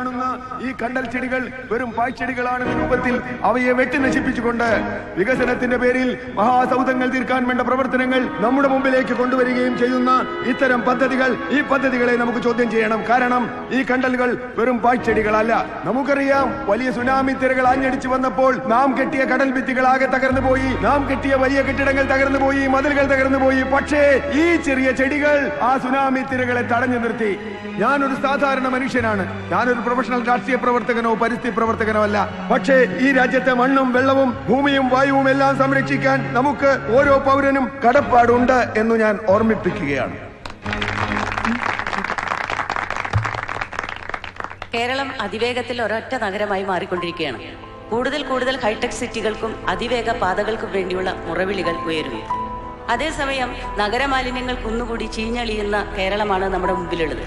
കാണുന്ന ഈ കണ്ടൽ ചെടികൾ വെറും പാഴ്ചെടികളാണെന്ന രൂപത്തിൽ അവയെ വെട്ടി നശിപ്പിച്ചുകൊണ്ട് വികസനത്തിന്റെ പേരിൽ മഹാസൗധങ്ങൾ തീർക്കാൻ വേണ്ട പ്രവർത്തനങ്ങൾ നമ്മുടെ മുമ്പിലേക്ക് കൊണ്ടുവരികയും ചെയ്യുന്ന ഇത്തരം ഈ പദ്ധതികളെ നമുക്ക് ചോദ്യം ചെയ്യണം. കാരണം ഈ കണ്ടലുകൾ വെറും പാഴ്ചെടികളല്ല. നമുക്കറിയാം, വലിയ സുനാമി തിരകൾ ആഞ്ഞടിച്ചു വന്നപ്പോൾ നാം കെട്ടിയ കടൽ ഭിത്തികൾ ആകെ തകർന്നു പോയി, നാം കെട്ടിയ വലിയ കെട്ടിടങ്ങൾ തകർന്നു പോയി, മതിലുകൾ തകർന്നു പോയി. പക്ഷേ ഈ ചെറിയ ചെടികൾ ആ സുനാമി തിരകളെ തടഞ്ഞു നിർത്തി. ഞാനൊരു സാധാരണ മനുഷ്യനാണ്. ഞാനൊരു പ്രൊഫഷണൽ രാഷ്ട്രീയ പ്രവർത്തകനോ പരിസ്ഥിതി പ്രവർത്തകനോ അല്ല. പക്ഷേ ഈ രാജ്യത്തെ മണ്ണും വെള്ളവും ഭൂമിയും വായുവും എല്ലാം സംരക്ഷിക്കാൻ നമുക്ക് ഓരോ പൗരനും കടപ്പാടുണ്ട് എന്ന് ഞാൻ ഓർമ്മിപ്പിക്കുകയാണ്. കേരളം അതിവേഗത്തിൽ ഒരൊറ്റ നഗരമായി മാറിക്കൊണ്ടിരിക്കുകയാണ്. കൂടുതൽ ഹൈടെക് സിറ്റികൾക്കും അതിവേഗ പാതകൾക്കും വേണ്ടിയുള്ള മുറവിളികൾ ഉയരുന്നു. അതേസമയം നഗരമാലിന്യങ്ങൾ കുന്നുകൂടി ചീഞ്ഞളിയുന്ന കേരളമാണ് നമ്മുടെ മുമ്പിലുള്ളത്.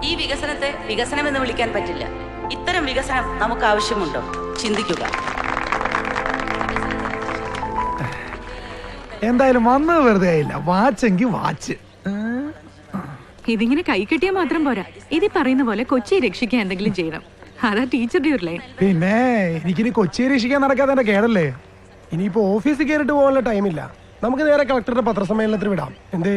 ഈ വികസനത്തെ വികസനമെന്ന് വിളിക്കാൻ പറ്റില്ല. ഇത്തരം വികസനം നമുക്ക് ആവശ്യമുണ്ടോ? ചിന്തിക്കുക. എന്തായാലും വന്നത് വെറുതെ ആയില്ല. വാച്ചെങ്കിൽ വാച്ച്. ഇതിങ്ങനെ കൈ കിട്ടിയാൽ മാത്രം പോരാ. ഇത് പറയുന്ന പോലെ കൊച്ചിയെ രക്ഷിക്കാൻ എന്തെങ്കിലും ചെയ്യണം. അതാ ടീച്ചറുടെ ഒരു ലൈൻ. പിന്നെ എനിക്കിനി കൊച്ചിയെ രക്ഷിക്കാൻ നടക്കാതെ എന്റെ കേടല്ലേ. ഇനിയിപ്പോ ഓഫീസിൽ കയറിട്ട് പോകാനുള്ള ടൈമില്ല. നമുക്ക് നേരെ കളക്ടറുടെ പത്രസമ്മേളനത്തിന് വിടാം. എന്തേ?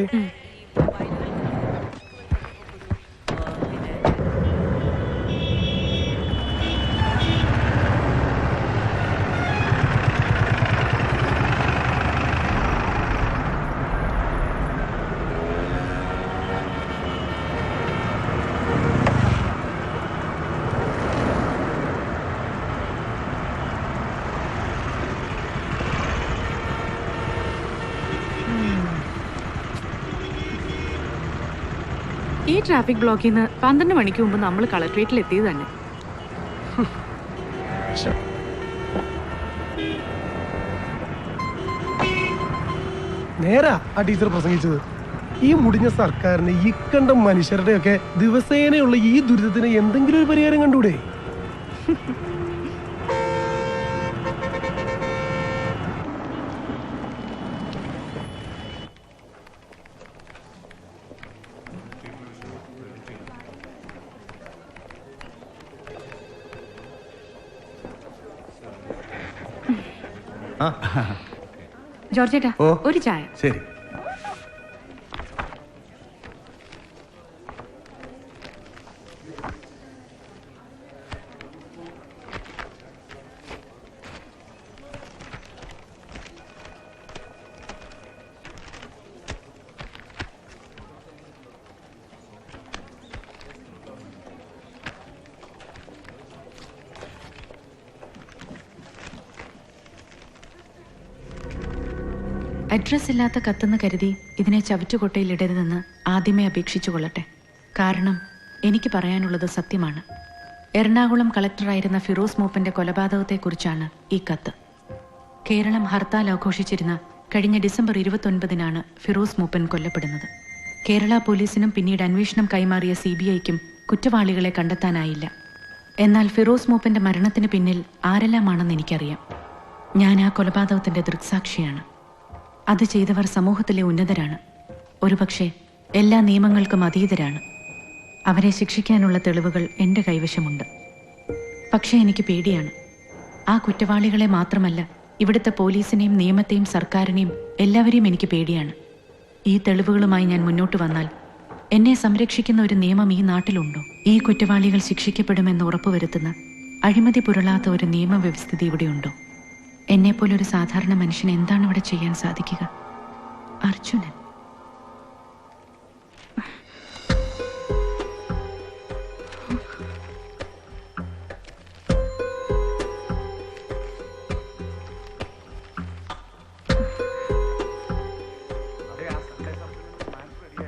ഈ ട്രാഫിക് ബ്ലോക്കിൽ നിന്ന് 12 മണിക്ക് മുമ്പ് നമ്മൾ കളക്ട്രേറ്റിൽ എത്തിയത് തന്നെ. നേരാ ആ ടീച്ചർ പ്രസംഗിച്ചത്. ഈ മുടിഞ്ഞ സർക്കാരിന് ഈ കണ്ട മനുഷ്യരുടെയൊക്കെ ദിവസേനയുള്ള ഈ ദുരിതത്തിന് എന്തെങ്കിലും ഒരു പരിഹാരം കണ്ടൂടെ? ജോർജേട്ടാ, ഒരു ചായ. ശരി. അഡ്രസ് ഇല്ലാത്ത കത്തെന്ന് കരുതി ഇതിനെ ചവറ്റുകൊട്ടയിൽ ഇടരുതെന്ന് ആദ്യമേ അപേക്ഷിച്ചു കൊള്ളട്ടെ. കാരണം എനിക്ക് പറയാനുള്ളത് സത്യമാണ്. എറണാകുളം കളക്ടറായിരുന്ന ഫിറോസ് മൂപ്പന്റെ കൊലപാതകത്തെക്കുറിച്ചാണ് ഈ കത്ത്. കേരളം ഹർത്താൽ ആഘോഷിച്ചിരുന്ന കഴിഞ്ഞ ഡിസംബർ 29-നാണ് ഫിറോസ് മൂപ്പൻ കൊല്ലപ്പെടുന്നത്. കേരള പോലീസിനും പിന്നീട് അന്വേഷണം കൈമാറിയ CBIക്കും കുറ്റവാളികളെ കണ്ടെത്താനായില്ല. എന്നാൽ ഫിറോസ് മൂപ്പന്റെ മരണത്തിന് പിന്നിൽ ആരെല്ലാമാണെന്ന് എനിക്കറിയാം. ഞാൻ ആ കൊലപാതകത്തിന്റെ ദൃക്സാക്ഷിയാണ്. അത് ചെയ്തവർ സമൂഹത്തിലെ ഉന്നതരാണ്. ഒരുപക്ഷെ എല്ലാ നിയമങ്ങൾക്കും അതീതരാണ്. അവരെ ശിക്ഷിക്കാനുള്ള തെളിവുകൾ എൻ്റെ കൈവശമുണ്ട്. പക്ഷേ എനിക്ക് പേടിയാണ്. ആ കുറ്റവാളികളെ മാത്രമല്ല, ഇവിടുത്തെ പോലീസിനെയും നിയമത്തെയും സർക്കാരിനെയും എല്ലാവരെയും എനിക്ക് പേടിയാണ്. ഈ തെളിവുകളുമായി ഞാൻ മുന്നോട്ട് വന്നാൽ എന്നെ സംരക്ഷിക്കുന്ന ഒരു നിയമം ഈ നാട്ടിലുണ്ടോ? ഈ കുറ്റവാളികൾ ശിക്ഷിക്കപ്പെടുമെന്ന് ഉറപ്പുവരുത്തുന്ന അഴിമതി പുരളാത്ത ഒരു നിയമവ്യവസ്ഥിതി ഇവിടെയുണ്ടോ? എന്നെപ്പോലൊരു സാധാരണ മനുഷ്യന് എന്താണ് ഇവിടെ ചെയ്യാൻ സാധിക്കുക? അർജുനൻ.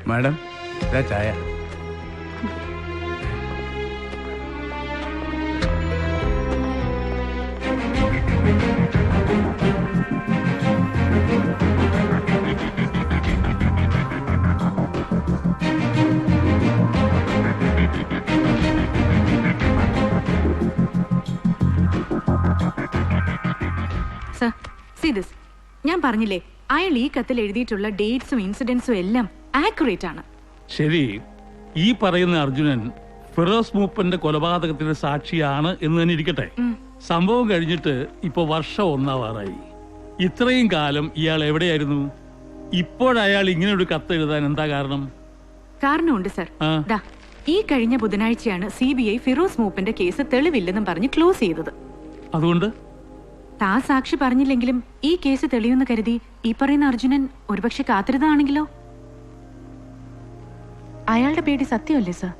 മാഡം, ചായ. ഞാൻ പറഞ്ഞില്ലേ, അയാൾ ഈ കത്തിൽ എഴുതിയിട്ടുള്ള ഡേറ്റ്സും ഇൻസിഡൻസും എല്ലാം ആക്യുറേറ്റ് ആണ്. ശരി, ഈ പറയുന്ന അർജുനൻ ഫിറോസ് മൂപ്പന്റെ കൊലപാതകത്തിന്റെ സാക്ഷിയാണ് എന്ന് തന്നെ ഇരിക്കട്ടെ. സംഭവം കഴിഞ്ഞിട്ട് ഇപ്പൊ വർഷം 1 ഇത്രയും കാലം ഇയാൾ എവിടെയായിരുന്നു? ഇപ്പോഴയാൾ ഇങ്ങനെ ഒരു കത്ത് എഴുതാൻ എന്താ കാരണം? കാരണമുണ്ട് സർ. ദാ ഈ കഴിഞ്ഞ ബുധനാഴ്ചയാണ് CBI ഫിറോസ് മൂപ്പന്റെ കേസ് തെളിവില്ലെന്നും പറഞ്ഞ് ക്ലോസ് ചെയ്തത്. അതുകൊണ്ട് താ സാക്ഷി പറഞ്ഞില്ലെങ്കിലും ഈ കേസ് തെളിയുമെന്ന് കരുതി ഈ പറയുന്ന അർജുനൻ ഒരുപക്ഷെ കാത്തിരുന്നതാണെങ്കിലോ? അയാളുടെ പേടി സത്യമല്ലേ സർ?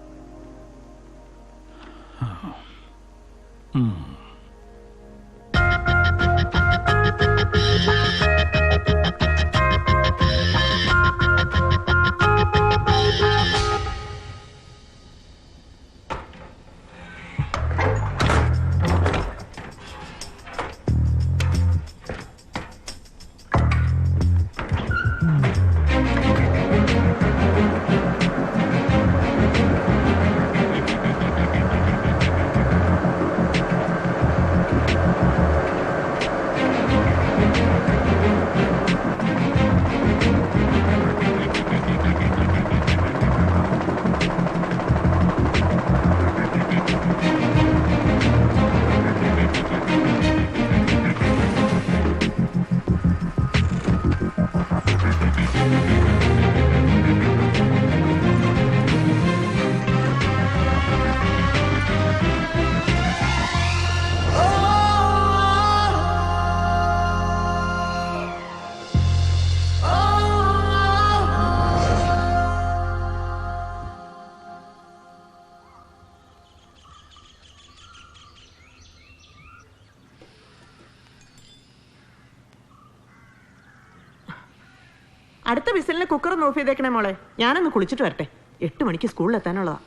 അടുത്ത വിസിലിന് കുക്കർ ഓഫ് ചെയ്തേക്കണേ മോളെ. ഞാനൊന്ന് കുളിച്ചിട്ട് വരട്ടെ. 8 മണിക്ക് സ്കൂളിൽ എത്താനുള്ളതാ.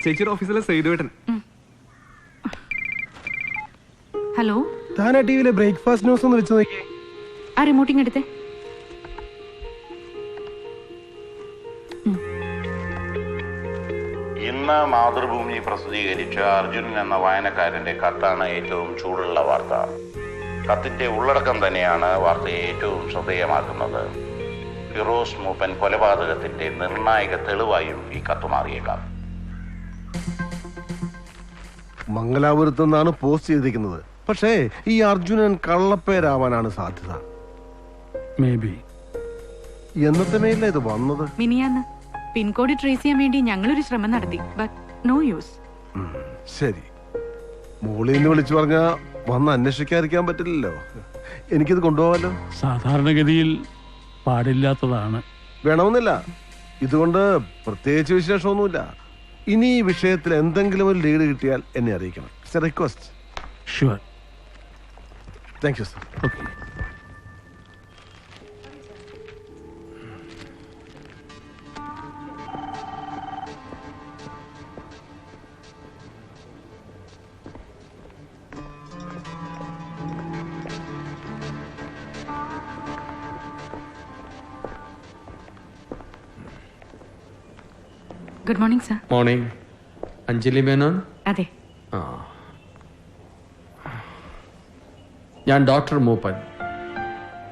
ചേച്ചിയുടെ ഓഫീസിലെ സൈഡുവേട്ടൻ. ഹലോ, താൻ ആ ടിവിയിലെ ബ്രേക്ക്ഫാസ്റ്റ് ന്യൂസ് ഒന്ന് വെച്ച് നോക്കി. ആ റിമോട്ടിങ് എടുത്തേ. ഇന്ന് മാതൃഭൂമി പ്രസിദ്ധീകരിച്ച അർജുനൻ എന്ന വായനക്കാരന്റെ കത്താണ് ഏറ്റവും ചൂടുള്ള വാർത്ത. കത്തിന്റെ ഉള്ളടക്കം തന്നെയാണ് വാർത്തയെ ഏറ്റവും ശ്രദ്ധേയമാക്കുന്നത്. ഫിറോസ് മൂപ്പൻ കൊലപാതകത്തിന്റെ നിർണായക തെളിവായും ഈ കത്ത് മാറിയേക്കാം. മംഗലാപുരത്ത് നിന്നാണ് പോസ്റ്റ് ചെയ്തിരിക്കുന്നത്. പക്ഷേ ഈ അർജുനൻ കള്ളപ്പേരാവാനാണ് സാധ്യത. Maybe. എന്നത്തെ മേലില ഇത് വന്നത്? മിനിയാന്ന് പിൻകോഡ് ട്രേസ് ചെയ്യാൻ വേണ്ടി ഞങ്ങളൊരു ശ്രമം നടത്തി. But no use. ശരി, മോളിന്ന് വിളിച്ചു പറഞ്ഞാ വന്ന് അന്വേഷിക്കാതിരിക്കാൻ പറ്റില്ലല്ലോ. എനിക്കിത് കൊണ്ടുപോകാമല്ലോ. സാധാരണഗതിയിൽ പാടില്ലാത്തതാണ്. വേണമെന്നില്ല. ഇതുകൊണ്ട് പ്രത്യേകിച്ച് വിശേഷമൊന്നുമില്ല. ഇനി ഈ വിഷയത്തിൽ എന്തെങ്കിലും ഒരു ലീഡ് കിട്ടിയാൽ എന്നെ അറിയിക്കണം. It's A request. Sure. Thank you sir. Okay. Good morning sir. Morning. Anjali Menon? അതെ. ഞാൻ ഡോക്ടർ മൂപ്പൻ,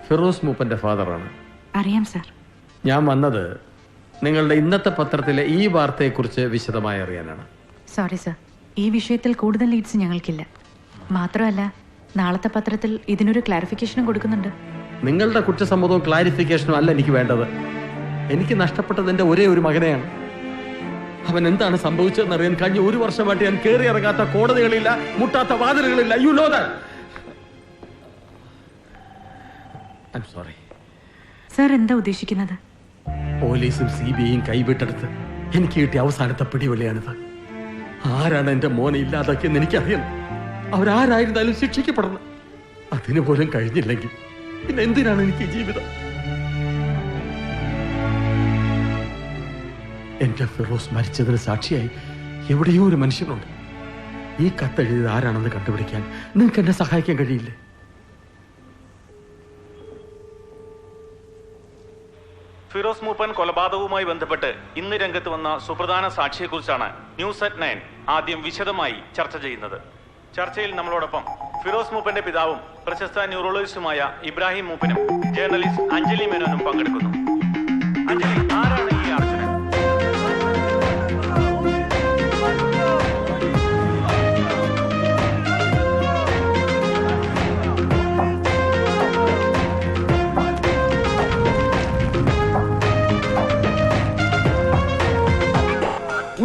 ഫിറോസ് മൂപ്പന്റെ ഫാദറാണ്. അറിയാം സർ. ഞാൻ വന്നത് നിങ്ങളുടെ ഇന്നത്തെ പത്രത്തിലെ ഈ വാർത്തയെക്കുറിച്ച് വിശദമായി അറിയാനാണ്. സോറി സർ, ഈ വിഷയത്തിൽ കൂടുതൽ ലീഡ്സ് ഞങ്ങൾക്കില്ല. മാത്രമല്ല നാളത്തെ പത്രത്തിൽ ഇതിനൊരു ക്ലാരിഫിക്കേഷനും കൊടുക്കുന്നുണ്ട്. നിങ്ങളുടെ കുറ്റസമ്മതവും ക്ലാരിഫിക്കേഷനും അല്ല എനിക്ക് വേണ്ടത്. എനിക്ക് നഷ്ടപ്പെട്ടത് എൻ്റെ ഒരേ ഒരു മകനെയാണ്. അവൻ എന്താണ് സംഭവിച്ചതെന്ന് അറിയാൻ കഴിഞ്ഞ 1 വർഷമായിട്ട് ഞാൻ കയറി ഇറങ്ങാത്ത കോടതികളില്ല, മുട്ടാത്ത വാതിലുകളില്ല. You know that. I am sorry. Sir എന്താ ഉദ്ദേശിക്കുന്നത്? പോലീസും CBIയും കൈവിട്ടെടുത്ത് എനിക്ക് കിട്ടിയ അവസാനത്തെ പിടിവലിയാണിത്. ആരാണ് എന്റെ മോനെ ഇല്ലാതാക്കിയെന്ന് എനിക്കറിയണം. അവരാരായിരുന്നാലും ശിക്ഷിക്കപ്പെടണം. അതിനു പോലും കഴിഞ്ഞില്ലെങ്കിൽ പിന്നെ എന്തിനാണ് എനിക്ക് ജീവിതം? എന്റെ ഫിറോസ് മരിച്ചതിന് സാക്ഷിയായി എവിടെയോ ഒരു മനുഷ്യനുണ്ട്. ഈ കത്തെഴുതിയത് ആരാണെന്ന് കണ്ടുപിടിക്കാൻ നിങ്ങൾക്ക് എന്നെ സഹായിക്കാൻ കഴിയില്ലേ? ഫിറോസ് മൂപ്പൻ കൊലപാതകവുമായി ബന്ധപ്പെട്ട് ഇന്ന് രംഗത്ത് വന്ന സുപ്രധാന സാക്ഷിയെക്കുറിച്ചാണ് ന്യൂസ് at 9 ആദ്യം വിശദമായി ചർച്ച ചെയ്യുന്നത്. ചർച്ചയിൽ നമ്മളോടൊപ്പം ഫിറോസ് മൂപ്പന്റെ പിതാവും പ്രശസ്ത ന്യൂറോളജിസ്റ്റുമായ ഇബ്രാഹിം മൂപ്പനും ജേർണലിസ്റ്റ് അഞ്ജലി മേനോനും പങ്കെടുക്കുന്നു. അഞ്ജലി, ആരാണ് ഈ അർജുനൻ?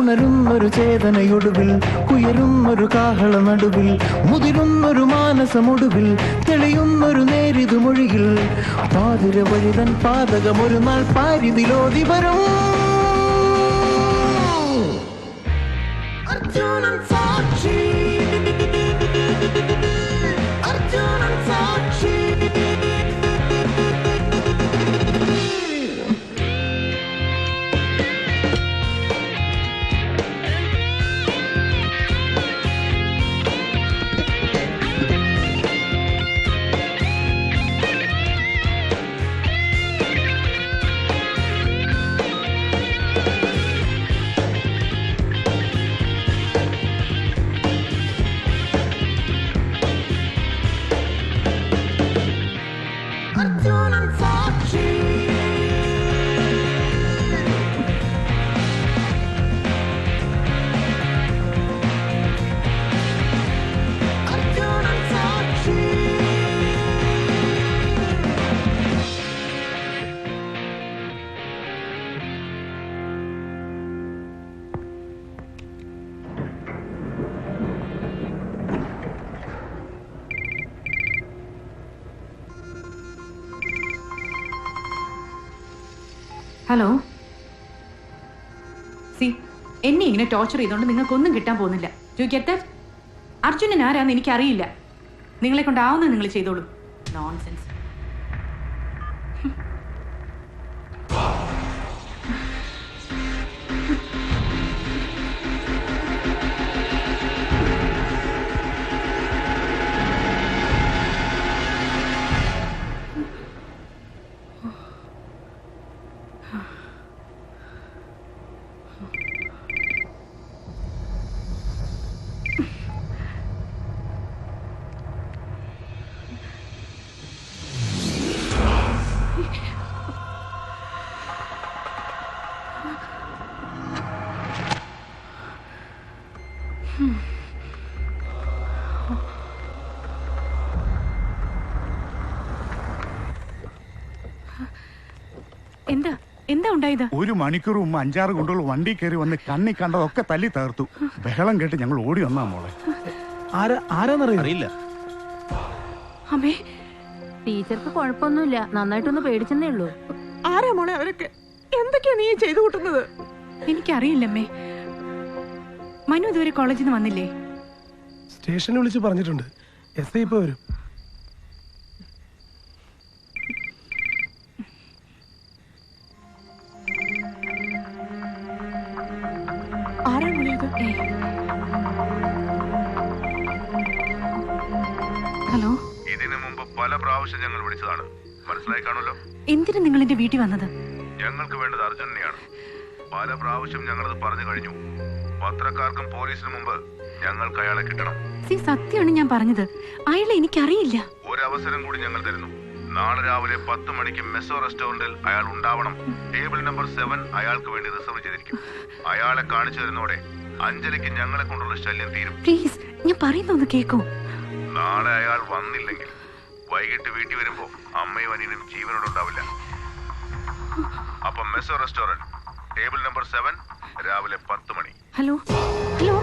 ഉണരുന്നൊരു ചേതനയൊടുവിൽ, ഉയരുന്നൊരു കാഹള നടുവിൽ, മുതിരുന്നൊരു മാനസമൊടുവിൽ, തെളിയുന്നൊരു നേരിതു മൊഴിയിൽ, പാതിര വഴിതൻ പാതകമൊരു നാൾ പാരിതിലോതി വരും. അർജുനൻ സാക്ഷി, അർജുനൻ സാക്ഷി. ഹലോ, സി, എന്നെ ഇങ്ങനെ ടോർച്ചർ ചെയ്തുകൊണ്ട് നിങ്ങൾക്കൊന്നും കിട്ടാൻ പോകുന്നില്ല. You get that? അർജുനൻ ആരാന്ന് എനിക്കറിയില്ല. നിങ്ങളെ കൊണ്ടാവുന്നത് നിങ്ങൾ ചെയ്തോളൂ. നോൺസെൻസ്. എന്താ ഉണ്ടായത്? 1 മണിക്കൂർ മുമ്പ് 5-6 ഗുണ്ടകൾ വണ്ടി കയറി വന്ന് കണ്ണി കണ്ടതൊക്കെ തല്ലി തകർത്തു. ബഹളം കേട്ട് ഞങ്ങൾ ഓടി വന്നാ മോളെ. ആരാന്നറിയില്ല. അമ്മേ, ടീച്ചർക്ക് കുഴപ്പമൊന്നുമില്ല, നന്നായിട്ടൊന്ന് പേടിച്ചെന്നേ ഉള്ളൂ. ആരാ മോളെ അവരൊക്കെ? എന്തൊക്കെയാ നീ ചെയ്തു കൂട്ടുന്നത്? എനിക്കറിയില്ലമ്മേ. മനു ഇതുവരെ കോളേജിൽ നിന്ന് വന്നില്ലേ? സ്റ്റേഷനിൽ വിളിച്ച് പറഞ്ഞിട്ടുണ്ട്. എസ് ഐ ഇപ്പൊ വരും. ഹലോ, ഇതിനു മുമ്പ് പല പ്രാവശ്യം ഞങ്ങൾ വിളിച്ചതാണ്, മനസ്സിലായി കാണുമല്ലോ. എന്തിനാ നിങ്ങൾ എന്റെ വീട്ടിൽ വന്നത്? ഞങ്ങൾക്ക് വേണ്ടത് അർജുനെയാണ്. പല പ്രാവശ്യം ഞങ്ങളത് പറഞ്ഞു കഴിഞ്ഞു. പത്രക്കാർക്കും പോലീസിന് മുമ്പ് ഞങ്ങൾക്ക് അയാളെ കിട്ടണം. സത്യമാണ് ഞാൻ പറഞ്ഞത്. അയാളെ എനിക്കറിയില്ല. ഒരവസരം കൂടി ഞങ്ങൾ തരുന്നു. നാളെ രാവിലെ 10 മണിക്ക് മെസോ റെസ്റ്റോറന്റിൽ അയാൾ ഉണ്ടാവണം. ടേബിൾ നമ്പർ 7 അയാൾക്ക് വേണ്ടി റിസർവ് ചെയ്തിരിക്കും. അയാളെ കാണിച്ചു തരുന്നോടെ അഞ്ജലിക്ക് ഞങ്ങളെ കൊണ്ടുള്ള ശല്യം തീരും. പ്ലീസ്, ഞാൻ പറയുന്നൊന്ന് കേൾക്കൂ. നാളെ അയാൾ വന്നില്ലെങ്കിൽ വൈകിട്ട് വീട്ടിൽ വരുമ്പോ അമ്മയും അനിയനും ജീവനോടുണ്ടാവില്ല. അപ്പൊ മെസോ റെസ്റ്റോറന്റ്, ടേബിൾ നമ്പർ 7, രാവിലെ 10 മണി. Hello hello,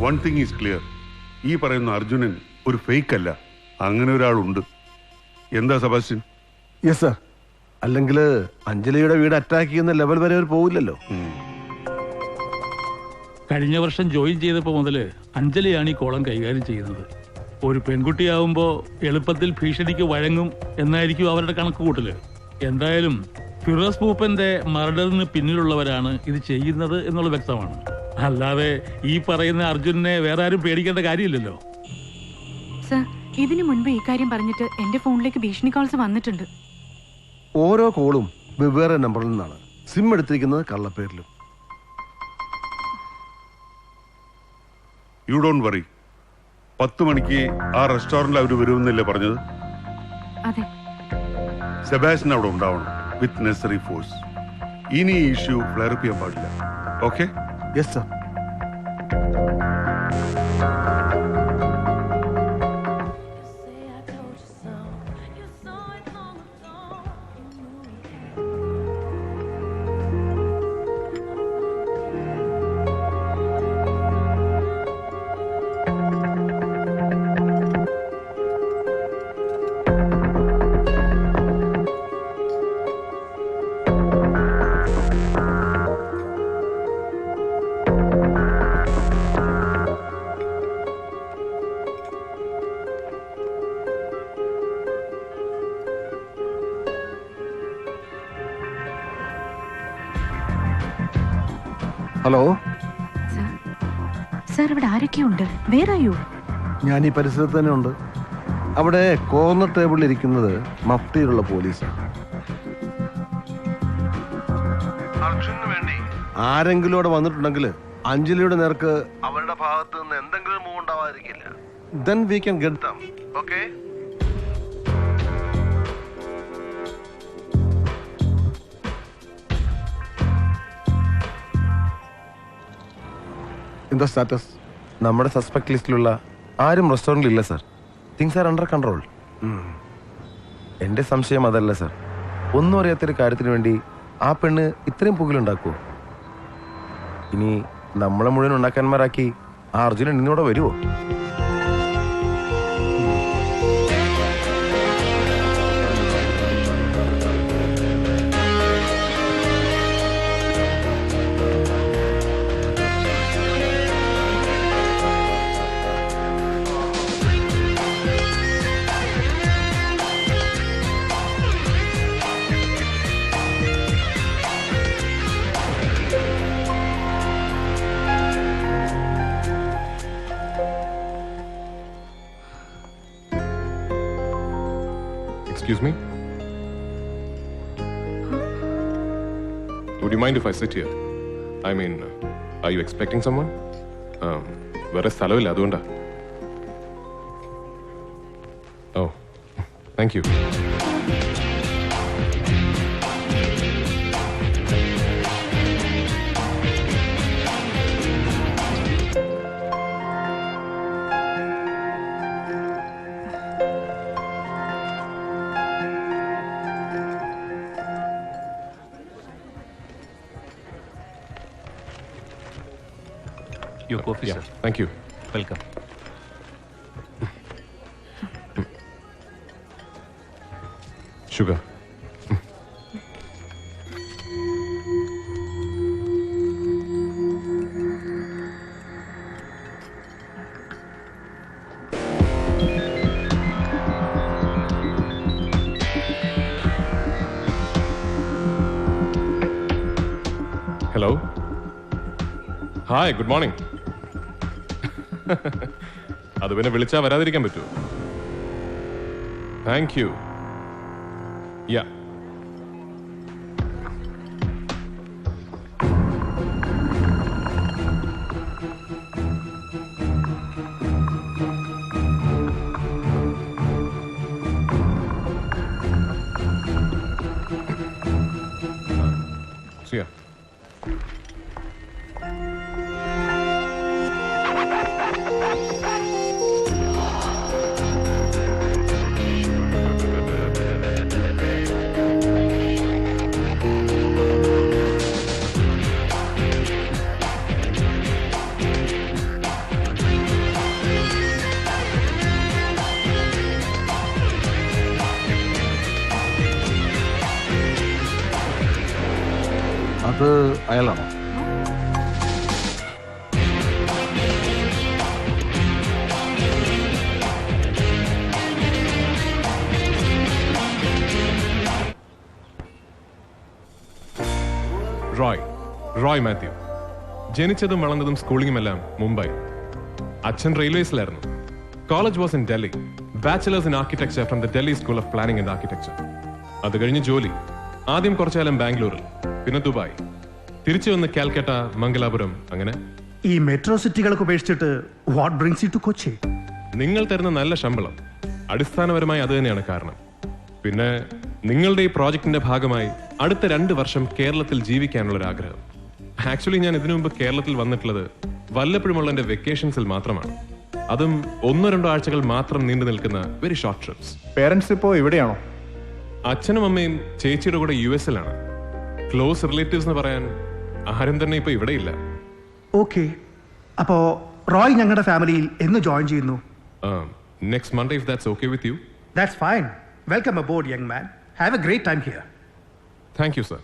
one thing is clear. ഈ പറയുന്ന അർജുനൻ ഒരു ഫേക്ക് അല്ല. അങ്ങനെ ഒരാളുണ്ട്. എന്താ സെബാസ്റ്റ്യൻ? Yes sir. അല്ലെങ്കിൽ അഞ്ജലിയുടെ വീട് അറ്റാക്ക് ചെയ്യുന്ന ലെവൽ വരെ അവർ പോവില്ലല്ലോ. കഴിഞ്ഞ വർഷം ജോയിൻ ചെയ്തപ്പോൾ മുതല് അഞ്ജലിയാണ് ഈ കോളം കൈകാര്യം ചെയ്യുന്നത്. ഒരു പെൺകുട്ടിയാവുമ്പോ എളുപ്പത്തിൽ ഭീഷണിക്ക് വഴങ്ങും എന്നായിരിക്കും അവരുടെ കണക്ക് കൂട്ടല്. എന്തായാലും ഫിറോസ് മൂപ്പന്റെ മർഡറിന് പിന്നിലുള്ളവരാണ് ഇത് ചെയ്യുന്നത് എന്നുള്ളത് വ്യക്തമാണ്. അല്ലാതെ ഈ പറയുന്ന അർജുനെ വേറെ ആരും പേടിക്കേണ്ട കാര്യമില്ലല്ലോ. സർ, ഇതിനു മുൻപ് ഈ കാര്യം പറഞ്ഞിട്ട് എന്റെ ഫോണിലേക്ക് ഭീഷണി കോൾസ് വന്നിട്ടുണ്ട്. ഓരോ കോളും വെവ്വേറെ നമ്പറിൽ നിന്നാണ്. സിം എടുത്തിരിക്കുന്നത് കള്ളപ്പേരിലും. You don't worry. 10 മണിക്ക് ആ റെസ്റ്റോറന്റിൽ അവർ വരുമെന്നല്ലേ പറഞ്ഞത്? അതെ. സെബാസ്റ്റ്യൻ അവിടെ ഉണ്ടാവണം വിത്ത് നെസറി ഫോഴ്സ്. ഇനി ഈ ഇഷ്യൂ ഫ്ലെയർ അപ്പ് ചെയ്യാൻ പാടില്ല. Okay? Yes sir. Hello sir, ഇവിടെ ആരൊക്കെയുണ്ട്? Where are you? ഞാൻ ഈ പരിസരത്ത് തന്നെ ഉണ്ട്. അവിടെ കോർണർ ടേബിളിൽ ഇരിക്കുന്നത് മഫ്തിയിലുള്ള പോലീസാണ്. ആരെങ്കിലും അവിടെ വന്നിട്ടുണ്ടെങ്കിൽ അഞ്ജലിയുടെ നേർക്ക് അവരുടെ ഭാഗത്ത് നിന്ന് എന്തെങ്കിലും മൂവ് ഉണ്ടാവാതിരിക്കില്ല. Then we can get them. Okay? എന്താ സ്റ്റാറ്റസ്? നമ്മുടെ സസ്പെക്ട് ലിസ്റ്റിലുള്ള ആരും റെസ്റ്റോറൻറ്റിൽ ഇല്ല sir. Things are under control. എൻ്റെ സംശയം അതല്ല സർ. ഒന്നും അറിയാത്തൊരു കാര്യത്തിന് വേണ്ടി ആ പെണ്ണ് ഇത്രയും പുകലുണ്ടാക്കുമോ? ഇനി നമ്മളെ മുഴുവൻ ഉണ്ടാക്കാന്മാരാക്കി ആ അർജുനൻ ഇന്നിവിടെ വരുമോ? Excuse me? Would you mind if I sit here? I mean, are you expecting someone? വേറെ സ്ഥലമില്ല, അതുകൊണ്ടാ. Oh, thank you. Your coffee, Yeah, sir. thank you. Welcome. Sugar. Hello. Hi, good morning. അത് പിന്നെ വിളിച്ചാൽ വരാതിരിക്കാൻ പറ്റുമോ? Thank you. Yeah. See ya. അത് അയാളാണോ? റോയ് മാത്യു. ജനിച്ചതും വളർന്നതും സ്കൂളിങ്ങുമെല്ലാം മുംബൈ. അച്ഛൻ റെയിൽവേസിലായിരുന്നു. College was in Delhi. Bachelors in architecture from the Delhi school of planning and architecture. അത് കഴിഞ്ഞ് ജോലി ആദ്യം കുറച്ചു കാലം ബാംഗ്ലൂരിൽ, പിന്നെ ദുബായ്, തിരിച്ചു വന്ന് കാൽക്കട്ട, മംഗലാപുരം, അങ്ങനെ. ഈ മെട്രോ സിറ്റികളൊക്കെ ഉപേക്ഷിച്ചിട്ട് what brings you to Kochi? നിങ്ങൾ തരുന്ന നല്ല ശമ്പളം, അടിസ്ഥാനപരമായി അത് തന്നെയാണ് കാരണം. പിന്നെ നിങ്ങളുടെ ഈ പ്രോജക്റ്റിന്റെ ഭാഗമായി അടുത്ത 2 വർഷം കേരളത്തിൽ ജീവിക്കാനുള്ള ഒരു ആഗ്രഹം. ആക്ച്വലി ഞാൻ ഇതിനു മുമ്പ് കേരളത്തിൽ വന്നിട്ടുള്ളത് വല്ലപ്പോഴുമുള്ള എന്റെ വെക്കേഷൻസിൽ മാത്രമാണ്. അതും 1-2 ആഴ്ചകൾ മാത്രം നീണ്ടു നിൽക്കുന്ന വെരി ഷോർട്ട് ട്രിപ്സ്. പേരൻസ് ഇപ്പോ എവിടെയാണോ? അച്ഛനും അമ്മയും ചേച്ചിയുടെ കൂടെ US-ലാണ്. ക്ലോസ് റിലേറ്റീവ്സ് എന്ന് പറയാൻ ആരും തന്നെ ഇപ്പൊ ഇവിടെ ഇല്ല. ഓക്കെ, അപ്പോ റോയ് ഞങ്ങളുടെ ഫാമിലിയിൽ എന്ന് ജോയിൻ ചെയ്യുന്നു? Next Monday, if that's okay with you. That's fine. Welcome aboard young man. Have a great time here. Thank you sir.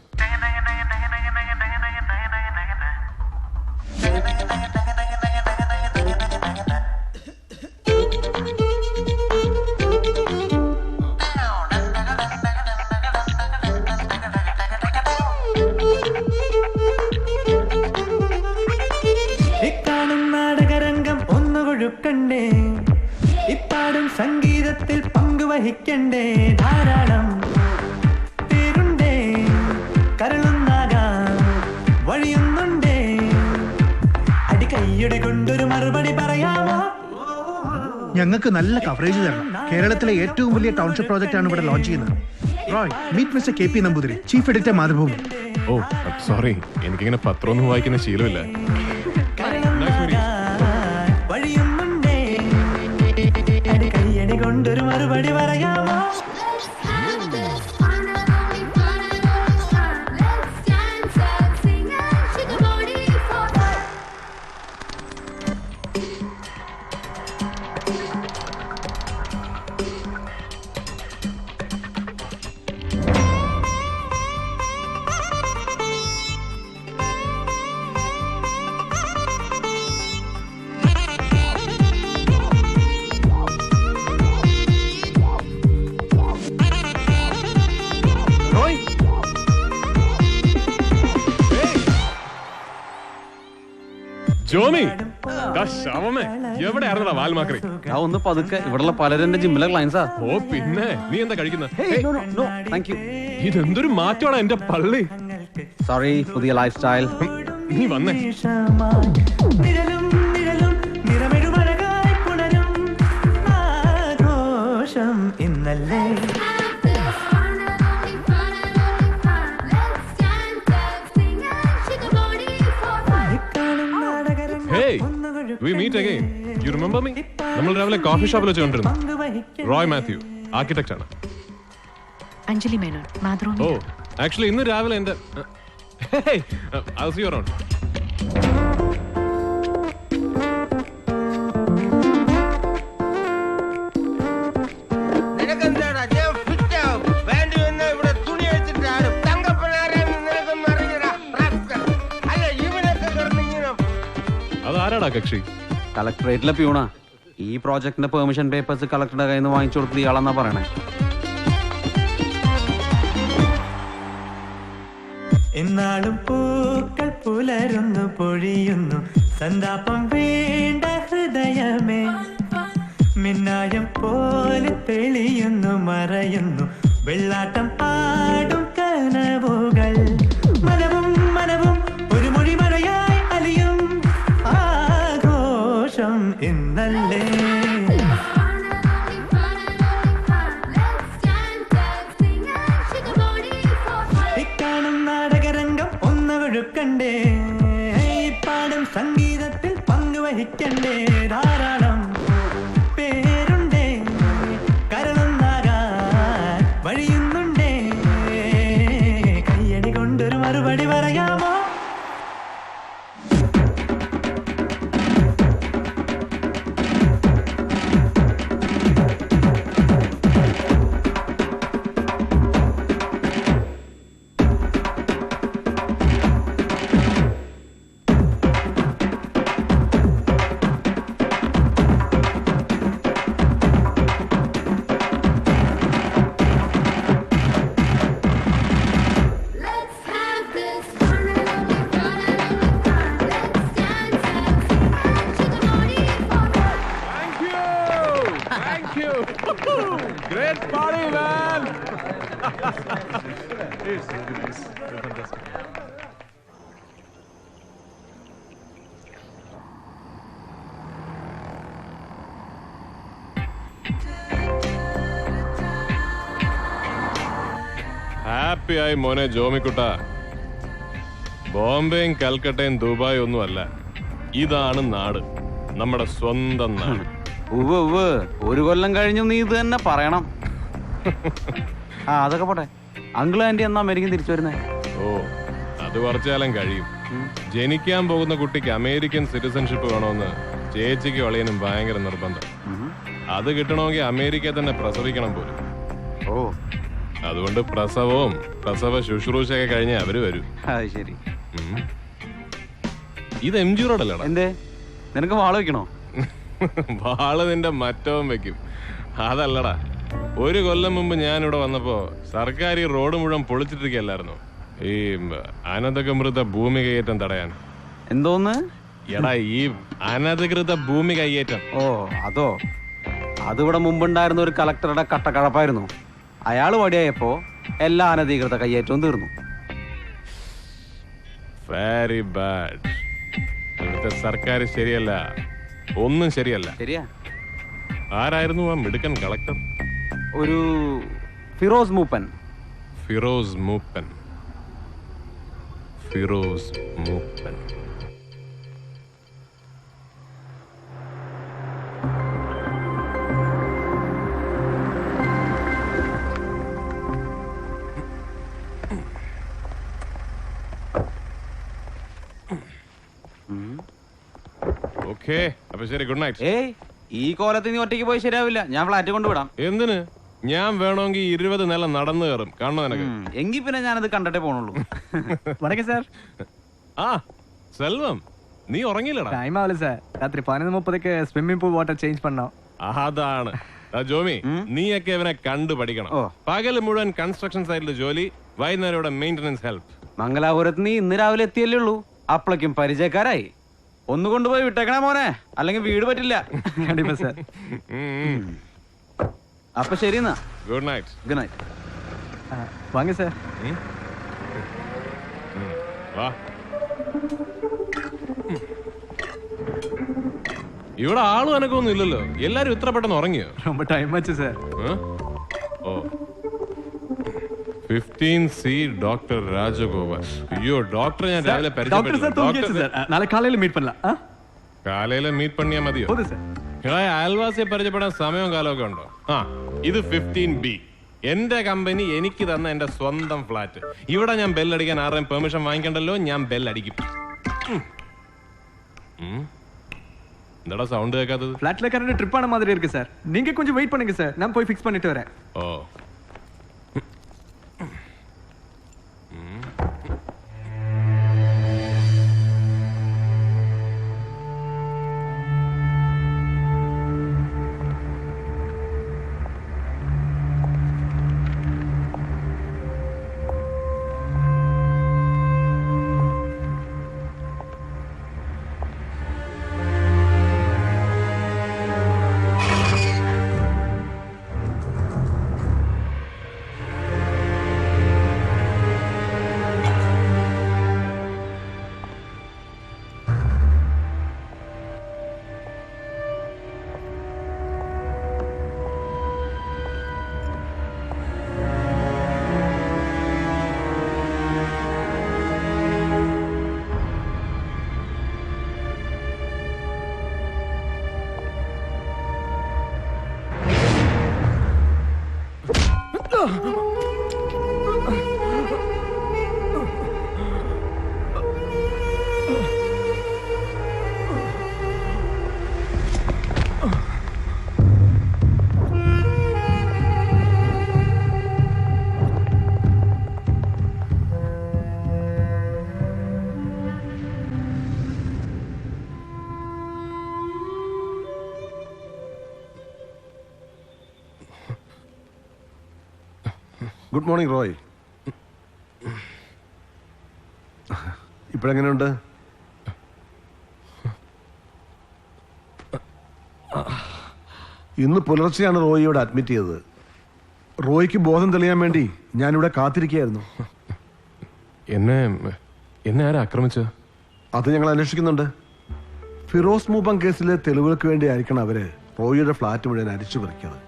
ഇക്കാണും നാടകരംഗം ഒന്നുകൊഴുക്കണ്ടേ, ഇപ്പാടും സംഗീതത്തിൽ പങ്കുവഹിക്കണ്ടേ, ധാരാളം പേരുണ്ടേ, കരളുന്നാകാൻ വഴിയൊന്നുണ്ടേ, അടികൈയുടെ കൊണ്ടൊരു മറുപടി പറയാമോ? ഞങ്ങൾക്ക് നല്ല കവറേജ് തരണം. കേരളത്തിലെ ഏറ്റവും വലിയ ടൗൺഷിപ്പ് പ്രോജക്റ്റ് ആണ് ഇവിടെ ലോഞ്ച് ചെയ്യുന്നത്. Roy, meet mister KP Namboothiri, chief editor Mathrubhumi. Oh sorry, എനിക്കിങ്ങനെ പത്രമൊന്നും വായിക്കുന്ന ശീലമില്ല. വഴിയൊന്നുണ്ടേ, അടികൈയടി കൊണ്ടൊരു മറുപടി പറയാമോ? ജോമി, ശവമേ, എവിടെയായിരുന്നടാ വാൽമാക്രി? ഒന്ന് പതുക്കെ, ഇവിടെയുള്ള പലരും ജിമ്മിലെ ക്ലയൻസാ. ഓ പിന്നെ, നീ എന്താ കഴിക്കുന്നത്? ഇതെന്തൊരു മാറ്റമാണ് എന്റെ പള്ളി. സോറി, പുതിയ ലൈഫ് സ്റ്റൈൽ. നീ വന്നേ. നിഴലും നിഴലും നിറമെഴുമഴകായി പുണരും ആഘോഷം ഇന്നല്ലേ. Hey, we meet again. You remember me? നമ്മൾ രാവിലെ കോഫി ഷോപ്പിൽ വെച്ച് കണ്ടിരുന്നു. റോയ് മാത്യു, ആർക്കിടെക്ട് ആണ്. അഞ്ജലി മേനോൻ, മാതൃഭൂമി. ഓ, ആക്ച്വലി ഇന്ന് രാവിലെ എന്റെ I'll see you around. അതാരാടാ കക്ഷി? കളക്ടറേറ്റിലെ പ്യൂണാ. ഈ പ്രോജക്ടിന്റെ പെർമിഷൻ പേപ്പേഴ്സ് കളക്ടറുടെ കയ്യിൽ നിന്ന് വാങ്ങിച്ചു കൊടുത്തത് ഇയാളെന്നാ പറയണേ. എന്നാളും പൂക്കൾ പുലരുന്നു, പൊഴിയുന്നു, സന്താപം വേണ്ട ഹൃദയമേ, മിന്നായം പോലെ തെളിയുന്നു, മറയുന്നു, വെള്ളാട്ടം ആടും കനവുകൾ, മനവും മനവും ഒരു മൊഴിമഴയായി അലിയും ആഘോഷം ഇന്നല്ലേ. ഇക്കാണും നാടകരംഗം ഒന്നുകൊഴുക്കണ്ടേ, പാടും സംഗീതത്തിൽ പങ്കുവഹിക്കണ്ടേ, ധാരാളം പേരുണ്ടേ, കരളുന്നാകാൻ വഴിയുന്നുണ്ടേ, കയ്യടി കൊണ്ടൊരു മറുപടി പറയാമോ? Let's have this ഹാപ്പി ആയി മോനെ ജോമിക്കുട്ട. ബോംബെയും കൽക്കട്ടയും ദുബായ് ഒന്നുമല്ല, ഇതാണ് നാട്, നമ്മുടെ സ്വന്തം നാട്. ഒരു കൊല്ലം കഴിഞ്ഞു നീ ഇത് തന്നെ പറയണം. ആ അതൊക്കെ പോട്ടെ. അങ്കിൾ ആന്റി എന്നാ അമേരിക്കൻ തിരിച്ചു വരുന്നേ? ഓ, അത് കുറച്ചു കാലം കഴിയും. ജനിക്കാൻ പോകുന്ന കുട്ടിക്ക് അമേരിക്കൻ സിറ്റിസൺഷിപ്പ് വേണമെന്ന് ചേച്ചിക്ക് വളയനും ഭയങ്കര നിർബന്ധം. അത് കിട്ടണമെങ്കിൽ അമേരിക്കയിൽ തന്നെ പ്രസവിക്കണം പോലും. ഓ, അതുകൊണ്ട് പ്രസവവും പ്രസവ ശുശ്രൂഷയൊക്കെ കഴിഞ്ഞ് അവര് വരും. ശരി. ഇത് MG റോഡല്ലടാ. എന്തേ, നിനക്ക് വാള് വെക്കണോ? വാള് നിന്റെ മറ്റവൻ വെക്കും. അതല്ലടാ, ഒരു കൊല്ലം മുമ്പ് ഞാൻ ഇവിടെ വന്നപ്പോ സർക്കാർ ഈ റോഡ് മുഴുവൻ പൊളിച്ചിട്ടിരിക്കല്ലായിരുന്നു, ഈ അനധികൃത ഭൂമി കയ്യേറ്റം തടയാൻ. എന്തോന്ന്? എടാ, ഈ അനധികൃത ഭൂമി കയ്യേറ്റം. ഓ അതോ, അതിവിടെ മുമ്പുണ്ടായിരുന്ന ഒരു കളക്ടറുടെ കട്ടക്കഴപ്പായിരുന്നു. അയാള് വടിയായപ്പോ എല്ലാ അനധികൃത കയ്യേറ്റവും തീർന്നു. Very bad. ഇവിടുത്തെ സർക്കാർ ശരിയല്ല, ഒന്നും ശരിയല്ല. ശരിയാ. ആരായിരുന്നു ആ മിടുക്കൻ കളക്ടർ? ഒരു ഫിറോസ് മൂപ്പൻ. ഫിറോസ് മൂപ്പൻ. ഫിറോസ് മൂപ്പൻ. ഓക്കേ, അപ്പൊ ശരി, ഗുഡ് നൈറ്റ്. ഏയ്, ഈ കോലത്തിൽ നീ ഒറ്റയ്ക്ക് പോയി ശരിയാവില്ല. ഞാൻ ഫ്ലാറ്റ് കൊണ്ടുവിടാം. എന്തിന്? ഞാൻ വേണമെങ്കിൽ 20 നില നടന്നു കയറും. കാണണോ നിനക്ക്? എങ്കിൽ പിന്നെ ഞാനത് കണ്ടിട്ടേ പോണുള്ളൂ. വണക്കം സാർ. ആ സെൽവം, നീ ഉറങ്ങിയില്ലടാ? ടൈം ആവില്ല സാർ, രാത്രി 11:30ക്ക് സ്വിമ്മിംഗ് പൂൾ വാട്ടർ ചേഞ്ച് പണ്ണോ. അതാണ് ജോമി, നീയൊക്കെ ഇവനെ കണ്ടു പഠിക്കണം. പകല് മുഴുവൻ കൺസ്ട്രക്ഷൻ സൈറ്റിൽ ജോലി, വൈകുന്നേരം ഇവിടെ മെയിന്റനൻസ് ഹെൽപ്പ്. മംഗലാപുരത്ത് നീ ഇന്ന് രാവിലെ എത്തിയല്ലേ ഉള്ളൂ, അപ്പളേക്കും പരിചയക്കാരായി. ഒന്ന് കൊണ്ടുപോയി വിട്ടേക്കണേ മോനെ, അല്ലെങ്കിൽ വീട് പറ്റില്ല. സാർ. അപ്പൊ ശരി എന്നാ, ഗുഡ് നൈറ്റ്. Good night. വാങ്ങ സാർ. വാ. ഇവിടെ ആളും അനക്കൊന്നും ഇല്ലല്ലോ, എല്ലാരും ഇത്ര പെട്ടെന്ന് ഉറങ്ങിയോ? ரொம்ப ടൈം ആச்சு സാർ. ഓ, 15C ഡോക്ടർ രാജഗോപാൽ. അയ്യോ, ഡോക്ടർ ഞാൻ രാവിലെ നാളെ കാലയിൽ മീറ്റ് பண்ணலாம். കാലയിലെ മീറ്റ് പണിയാ മതിയോ? അയൽവാസിയെ പരിചയപ്പെടാൻ സമയവും കാലമൊക്കെ ഉണ്ടോ? ആ, ഇത് 15B, എന്റെ കമ്പനി എനിക്ക് തന്ന എന്റെ സ്വന്തം ഫ്ലാറ്റ്. ഇവിടെ ഞാൻ ബെല്ലടിക്കാൻ ആരുടെയും പെർമിഷൻ വാങ്ങിക്കണ്ടല്ലോ, ഞാൻ ബെല്ലടിക്കും. എന്താടാ സൗണ്ട് കേൾക്കാത്തത്? ഫ്ലാറ്റിലെ കറണ്ട് ട്രിപ്പ് ആണ മാതിരി இருக்கு சார். நீங்க கொஞ்சம் வெயிட் பண்ணுங்க சார், நான் போய் ஃபிக்ஸ் பண்ணிட்டு வரேன். ഓ, ഗുഡ് മോർണിംഗ് റോയ്. ഇപ്പോഴെങ്ങനെയുണ്ട്? ഇന്ന് പുലർച്ചെയാണ് റോയിയോട് അഡ്മിറ്റ് ചെയ്തത്. റോയ്ക്ക് ബോധം തെളിയാൻ വേണ്ടി ഞാനിവിടെ കാത്തിരിക്കുകയായിരുന്നു. എന്നെ ആരാ ആക്രമിച്ചത്? അത് ഞങ്ങൾ അന്വേഷിക്കുന്നുണ്ട്. ഫിറോസ് മൂപ്പം കേസിലെ തെളിവുകൾക്ക് വേണ്ടി ആയിരിക്കണം അവര് റോയിയുടെ ഫ്ലാറ്റ് മുഴുവൻ അരിച്ചു പറിക്കുന്നത്.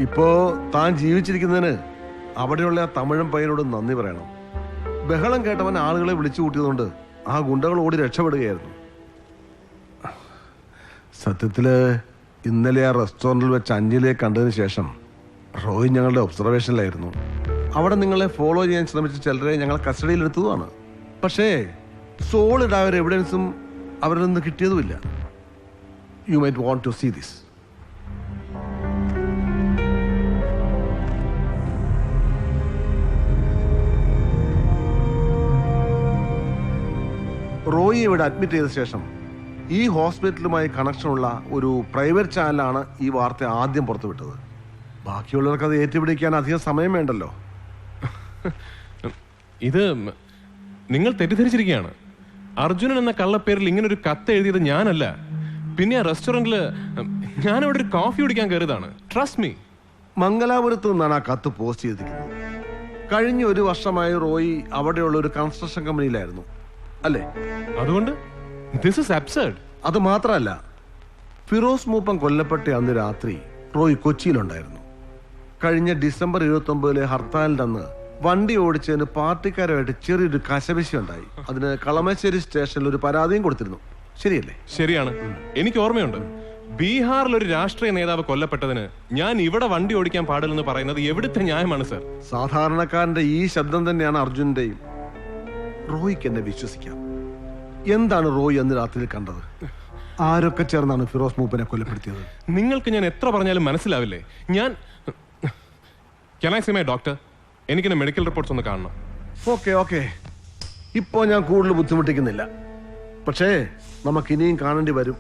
ഇപ്പോ താൻ ജീവിച്ചിരിക്കുന്നതിന് അവിടെയുള്ള ആ തമിഴൻ പയ്യനോട് നന്ദി പറയണം. ബഹളം കേട്ടവൻ ആളുകളെ വിളിച്ചു കൂട്ടിയതുകൊണ്ട് ആ ഗുണ്ടകൾ ഓടി രക്ഷപ്പെടുകയായിരുന്നു. സത്യത്തില് ഇന്നലെ ആ റെസ്റ്റോറൻറ്റിൽ വെച്ച് അഞ്ജലിയെ കണ്ടതിന് ശേഷം റോയ് ഞങ്ങളുടെ ഒബ്സർവേഷനിലായിരുന്നു. അവിടെ നിങ്ങളെ ഫോളോ ചെയ്യാൻ ശ്രമിച്ച ചിലരെ ഞങ്ങൾ കസ്റ്റഡിയിലെടുത്തതുമാണ്. പക്ഷേ സോളിഡ് ആയ ഒരു എവിഡൻസും അവരിൽ നിന്ന് കിട്ടിയതുമില്ല. You might want to see this. Roy ഇവിടെ അഡ്മിറ്റ് ചെയ്ത ശേഷം ഈ ഹോസ്പിറ്റലുമായി കണക്ഷനുള്ള ഒരു പ്രൈവറ്റ് ചാനലാണ് ഈ വാർത്ത ആദ്യം പുറത്തുവിട്ടത്. ബാക്കിയുള്ളവർക്ക് അത് ഏറ്റുപിടിക്കാൻ അധികം സമയം വേണ്ടല്ലോ. ഇത് നിങ്ങൾ തെറ്റിദ്ധരിച്ചിരിക്കുകയാണ്. അർജുനൻ എന്ന കള്ളപ്പേരിൽ ഇങ്ങനെ ഒരു കത്ത് എഴുതിയത് ഞാനല്ല. പിന്നെ ആ റെസ്റ്റോറന്റില് ഞാനിവിടെ ഒരു കോഫി കുടിക്കാൻ കയറിയതാണ്. Trust me. മംഗലാപുരത്ത് നിന്നാണ് ആ കത്ത് പോസ്റ്റ് ചെയ്തിരിക്കുന്നത്. കഴിഞ്ഞ 1 വർഷമായി റോയി അവിടെയുള്ള ഒരു കൺസ്ട്രക്ഷൻ കമ്പനിയിലായിരുന്നു അല്ലേ? അതുകൊണ്ട് ദിസ് ഈസ് അബ്സർഡ്. അത് മാത്രമല്ല, ഫിറോസ് മൂപ്പം കൊല്ലപ്പെട്ട അന്ന് രാത്രി റോയ് കൊച്ചിയിലുണ്ടായിരുന്നു. കഴിഞ്ഞ ഡിസംബർ 29 ഹർത്താലിന്റെ അന്ന് വണ്ടി ഓടിച്ചതിന് പാർട്ടിക്കാരുമായിട്ട് ചെറിയൊരു കശപിശ ഉണ്ടായി. അതിന് കളമശ്ശേരി സ്റ്റേഷനിൽ ഒരു പരാതിയും കൊടുത്തിരുന്നു. ശരിയല്ലേ? ശരിയാണ്. എനിക്ക് ഓർമ്മയുണ്ട്. ബീഹാറിൽ ഒരു രാഷ്ട്രീയ നേതാവ് കൊല്ലപ്പെട്ടതിന് ഞാൻ ഇവിടെ വണ്ടി ഓടിക്കാൻ പാടില്ലെന്ന് പറയുന്നത് എവിടുത്തെ ന്യായമാണ് സർ? സാധാരണക്കാരന്റെ ഈ ശബ്ദം തന്നെയാണ് അർജുന്റെയും. റോയ്ക്ക് എന്നെ വിശ്വസിക്കാം. എന്താണ് റോയ് അന്ന് രാത്രി കണ്ടത്? ആരൊക്കെ ചേർന്നാണ് ഫിറോസ് മൂപ്പനെ കൊലപ്പെടുത്തിയത്? നിങ്ങൾക്ക് ഞാൻ എത്ര പറഞ്ഞാലും മനസ്സിലാവില്ലേ? ഞാൻ ഡോക്ടർ, എനിക്കെന്നെ മെഡിക്കൽ റിപ്പോർട്ട്സ് ഒന്ന് കാണണം. ഓക്കെ ഇപ്പോ ഞാൻ കൂടുതൽ ബുദ്ധിമുട്ടിക്കുന്നില്ല. പക്ഷേ നമുക്ക് ഇനിയും കാണേണ്ടി വരും.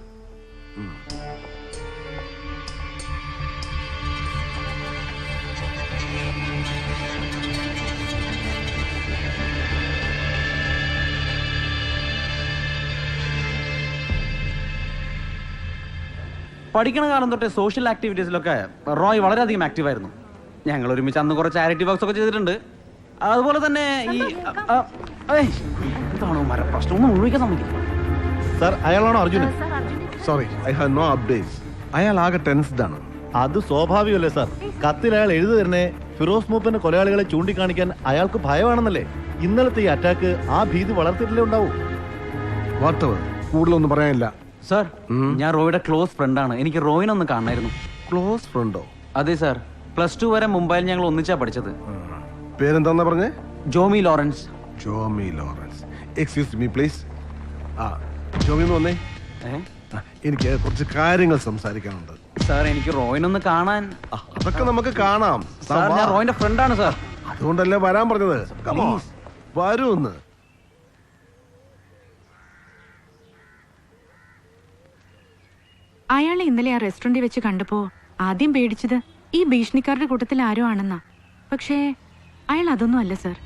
പഠിക്കണ കാലം തൊട്ടേ സോഷ്യൽ ആക്ടിവിറ്റീസിലൊക്കെ റോയ് വളരെയധികം ആക്റ്റീവായിരുന്നു. ഞങ്ങൾ ഒരുമിച്ച് അന്ന് കുറച്ച് ചാരിറ്റി വർക്ക്സ് ഒക്കെ ചെയ്തിട്ടുണ്ട്. അതുപോലെ തന്നെ ഈ എന്താണോ പ്രശ്നം ഒന്നും ഒഴിക്കാൻ സമ്മതിക്കില്ല. സർ, അയാളാണോ Arjunan? Sorry, I have no updates. അയാൾ ആകെ ടെൻസ്ഡ് ആണ്. അത് സ്വാഭാവികമല്ലേ സാർ? കത്തിൽ അയാൾ എഴുതി തന്നെ ഫിറോസ് മൂപ്പന്റെ കൊലയാളികളെ ചൂണ്ടിക്കാണിക്കാൻ അയാൾക്ക് ഭയമാണെന്നല്ലേ? ഇന്നലത്തെ ഈ അറ്റാക്ക് ആ ഭീതി വളർത്തിയിട്ടല്ലേ ഉണ്ടാവൂ. വാട്ടവർ, കൂടുതലൊന്നും പറയാനില്ല. സാർ, ഞാൻ റോയുടെ ക്ലോസ് ഫ്രണ്ടാണ്. എനിക്ക് റോയിനൊന്ന് കാണണമായിരുന്നു. ക്ലോസ് ഫ്രണ്ടോ? അതെ സാർ. +2 വരെ മുംബൈയിൽ ഞങ്ങൾ ഒന്നിച്ചാ പഠിച്ചത്. പേരെന്താ പറഞ്ഞേ? Jomi Lawrence. Jomi Lawrence. Excuse me please. Jomi ഒന്ന് വന്നേ. എനിക്ക് കുറച്ച് കാര്യങ്ങൾ സംസാരിക്കാനുണ്ട്. സാർ, എനിക്ക് റോയിനൊന്ന് കാണാൻ. അതൊക്കെ നമുക്ക് കാണാം. ഞാൻ റോയിന്റെ ഫ്രണ്ടാണ് സാർ. അതുകൊണ്ടല്ലേ വരാൻ പറഞ്ഞത്. വരൂ ഒന്ന്. അയാളെ ഇന്നലെ ആ റെസ്റ്റോറന്റിൽ വെച്ച് കണ്ടപ്പോ ആദ്യം പേടിച്ചത് ഈ ഭീഷണിക്കാരുടെ കൂട്ടത്തിൽ ആരോ ആണെന്നാ. പക്ഷേ അയാൾ അതൊന്നും അല്ല സാർ.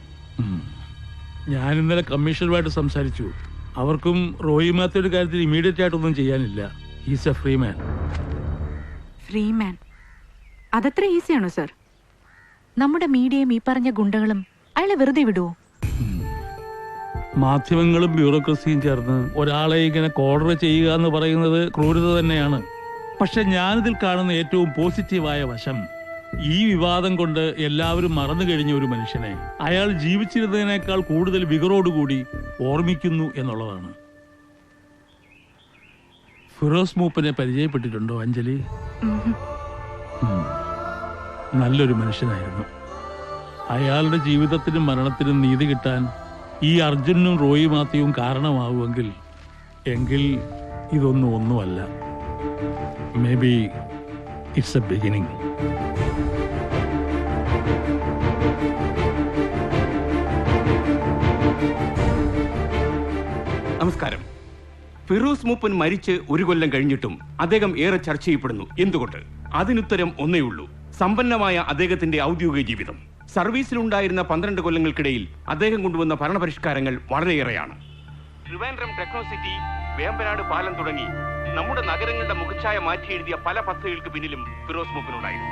ഞാൻ ഇന്നലെ കമ്മീഷണറുമായിട്ട് സംസാരിച്ചു. അവർക്കും റോയി മാത്തയുടെ കാര്യത്തിൽ ഇമീഡിയറ്റ് ആയിട്ടൊന്നും ചെയ്യാനില്ല. Is a free man. Free man? അതത്ര ഈസിയാണോ സാർ? നമ്മുടെ മീഡിയയും ഈ പറഞ്ഞ ഗുണ്ടകളും അയാളെ വെറുതെ വിടുവോ? മാധ്യമങ്ങളും ബ്യൂറോക്രസിയും ചേർന്ന് ഒരാളെ ഇങ്ങനെ കോർഡർ ചെയ്യുക എന്ന് പറയുന്നത് ക്രൂരത തന്നെയാണ്. പക്ഷെ ഞാനിതിൽ കാണുന്ന ഏറ്റവും പോസിറ്റീവായ വശം, ഈ വിവാദം കൊണ്ട് എല്ലാവരും മറന്നു കഴിഞ്ഞ ഒരു മനുഷ്യനെ അയാൾ ജീവിച്ചിരുന്നതിനേക്കാൾ കൂടുതൽ വികറോടുകൂടി ഓർമ്മിക്കുന്നു എന്നുള്ളതാണ്. ഫിറോസ് മൂപ്പനെ പരിചയപ്പെട്ടിട്ടുണ്ടോ അഞ്ജലി? നല്ലൊരു മനുഷ്യനായിരുന്നു. അയാളുടെ ജീവിതത്തിനും മരണത്തിനും നീതി കിട്ടാൻ ഈ അർജുനും റോയി മാത്യുവും കാരണമാവുമെങ്കിൽ ഇതൊന്നുമല്ല. May be it's A beginning. നമസ്കാരം. ഫിറോസ് മൂപ്പൻ മരിച്ച് 1 കൊല്ലം കഴിഞ്ഞിട്ടും അദ്ദേഹം ഏറെ ചർച്ച ചെയ്യപ്പെടുന്നു. എന്തുകൊണ്ട്? അതിനുത്തരം ഒന്നേയുള്ളൂ: സമ്പന്നമായ അദ്ദേഹത്തിന്റെ ഔദ്യോഗിക ജീവിതം. സർവീസിലുണ്ടായിരുന്ന 12 കൊല്ലങ്ങൾക്കിടയിൽ അദ്ദേഹം കൊണ്ടുവന്ന ഭരണപരിഷ്കാരങ്ങൾ വളരെയേറെയാണ്. ട്രിവാൻഡ്രം ടെക്നോസിറ്റി, വേമ്പനാട് പാലം തുടങ്ങി നമ്മുടെ നഗരങ്ങളുടെ മുഖച്ഛായ മാറ്റി എഴുതിയ പല പദ്ധതികൾക്ക് പിന്നിലും ഫിറോസ് മൂപ്പനുണ്ടായിരുന്നു.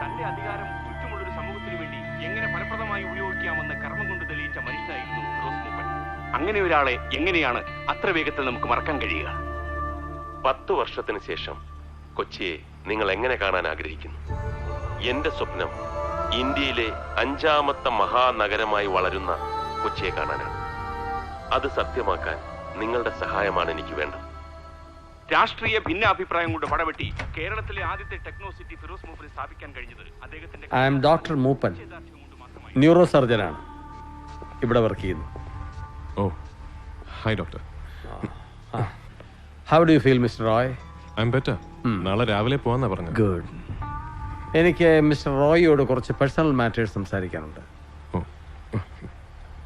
തന്റെ അധികാരം ചുറ്റുമുള്ളൊരു സമൂഹത്തിന് വേണ്ടി എങ്ങനെ ഫലപ്രദമായി ഉപയോഗിക്കാമെന്ന് കർമ്മം കൊണ്ട് തെളിയിച്ച മനുഷ്യനായിരുന്നു ഫിറോസ്. അങ്ങനെ ഒരാളെ എങ്ങനെയാണ് അത്ര വേഗത്തിൽ നമുക്ക് മറക്കാൻ കഴിയുക? 10 വർഷത്തിന് ശേഷം കൊച്ചിയെ നിങ്ങൾ എങ്ങനെ കാണാൻ ആഗ്രഹിക്കുന്നു? എന്റെ സ്വപ്നം ഇന്ത്യയിലെ 5ാമത്തെ മഹാനഗരമായി വളരുന്ന കൊച്ചിയെ കാണാനാണ്. അത് സത്യമാക്കാൻ നിങ്ങളുടെ സഹായമാണ് എനിക്ക് വേണ്ടത്. രാഷ്ട്രീയ ഭിന്നാഭിപ്രായം കൊണ്ട് പടവെട്ടി കേരളത്തിലെ ആദ്യത്തെ ടെക്നോ സിറ്റി ഫിറോസ് മൂപ്പനെ സ്ഥാപിക്കാൻ കഴിഞ്ഞത് അദ്ദേഹത്തിന്റെ I am doctor Mooppan, neuro സർജനാണ്, ഇവിടെ വർക്ക് ചെയ്യുന്നു. Oh, hi doctor. How do you feel mister Roy? I'm better. നാളെ രാവിലെ പോവാന്നാ പറഞ്ഞത്. ഗുഡ്. എനിക്ക് മിസ്റ്റർ റോയിയോട് കുറച്ച് പേഴ്സണൽ മാറ്റേഴ്സ് സംസാരിക്കാനുണ്ട്.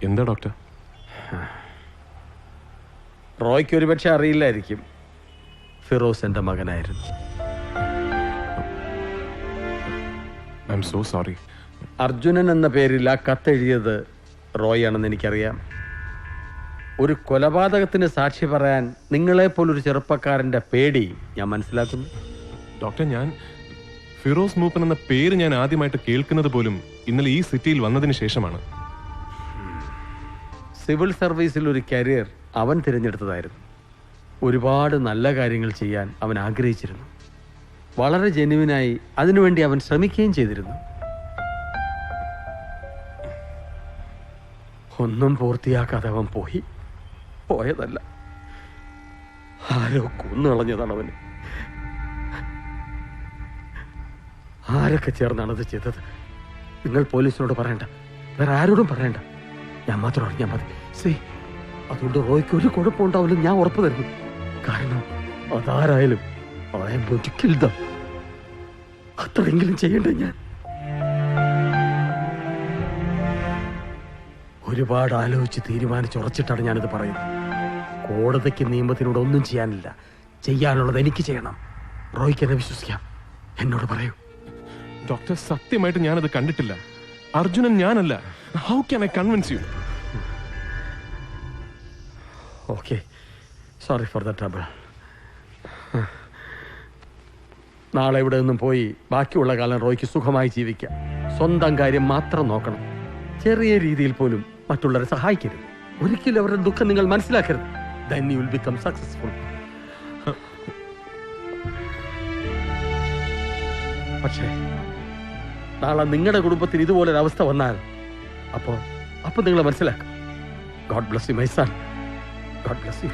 എന്താ ഡോക്ടർ? റോയ്ക്ക് ഒരുപക്ഷെ അറിയില്ലായിരിക്കും, ഫിറോസ് എൻ്റെ മകനായിരുന്നു. I'm so sorry. Arjunan എന്ന പേരിൽ ആ കത്തെഴുതിയത് റോയ് ആണെന്ന് എനിക്കറിയാം. ഒരു കൊലപാതകത്തിന് സാക്ഷി പറയാൻ നിങ്ങളെപ്പോലൊരു ചെറുപ്പക്കാരൻ്റെ പേടി ഞാൻ മനസ്സിലാക്കുന്നു. ഡോക്ടർ, ഞാൻ ഫിറോസ് മൂപ്പൻ എന്ന പേര് ഞാൻ ആദ്യമായിട്ട് കേൾക്കുന്നത് പോലും ഇന്നലെ ഈ സിറ്റിയിൽ വന്നതിന് ശേഷമാണ്. സിവിൽ സർവീസിൽ ഒരു കരിയർ അവൻ തിരഞ്ഞെടുത്തതായിരുന്നു. ഒരുപാട് നല്ല കാര്യങ്ങൾ ചെയ്യാൻ അവൻ ആഗ്രഹിച്ചിരുന്നു. വളരെ ജെന്യുവിനായി അതിനുവേണ്ടി അവൻ ശ്രമിക്കുകയും ചെയ്തിരുന്നു. ഒന്നും പൂർത്തിയാക്കാതെ അവൻ പോയതല്ല, ആരോ കൊന്നുകളഞ്ഞതാണ് അവന്. ആരൊക്കെ ചേർന്നാണ് അത് ചെയ്തത്? നിങ്ങൾ പോലീസിനോട് പറയണ്ട, വേറെ ആരോടും പറയണ്ട, ഞാൻ മാത്രം അറിഞ്ഞാൽ മതി. സേ, അതുകൊണ്ട് റോയ്ക്ക് ഒരു കുഴപ്പമുണ്ടാവില്ലെന്ന് ഞാൻ ഉറപ്പ് തരുന്നു. കാരണം അതാരായാലും അത്രയെങ്കിലും ചെയ്യണ്ടേ ഞാൻ? ഒരുപാട് ആലോചിച്ച് തീരുമാനിച്ചുറച്ചിട്ടാണ് ഞാനിത് പറയുന്നത്. കോടതിക്ക് നിയമത്തിനോട് ഒന്നും ചെയ്യാനില്ല, ചെയ്യാനുള്ളത് എനിക്ക് ചെയ്യണം. റോയ്ക്ക് എന്നെ വിശ്വസിക്കാം, എന്നോട് പറയൂ. ഡോക്ടർ, സത്യമായിട്ട് ഞാനത് കണ്ടിട്ടില്ല. അർജുനൻ ഞാനല്ല. How can I convince U? Okay, sorry for the trouble. നാളെ ഇവിടെ നിന്നും പോയി ബാക്കിയുള്ള കാലം റോയ്ക്ക് സുഖമായി ജീവിക്കാം. സ്വന്തം കാര്യം മാത്രം നോക്കണം. ചെറിയ രീതിയിൽ പോലും മറ്റുള്ളവരെ സഹായിക്കരുത്. ഒരിക്കലും അവരുടെ ദുഃഖം നിങ്ങൾ മനസ്സിലാക്കരുത്. Then you will become successful. പക്ഷേ നാളെ നിങ്ങളുടെ കുടുംബത്തിന് ഇതുപോലൊരു അവസ്ഥ വന്നാൽ അപ്പോൾ നിങ്ങൾ മനസ്സിലാക്കും. God bless you, my son. God bless you.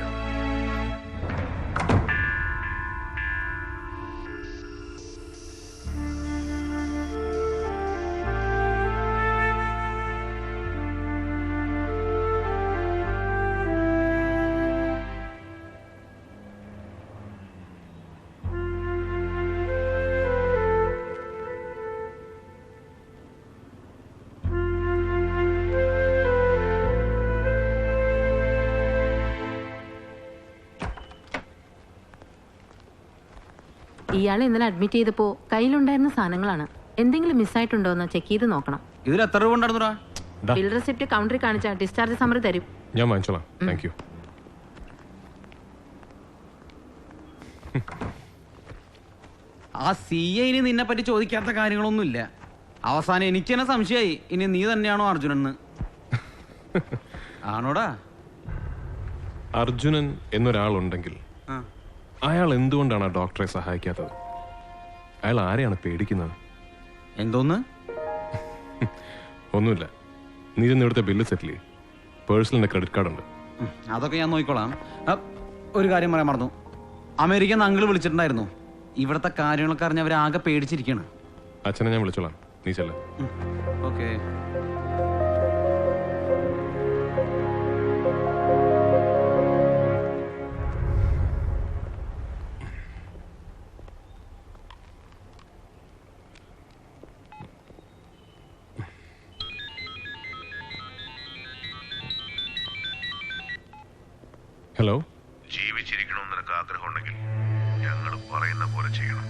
ഇയാളെ ഇന്നലെ അഡ്മിറ്റ് ചെയ്തപ്പോ കയ്യിലുണ്ടായിരുന്ന സാധനങ്ങളാണ്. എന്തെങ്കിലും മിസ്സായിട്ടുണ്ടോ എന്ന് ചെക്ക് ചെയ്ത് നോക്കണം. ഇതിൽ എത്ര രൂപ ഉണ്ടായിരുന്നുടാ? ബിൽ റെസിപ്റ്റ് കൗണ്ടറിൽ കാണിച്ചാൽ ഡിസ്ചാർജ് സമ്മറി തരും. ഞാൻ വാങ്ങിച്ചോളാം. Thank you. ആ CI ഇനി നിന്നെ പറ്റി ചോദിക്കാത്ത കാര്യങ്ങളൊന്നുമില്ല. അവസാനം എനിക്ക് തന്നെ സംശയമായി, ഇനി നീ തന്നെയാണോ അർജുനൻ? ആണോടാ? അർജുനൻ എന്നൊരാളുണ്ടെങ്കിൽ അയാൾ എന്തുകൊണ്ടാണ് ആ ഡോക്ടറെ സഹായിക്കാത്തത്? അയാൾ ആരെയാണ് പേടിക്കുന്നത്? എന്തോന്ന്? ഒന്നുമില്ല. നീ ഇന്ന് ഇവിടുത്തെ ബില്ല് സെറ്റിൽ ചെയ്യും. പേഴ്സണലിന്റെ ക്രെഡിറ്റ് കാർഡ് ഉണ്ട്. അതൊക്കെ ഞാൻ നോക്കിക്കോളാം. ഒരു കാര്യം പറയാൻ മറന്നു. അമേരിക്കൻ അങ്കിൾ വിളിച്ചിട്ടുണ്ടായിരുന്നു. ഇവിടുത്തെ കാര്യങ്ങളൊക്കെ അറിഞ്ഞ് അവരാകെ പേടിച്ചിരിക്കുകയാണ്. അച്ഛനെ ഞാൻ വിളിച്ചോളാം, നീ ചെല്ല. ഓക്കെ. ഹലോ. ജീവിച്ചിരിക്കണമെന്ന് നിനക്ക് ആഗ്രഹമുണ്ടെങ്കിൽ ഞങ്ങൾ പറയുന്ന പോലെ ചെയ്യണം.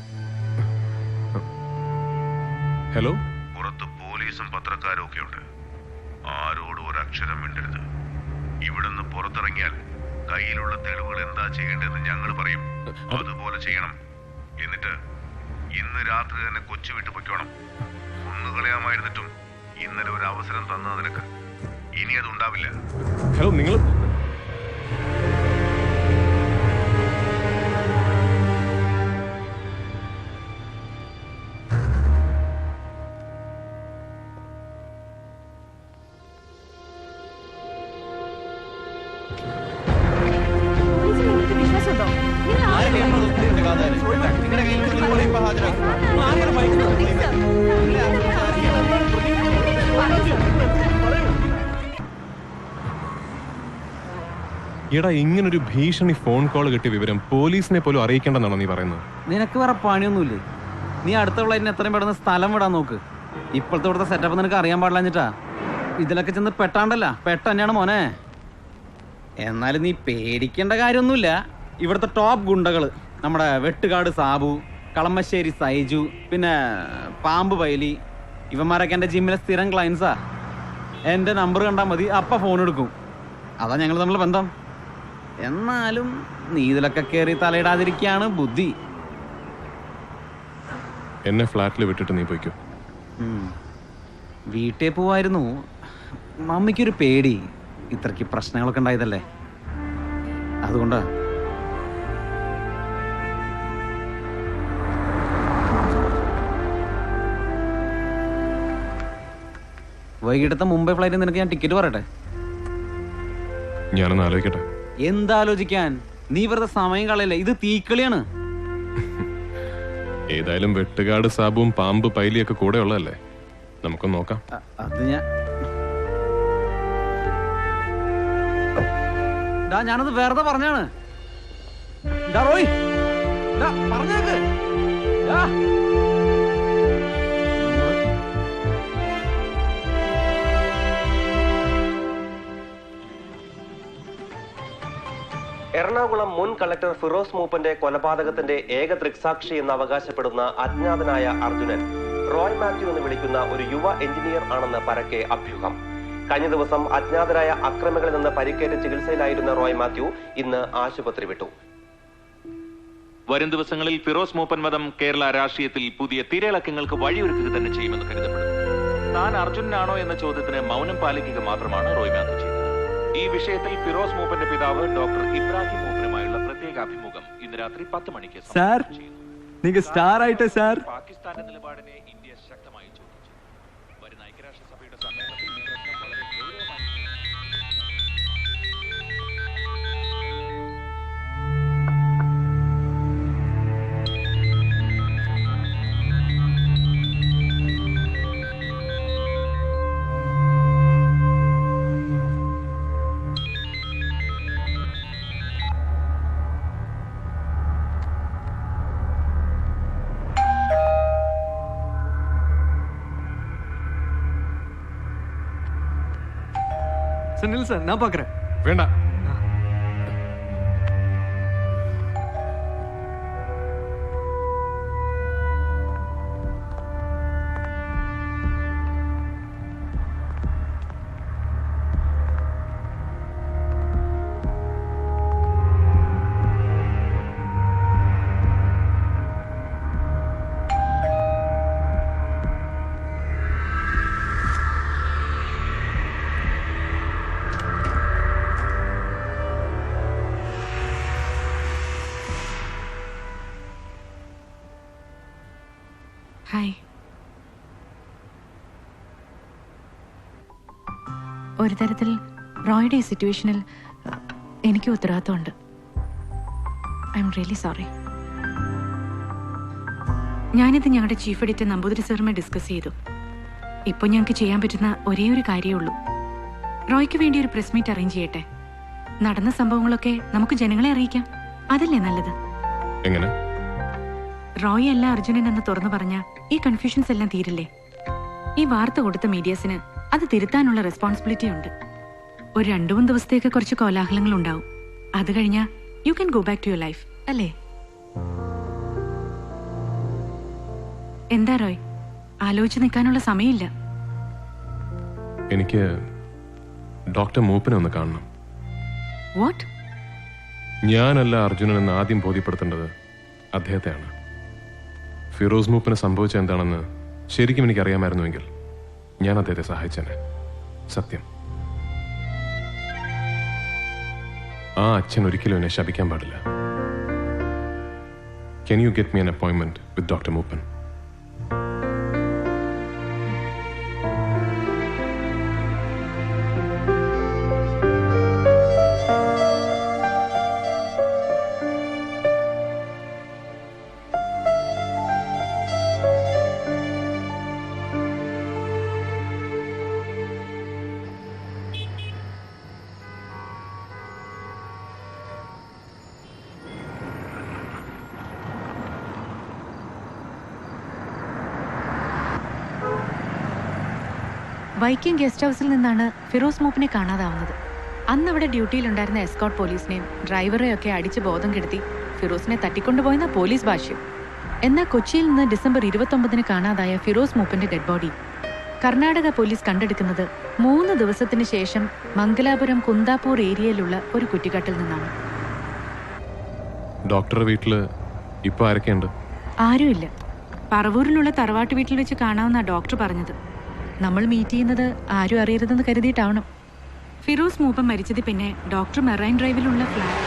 ഹലോ. പുറത്ത് പോലീസും പത്രക്കാരും ഒക്കെ ഉണ്ട്. ആരോടും ഒരു അക്ഷരം മിണ്ടരുത്. ഇവിടുന്ന് പുറത്തിറങ്ങിയാൽ കയ്യിലുള്ള തെളിവുകൾ എന്താ ചെയ്യേണ്ടതെന്ന് ഞങ്ങൾ പറയും. അതുപോലെ ചെയ്യണം. എന്നിട്ട് ഇന്ന് രാത്രി തന്നെ കൊച്ചു വിട്ടു പൊയ്ക്കോണം. ഒന്നുകളയാമായിരുന്നിട്ടും ഇന്നലെ ഒരു അവസരം തന്നത് നിനക്ക്. ഇനി അത് ഉണ്ടാവില്ല. ഹലോ, നിങ്ങൾ എടാ, ഇങ്ങനൊരു ഭീഷണി ഫോൺ കോൾ കിട്ടിയ വിവരം പോലീസിനെ പോലും അറിയിക്കേണ്ടെന്നാണോ നീ പറയുന്നത്? നിനക്ക് വേറെ പണിയൊന്നുമില്ലേ? നീ അടുത്ത ഫ്ലൈറ്റിന് എത്രയും പെട്ടെന്ന് സ്ഥലം വിടാൻ നോക്ക്. ഇപ്പോഴത്തെ ഇവിടുത്തെ സെറ്റപ്പ് നിനക്ക് അറിയാൻ പാടില്ലാഞ്ഞിട്ടാ. ഇതിലൊക്കെ ചെന്ന് പെട്ടാണ്ടല്ല, പെട്ട തന്നെയാണ് മോനെ. എന്നാലും നീ പേടിക്കേണ്ട കാര്യമൊന്നുമില്ല. ഇവിടുത്തെ ടോപ്പ് ഗുണ്ടകള് നമ്മുടെ വെട്ടുകാട് സാബു, കളമശ്ശേരി സൈജു, പിന്നെ പാമ്പ് പൈലി, ഇവന്മാരൊക്കെ എൻ്റെ ജിമ്മിലെ സ്ഥിരം ക്ലയൻസാ. എൻ്റെ നമ്പർ കണ്ടാൽ മതി, അപ്പം ഫോൺ എടുക്കും. അതാ ഞങ്ങൾ തമ്മിലുള്ള ബന്ധം. എന്നാലും നീ ഇതിലൊക്കെ കയറി തലയിടാതിരിക്കുകയാണ് ബുദ്ധി. എന്നെ ഫ്ലാറ്റിൽ വിട്ടിട്ട് നീ പോയിക്കോ. വീട്ടിൽ പോവായിരുന്നു. മമ്മിക്കൊരു പേടി, ഇത്രയ്ക്ക് പ്രശ്നങ്ങളൊക്കെ ഉണ്ടായതല്ലേ, അതുകൊണ്ടാ. വൈകിട്ടത്തെ മുംബൈ ഫ്ലൈറ്റിൽ നിനക്ക് ഞാൻ ടിക്കറ്റ് പറയട്ടെ? ഞാനൊന്ന് ആലോചിക്കട്ടെ. എന്താലോചിക്കാൻ? നീ വെറുതെ സമയം കളയല്ലേ, ഇത് തീക്കളിയാണ്. ഏതായാലും വെട്ടുകാട് സാബുവും പാമ്പ് പൈലിയൊക്കെ കൂടെ ഉള്ളതല്ലേ, നമുക്കൊന്ന് നോക്കാം. അത് ഞാനത് വെറുതെ പറഞ്ഞാണ്. പറഞ്ഞേക്ക്. എറണാകുളം മുൻ കളക്ടർ ഫിറോസ് മൂപ്പന്റെ കൊലപാതകത്തിന്റെ ഏക ദൃക്സാക്ഷി എന്ന് അവകാശപ്പെടുന്ന അജ്ഞാതനായ അർജുനൻ റോയ് മാത്യു എന്ന് വിളിക്കുന്ന ഒരു യുവ എഞ്ചിനീയർ ആണെന്ന് പരക്കെ അഭ്യൂഹം. കഴിഞ്ഞ ദിവസം അജ്ഞാതരായ അക്രമികളിൽ നിന്ന് പരിക്കേറ്റ് ചികിത്സയിലായിരുന്ന റോയ് മാത്യു ഇന്ന് ആശുപത്രി വിട്ടു. വരും ദിവസങ്ങളിൽ ഫിറോസ് മൂപ്പൻ വധം കേരള രാഷ്ട്രീയത്തിൽ പുതിയ തിരയിളക്കങ്ങൾക്ക് വഴിയൊരുക്കുക തന്നെ ചെയ്യുമെന്ന് കരുതപ്പെടുന്നു. താൻ അർജുനാണോ എന്ന ചോദ്യത്തിന് മൗനം പാലിക്കുക മാത്രമാണ് റോയ് മാത്യു ചെയ്തത്. ഈ വിഷയത്തിൽ ഫിറോസ് മൂപ്പന്റെ പിതാവ് ഡോക്ടർ ഇബ്രാഹിം മൂപ്പനുമായുള്ള പ്രത്യേക അഭിമുഖം ഇന്ന് രാത്രി 10 മണിക്ക് സാർ, നിങ്ങൾ സ്റ്റാർ ആയിട്ട് സാർ. പാകിസ്ഥാന്റെ നിലപാടിനെ ഇന്ത്യ ശക്തമായി ചോദിച്ചു. വരുന്ന ഐക്യരാഷ്ട്രസഭയുടെ സമ്മേളനത്തിൽ ഈ പ്രശ്നം വളരെ ഗൗരവമായി. சார், நான் பாக்குறேன். வேண்டாம். ഹായ്. ഒരു തരത്തിൽ റോയുടെ ഈ സിറ്റുവേഷനിൽ എനിക്ക് ഉത്തരവാദിത്തമുണ്ട്. I'm really sorry. ഞാനിത് ഞങ്ങളുടെ ചീഫ് എഡിറ്റർ നമ്പൂതിരി സാറുമായി ഡിസ്കസ് ചെയ്തു. ഇപ്പോൾ ഞങ്ങൾക്ക് ചെയ്യാൻ പറ്റുന്ന ഒരേ ഒരു കാര്യമേ ഉള്ളൂ. റോയ്ക്ക് വേണ്ടി ഒരു പ്രസ് മീറ്റ് അറേഞ്ച് ചെയ്യട്ടെ. നടന്ന സംഭവങ്ങളൊക്കെ നമുക്ക് ജനങ്ങളെ അറിയിക്കാം. അതല്ലേ നല്ലത്? എങ്ങനെ? റോയ് അല്ല അർജുനൻ എന്ന് തുറന്നു പറഞ്ഞ ഈ കൺഫ്യൂഷൻസ് എല്ലാം തീരില്ലേ? ഈ വാർത്ത കൊടുത്ത മീഡിയസിന് അത് തിരുത്താനുള്ള റെസ്പോൺസിബിലിറ്റി ഉണ്ട്. ഒരു 2-3 ദിവസത്തേക്ക് കുറച്ച് കോലാഹലങ്ങൾ ഉണ്ടാവും. അത് കഴിഞ്ഞാ you can go back to your life, അല്ലേ? എന്താ റോയ്, ആലോചിച്ച് നിൽക്കാനുള്ള സമയമില്ല. എനിക്ക് ഡോക്ടർ മൂപ്പനെ ഒന്ന് കാണണം. വാട്ട്? ഞാനല്ല അർജുനൻ എന്ന് ആദ്യം ബോധ്യപ്പെടുത്തേണ്ടത് അദ്ദേഹത്തെയാണ്. ഫിറോസ് മൂപ്പന് സംഭവിച്ച എന്താണെന്ന് ശരിക്കും എനിക്ക് അറിയാമായിരുന്നുവെങ്കിൽ ഞാൻ അദ്ദേഹത്തെ സഹായിച്ചേനെ. സത്യം. ആ അച്ഛൻ ഒരിക്കലും എന്നെ ശപിക്കാൻ പാടില്ല. Can you get me an appointment with Dr. Moopan? Viking guest ഹൗസിൽ നിന്നാണ് ഫിറോസ് മൂപ്പിനെ കാണാതാവുന്നത്. അന്ന് അവിടെ ഡ്യൂട്ടിയിലുണ്ടായിരുന്ന എസ്കോട്ട് പോലീസിനെയും ഡ്രൈവറെയൊക്കെ അടിച്ച് ബോധം കെടുത്തി ഫിറോസിനെ തട്ടിക്കൊണ്ടുപോയെന്ന പോലീസ് ഭാഷ്യം. എന്നാൽ കൊച്ചിയിൽ നിന്ന് ഡിസംബർ 29 കാണാതായ ഫിറോസ് മൂപ്പിന്റെ ഡെഡ് ബോഡി കർണാടക പോലീസ് കണ്ടെടുക്കുന്നത് 3 ദിവസത്തിന് ശേഷം മംഗലാപുരം കുന്താപൂർ ഏരിയയിലുള്ള ഒരു കുറ്റിക്കാട്ടിൽ നിന്നാണ്. ഡോക്ടറുടെ വീട്ടില് ഇപ്പൊ ആരൊക്കെയുണ്ട്? ആരുമില്ല. പറവൂരിലുള്ള തറവാട്ട് വീട്ടിൽ വെച്ച് കാണാമെന്നാ ഡോക്ടർ പറഞ്ഞത്. നമ്മൾ മീറ്റ് ചെയ്യുന്നത് ആരും അറിയരുതെന്ന് കരുതിയിട്ടാവണം. ഫിറോസ് മൂപ്പൻ മരിച്ചത് പിന്നെ ഡോക്ടർ മെറൈൻ ഡ്രൈവിലുള്ള ഫ്ലാറ്റ്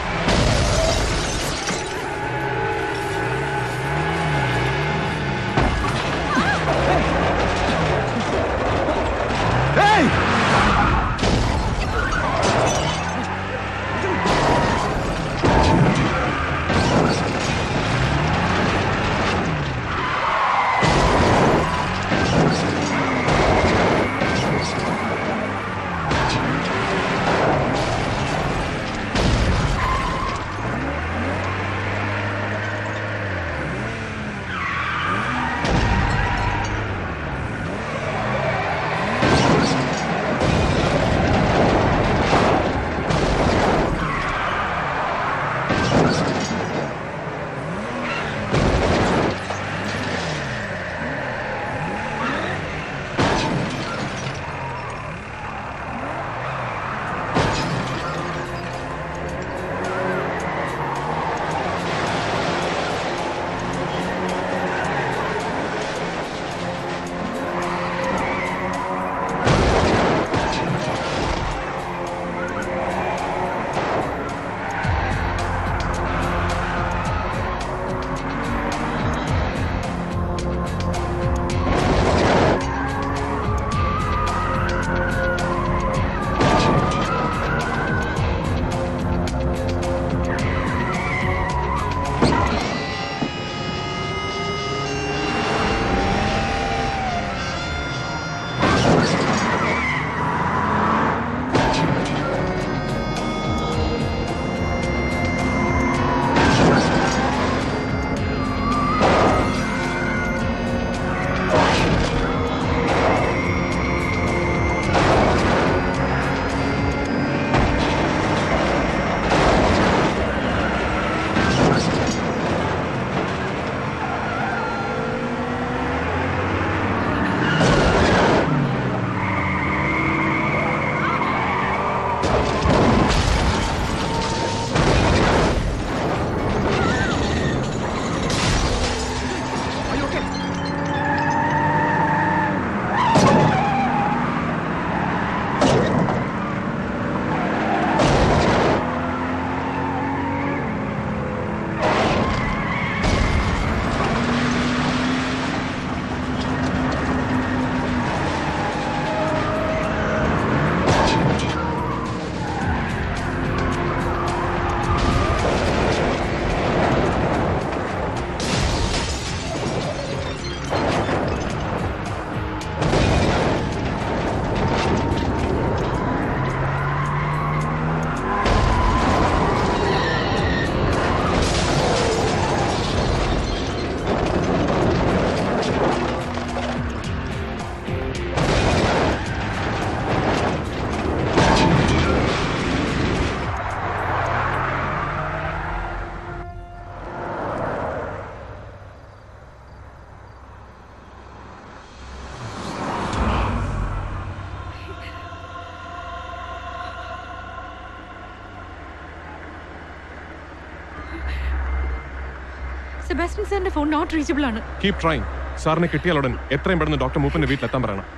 സെബാസ്റ്റ്യൻ സാറിന്റെ ഫോൺ നോട്ട് റീച്ചബിൾ ആണ്. Keep trying. സാറിനെ കിട്ടിയാൽ ഉടൻ എത്രയും പെട്ടെന്ന് ഡോക്ടർ മൂപ്പന്റെ വീട്ടിലെത്താൻ പറയണം.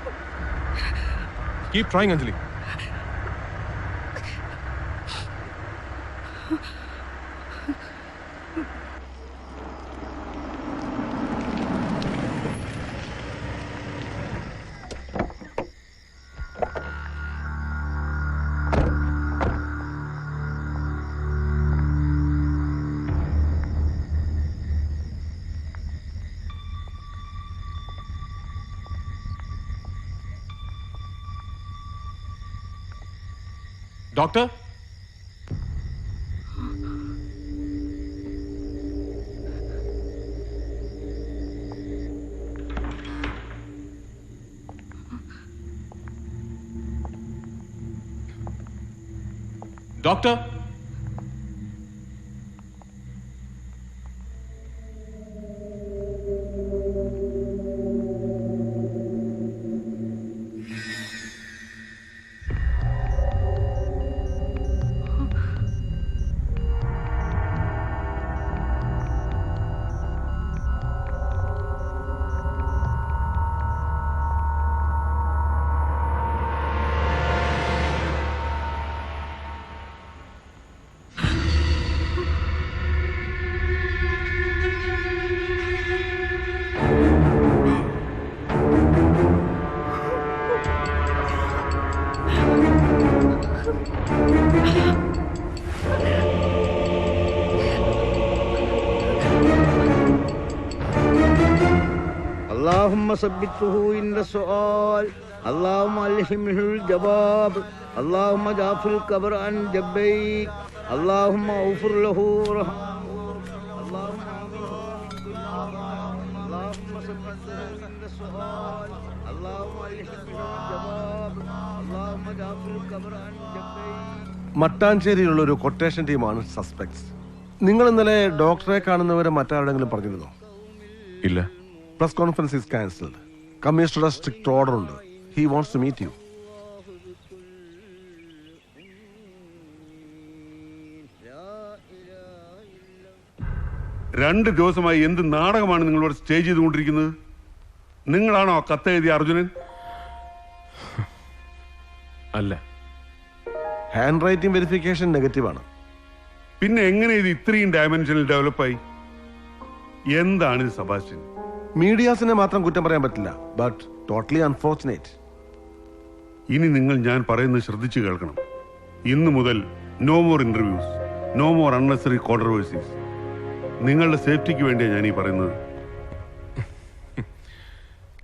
Keep trying Anjali. Doctor, doctor, اللهم ثبته عند السؤال اللهم ألهمه الجواب اللهم جعف القبر عن جبيك اللهم اغفر له وارحمه اللهم ثبته عند السؤال اللهم ألهمه الجواب اللهم جعف القبر عن جبيك. മട്ടാഞ്ചേരിയിലുള്ള ഒരു കൊട്ടേഷൻ ടീമാണ് സസ്പെക്ട്സ്. നിങ്ങൾ ഇന്നലെ ഡോക്ടറെ കാണുന്നവരെ മറ്റാരുടെങ്കിലും പറഞ്ഞിരുന്നോ? ഇല്ല. Press conference is cancelled. കമ്മീഷണറുടെ സ്ട്രിക്റ്റ് ഓർഡർ ഉണ്ട്. He wants to meet you. രണ്ട് ദിവസമായി എന്ത് നാടകമാണ് നിങ്ങളോട് സ്റ്റേ ചെയ്തുകൊണ്ടിരിക്കുന്നത്? നിങ്ങളാണോ കത്തെഴുതിയ അർജുനൻ? അല്ല. ഹാൻഡ് റൈറ്റിംഗ് വെരിഫിക്കേഷൻ നെഗറ്റീവാണ്. പിന്നെ എങ്ങനെ ഇത് ഇത്രയും ഡയമെൻഷനിൽ ഡെവലപ്പായി? എന്താണ് ഇത് സെബാസ്റ്റ്യൻ? മീഡിയാസിനെ മാത്രം കുറ്റം പറയാൻ പറ്റില്ല. But totally unfortunate. ഇനി നിങ്ങൾ ഞാൻ പറയുന്നത് ശ്രദ്ധിച്ചു കേൾക്കണം. ഇന്നു മുതൽ no more interviews, no more unnecessary controversies. നിങ്ങളുടെ സേഫ്റ്റിക്ക് വേണ്ടിയാണ് ഞാൻ ഈ പറയുന്നത്.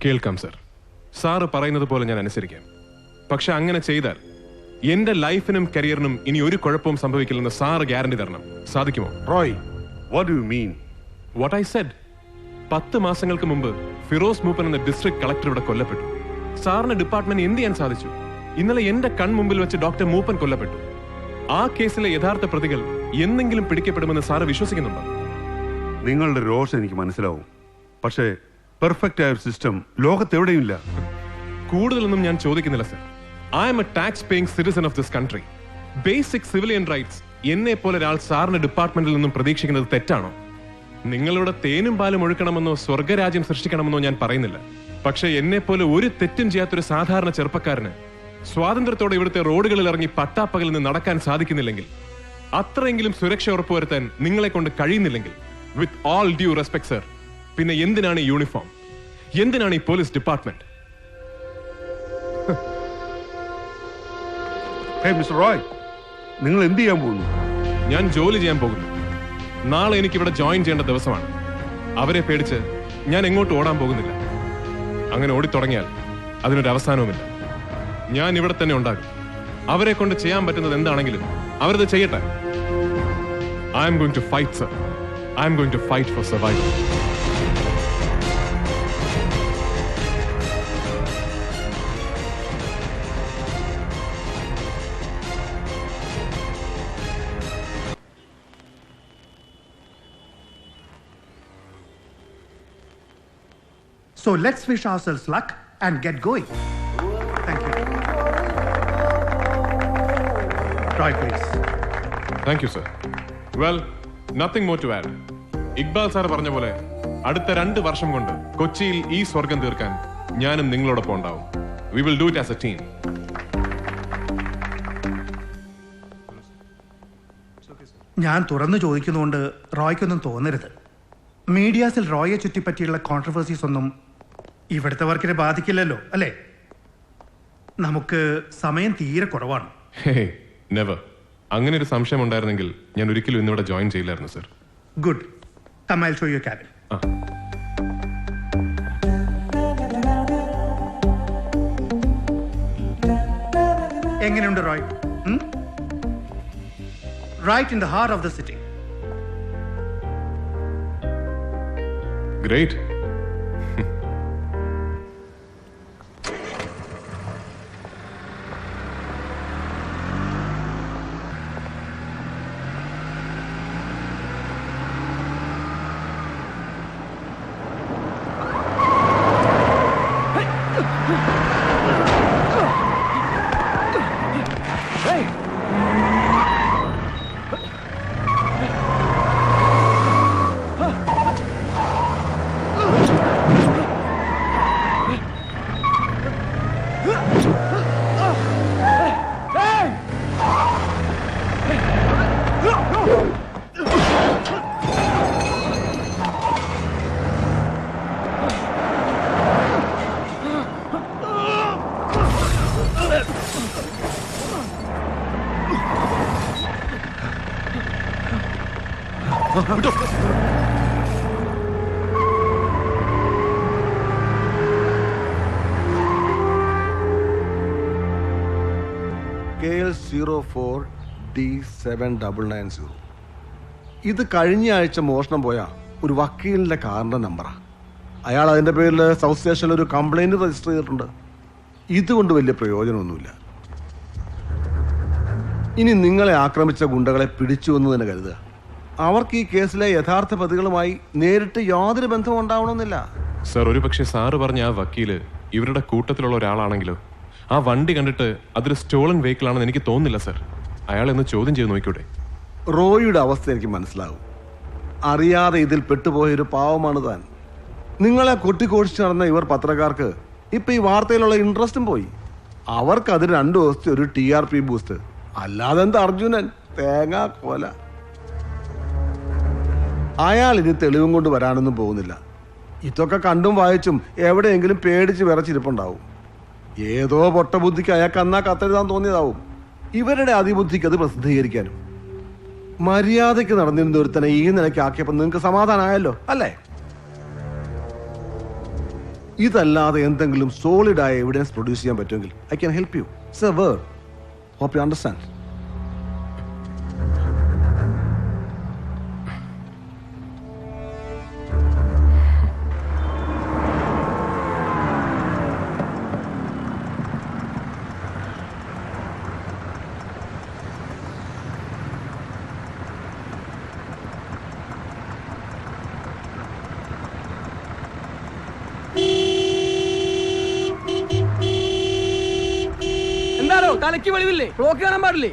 കേൾക്കാം സർ. സാറ് പറയുന്നത് പോലെ ഞാൻ അനുസരിക്കാം. പക്ഷെ അങ്ങനെ ചെയ്താൽ എന്റെ ലൈഫിനും കരിയറിനും ഇനി ഒരു കുഴപ്പവും സംഭവിക്കില്ലെന്ന് സാറ് ഗ്യാരണ്ടി തരണം. സാധിക്കുമോ? Roy, what do you mean? What I said. 10 മാസങ്ങൾക്ക് മുമ്പ് ഫിറോസ് മൂപ്പൻ എന്ന ഡിസ്ട്രിക്ട് കളക്ടർ ഇവിടെ കൊല്ലപ്പെട്ടു. സാറിന് ഡിപ്പാർട്ട്മെന്റ് എന്ത് ചെയ്യാൻ സാധിച്ചു? ഇന്നലെ എന്റെ കൺമുമ്പിൽ വെച്ച് ഡോക്ടർ മൂപ്പൻ കൊല്ലപ്പെട്ടു. ആ കേസിലെ യഥാർത്ഥ പ്രതികൾ എന്തെങ്കിലും പിടിക്കപ്പെടുമെന്ന് സാറ് വിശ്വസിക്കുന്നുണ്ടോ? നിങ്ങളുടെ രോഷം എനിക്ക് മനസ്സിലാവും. പക്ഷേ പെർഫെക്റ്റ് ആയ ഒരു സിസ്റ്റം ലോകത്തെവിടെയുമില്ല. കൂടുതലൊന്നും ഞാൻ ചോദിക്കുന്നില്ല sir. I M A tax paying citizen of this country. Basic civilian rights എന്നെ പോലെ ഒരാൾ സാറിന്റെ ഡിപ്പാർട്ട്മെന്റിൽ നിന്നും പ്രതീക്ഷിക്കുന്നത് തെറ്റാണോ? നിങ്ങളിവിടെ തേനും പാലും ഒഴുക്കണമെന്നോ സ്വർഗരാജ്യം സൃഷ്ടിക്കണമെന്നോ ഞാൻ പറയുന്നില്ല. പക്ഷെ എന്നെ പോലെ ഒരു തെറ്റും ചെയ്യാത്തൊരു സാധാരണ ചെറുപ്പക്കാരന് സ്വാതന്ത്ര്യത്തോടെ ഇവിടുത്തെ റോഡുകളിൽ ഇറങ്ങി പട്ടാപ്പകലിൽ നിന്ന് നടക്കാൻ സാധിക്കുന്നില്ലെങ്കിൽ, അത്രയെങ്കിലും സുരക്ഷ ഉറപ്പുവരുത്താൻ നിങ്ങളെ കൊണ്ട് കഴിയുന്നില്ലെങ്കിൽ, with all due respect sir, പിന്നെ എന്തിനാണ് ഈ യൂണിഫോം? എന്തിനാണ് ഈ പോലീസ് ഡിപ്പാർട്ട്മെന്റ്? മിസ്റ്റർ റോയ്, നിങ്ങൾ എന്ത് ചെയ്യാൻ പോകുന്നു? ഞാൻ ജോലി ചെയ്യാൻ പോകുന്നു. നാളെ എനിക്ക് ഇവിടെ ജോയിൻ ചെയ്യേണ്ട ദിവസമാണ്. അവരെ പേടിച്ച് ഞാൻ എങ്ങോട്ട് ഓടാൻ പോകുന്നില്ല. അങ്ങനെ ഓടിത്തുടങ്ങിയാൽ അതിനൊരു അവസാനവുമില്ല. ഞാൻ ഇവിടെ തന്നെ ഉണ്ടാകും. അവരെ കൊണ്ട് ചെയ്യാൻ പറ്റുന്നത് എന്താണെങ്കിലും അവരത് ചെയ്യട്ടെ. I am going to fight sir. I am going to fight for survival. So let's wish ourselves luck and get going. Thank you. Roy, please. Thank you sir. Well, nothing more to add. Iqbal sir പറഞ്ഞ പോലെ അടുത്ത 2 വർഷം കൊണ്ട് കൊച്ചിയിൽ ഈ സ്വർഗം തീർക്കാൻ ഞാനും നിങ്ങളോടൊപ്പം ഉണ്ടാവും. We will do it as A team. ഞാൻ തുറന്നു ചോദിക്കുന്നതുകൊണ്ട് റോയ്ക്കൊന്നും തോന്നരുത്. മീഡിയാസിൽ റോയെ ചുറ്റിപ്പറ്റിയുള്ള കോൺട്രവേഴ്സീസ് ഒന്നും ഇവിടുത്തെ വർക്കിനെ ബാധിക്കില്ലല്ലോ, അല്ലേ? നമുക്ക് സമയം തീരെ കുറവാണ്. നെവർ. അങ്ങനെ ഒരു സംശയം ഉണ്ടായിരുന്നെങ്കിൽ ഞാൻ ഒരിക്കലും ഇന്നിവിടെ ജോയിൻ ചെയ്യില്ലായിരുന്നു sir. Good. Come, I will show you cabin. എങ്ങനെയുണ്ട് Roy? Right in the heart of the city. Great. KL04D7990. ഇത് കഴിഞ്ഞ ആഴ്ച മോഷണം പോയ ഒരു വക്കീലിന്റെ കാറിന്റെ നമ്പറാ. അയാൾ അതിന്റെ പേരിൽ സൗത്ത് സ്റ്റേഷനിൽ ഒരു കംപ്ലൈന്റ് രജിസ്റ്റർ ചെയ്തിട്ടുണ്ട്. ഇതുകൊണ്ട് വലിയ പ്രയോജനമൊന്നുമില്ല. ഇനി നിങ്ങളെ ആക്രമിച്ച ഗുണ്ടകളെ പിടിച്ചു എന്ന് തന്നെ കരുതുക. അവർക്ക് ഈ കേസിലെ യഥാർത്ഥ പ്രതികളുമായി നേരിട്ട് യാതൊരു ബന്ധവും ഉണ്ടാവണമെന്നില്ല. സർ, ഒരു പക്ഷേ സാറ് പറഞ്ഞ ആ വക്കീല് ഇവരുടെ കൂട്ടത്തിലുള്ള ഒരാളാണെങ്കിലോ? ആ വണ്ടി കണ്ടിട്ട് അതൊരു സ്റ്റോളൻ വെഹിക്കിൾ ആണെന്ന് എനിക്ക് തോന്നുന്നില്ല സർ. അയാളെ ഒന്ന് ചോദ്യം ചെയ്ത് നോക്കിക്കൂടെ? റോയിയുടെ അവസ്ഥ എനിക്ക് മനസ്സിലാവും. അറിയാതെ ഇതിൽ പെട്ടുപോയൊരു പാവമാണ് താൻ. നിങ്ങളെ കൊട്ടിക്കോടിച്ച് നടന്ന ഇവർ പത്രക്കാർക്ക് ഇപ്പൊ ഈ വാർത്തയിലുള്ള ഇൻട്രസ്റ്റും പോയി. അവർക്ക് അതിന് 2 ദിവസത്തെ ഒരു TRP ബൂസ്റ്റ്. അല്ലാതെ എന്താ അർജുനൻ തേങ്ങാ കോല. അയാൾ ഇനി തെളിവും കൊണ്ട് വരാനൊന്നും പോകുന്നില്ല. ഇതൊക്കെ കണ്ടും വായിച്ചും എവിടെയെങ്കിലും പേടിച്ച് വിറച്ചിരിപ്പുണ്ടാവും. ഏതോ പൊട്ടബുദ്ധിക്ക് അയാൾക്ക് അന്നാ കത്തെഴുതാൻ തോന്നിയതാവും. ഇവരുടെ അതിബുദ്ധിക്ക് അത് പ്രസിദ്ധീകരിക്കാനും. മര്യാദയ്ക്ക് നടന്നിരുന്ന ഒരുത്തനെ ഈ നിലയ്ക്ക് ആക്കിയപ്പോൾ നിങ്ങൾക്ക് സമാധാനമായല്ലോ അല്ലേ? ഇതല്ലാതെ എന്തെങ്കിലും സോളിഡായ എവിഡൻസ് പ്രൊഡ്യൂസ് ചെയ്യാൻ പറ്റുമെങ്കിൽ I can help you. Sir, hope you understand. എന്താണോ തലയ്ക്ക് വെളിവില്ലേ? ക്ലോക്ക് കാണാൻ പാടില്ലേ?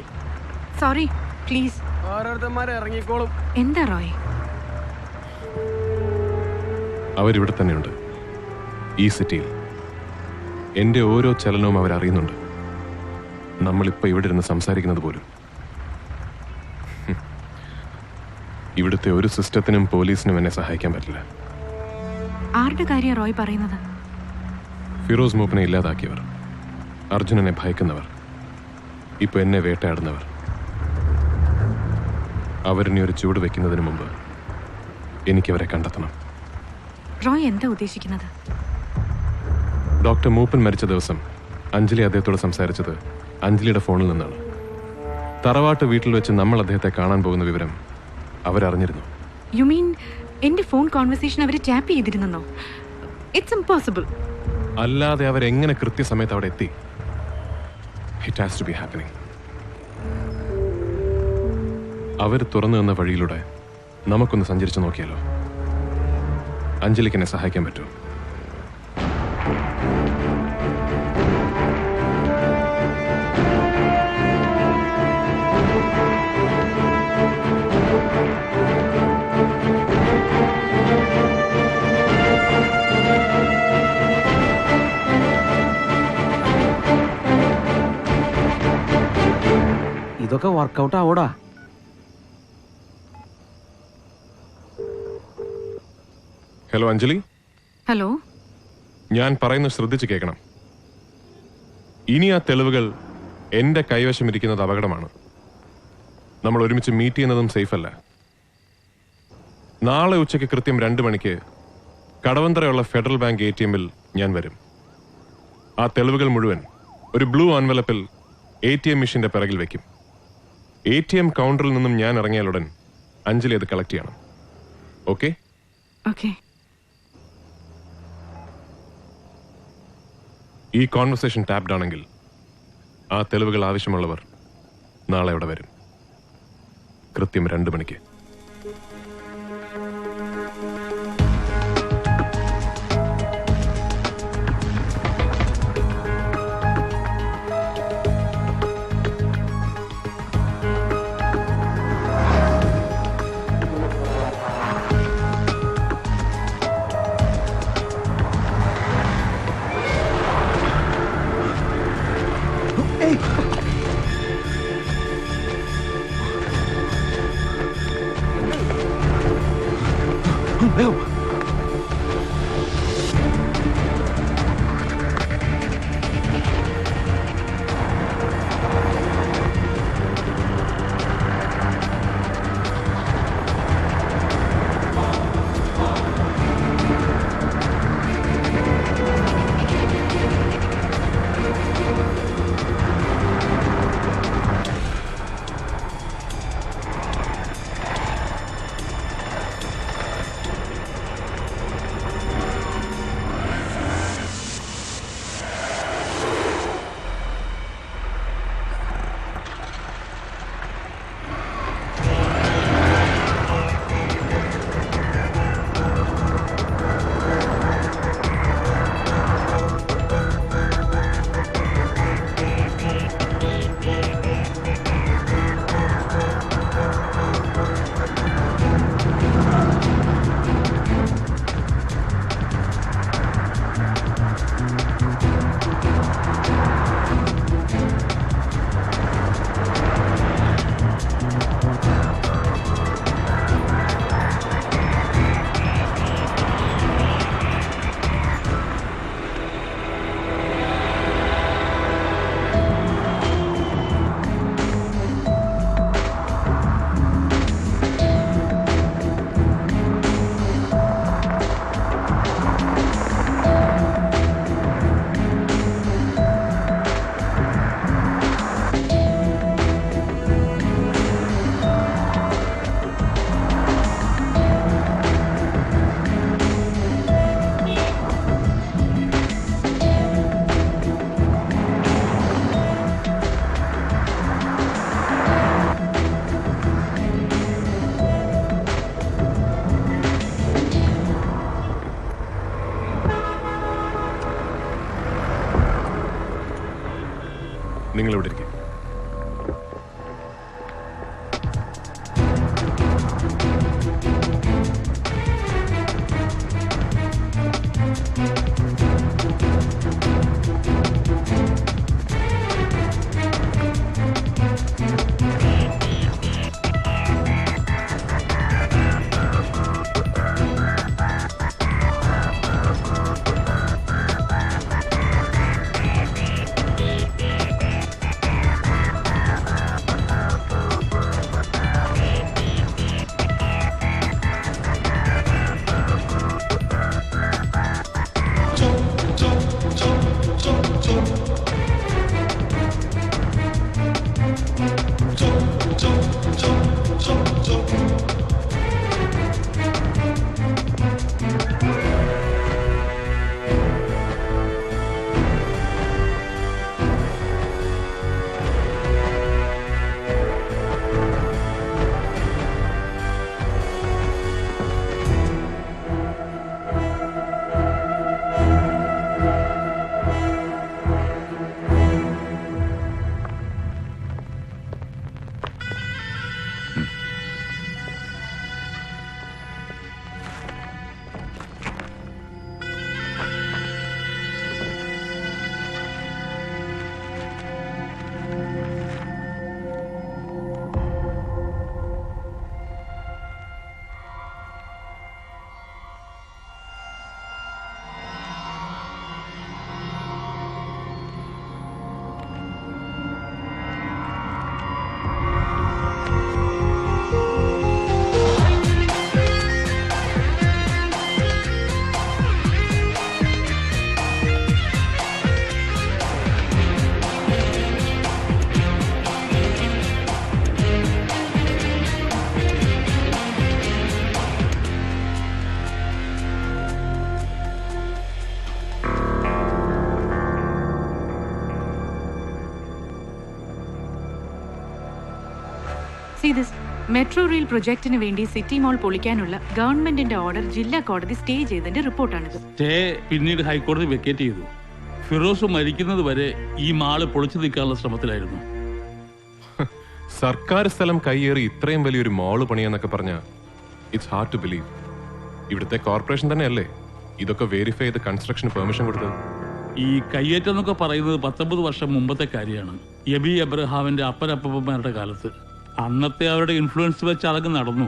Sorry, please. ഓരോരുത്തന്മാരെ ഇറങ്ങിക്കോളും. എന്താ റോയ്? അവരിവിടെ തന്നെയുണ്ട്, ഈ സിറ്റിയിൽ. എൻ്റെ ഓരോ ചലനവും അവരറിയുന്നുണ്ട്. നമ്മളിപ്പോൾ ഇവിടെ ഇരുന്ന് സംസാരിക്കുന്നത് പോലും. ഇവിടുത്തെ ഒരു സിസ്റ്റത്തിനും പോലീസിനും എന്നെ സഹായിക്കാൻ പറ്റില്ല. ആരുടെ കാര്യം റോയ് പറയുന്നത്? ഫിറോസ് മൂപ്പനെ ഇല്ലാതാക്കിയവർ, അർജുനനെ ഭയക്കുന്നവർ, ഇപ്പൊ എന്നെ വേട്ടയാടുന്നവർ. അവരിനി ഒരു ചൂട് വെക്കുന്നതിന് മുമ്പ് എനിക്കവരെ കണ്ടെത്തണം. റോയ് എന്താ ഉദ്ദേശിക്കുന്നത്? ഡോക്ടർ മൂപ്പൻ മരിച്ച ദിവസം അഞ്ജലി അദ്ദേഹത്തോട് സംസാരിച്ചത് അഞ്ജലിയുടെ ഫോണിൽ നിന്നാണ്. തറവാട്ട് വീട്ടിൽ വെച്ച് നമ്മൾ അദ്ദേഹത്തെ കാണാൻ പോകുന്ന വിവരം അവരറിഞ്ഞിരുന്നു. യു മീൻ എന്റെ ഫോൺ കോൺവെർസേഷൻ അവർ ടാപ്പ് ചെയ്തിരുന്നോ? It's impossible. അല്ലാതെ അവരെങ്ങനെ കൃത്യസമയത്ത് അവിടെ എത്തി? It has to be happening. അവർ തുറന്നു നിന്ന വഴിയിലൂടെ നമുക്കൊന്ന് സഞ്ചരിച്ചു നോക്കിയാലോ? അഞ്ജലിക്ക് എന്നെ സഹായിക്കാൻ പറ്റുമോ? ഇതൊക്കെ വർക്കൗട്ട് ആവോടാ. ഹലോ അഞ്ജലി. ഹലോ. ഞാൻ പറയുന്നത് ശ്രദ്ധിച്ച് കേൾക്കണം. ഇനി ആ തെളിവുകൾ എന്റെ കൈവശം ഇരിക്കുന്നത് അപകടമാണ്. നമ്മൾ ഒരുമിച്ച് മീറ്റ് ചെയ്യുന്നതും സേഫ് അല്ല. നാളെ ഉച്ചയ്ക്ക് കൃത്യം 2 മണിക്ക് കടവന്തറയുള്ള ഫെഡറൽ ബാങ്ക് ATM-ൽ ഞാൻ വരും. ആ തെളിവുകൾ മുഴുവൻ ഒരു ബ്ലൂ എൻവലപ്പിൽ ATM മെഷീന്റെ പിറകിൽ വെക്കും. ATM കൗണ്ടറിൽ നിന്നും ഞാൻ ഇറങ്ങിയാലുടൻ അഞ്ജലി അത് കളക്ട് ചെയ്യണം. ഓക്കെ? ഓക്കെ. ഈ കോൺവെർസേഷൻ ടാപ്ഡ് ആണെങ്കിൽ ആ തെളിവുകൾ ആവശ്യമുള്ളവർ നാളെ അവിടെ വരും, കൃത്യം 2 മണിക്ക്. ഇവിടെ ഇരിക്കും. മെട്രോ റെയിൽ പ്രൊജക്ടിന് വേണ്ടി സിറ്റി മോൾ പൊളിക്കാനുള്ള ഗവൺമെന്റിന്റെ ഓർഡർ ജില്ലാ കോടതി സ്റ്റേ ചെയ്തതിന്റെ റിപ്പോർട്ടാണിത്. സ്റ്റേ പിന്നീട് ഹൈക്കോടതി വെക്കേറ്റ് ചെയ്തു. ഫിറോസ് മരിക്കുന്നത് വരെ ഈ മാള് പൊളിച്ചു നീക്കാനുള്ള ശ്രമത്തിലായിരുന്നു. സർക്കാർ സ്ഥലം കയ്യേറി ഇത്രയും വലിയൊരു മോള് പണിയാന്നൊക്കെ പറഞ്ഞ ഇറ്റ്സ് ഹാർഡ് ടു ബിലീവ്. ഇവിടുത്തെ കോർപ്പറേഷൻ തന്നെയല്ലേ ഇതൊക്കെ വെരിഫൈ ചെയ്ത് കൺസ്ട്രക്ഷൻ പെർമിഷൻ കൊടുത്തത്? ഈ കയ്യേറ്റം എന്നൊക്കെ പറയുന്നത് 19 വർഷം മുമ്പത്തെ കാര്യമാണ്. എബി എബ്രഹാമിന്റെ അപ്പനപ്പന്മാരുടെ കാലത്ത്. അന്നത്തെ അവരുടെ ഇൻഫ്ലുവൻസ് വെച്ച് അതൊക്കെ നടന്നു.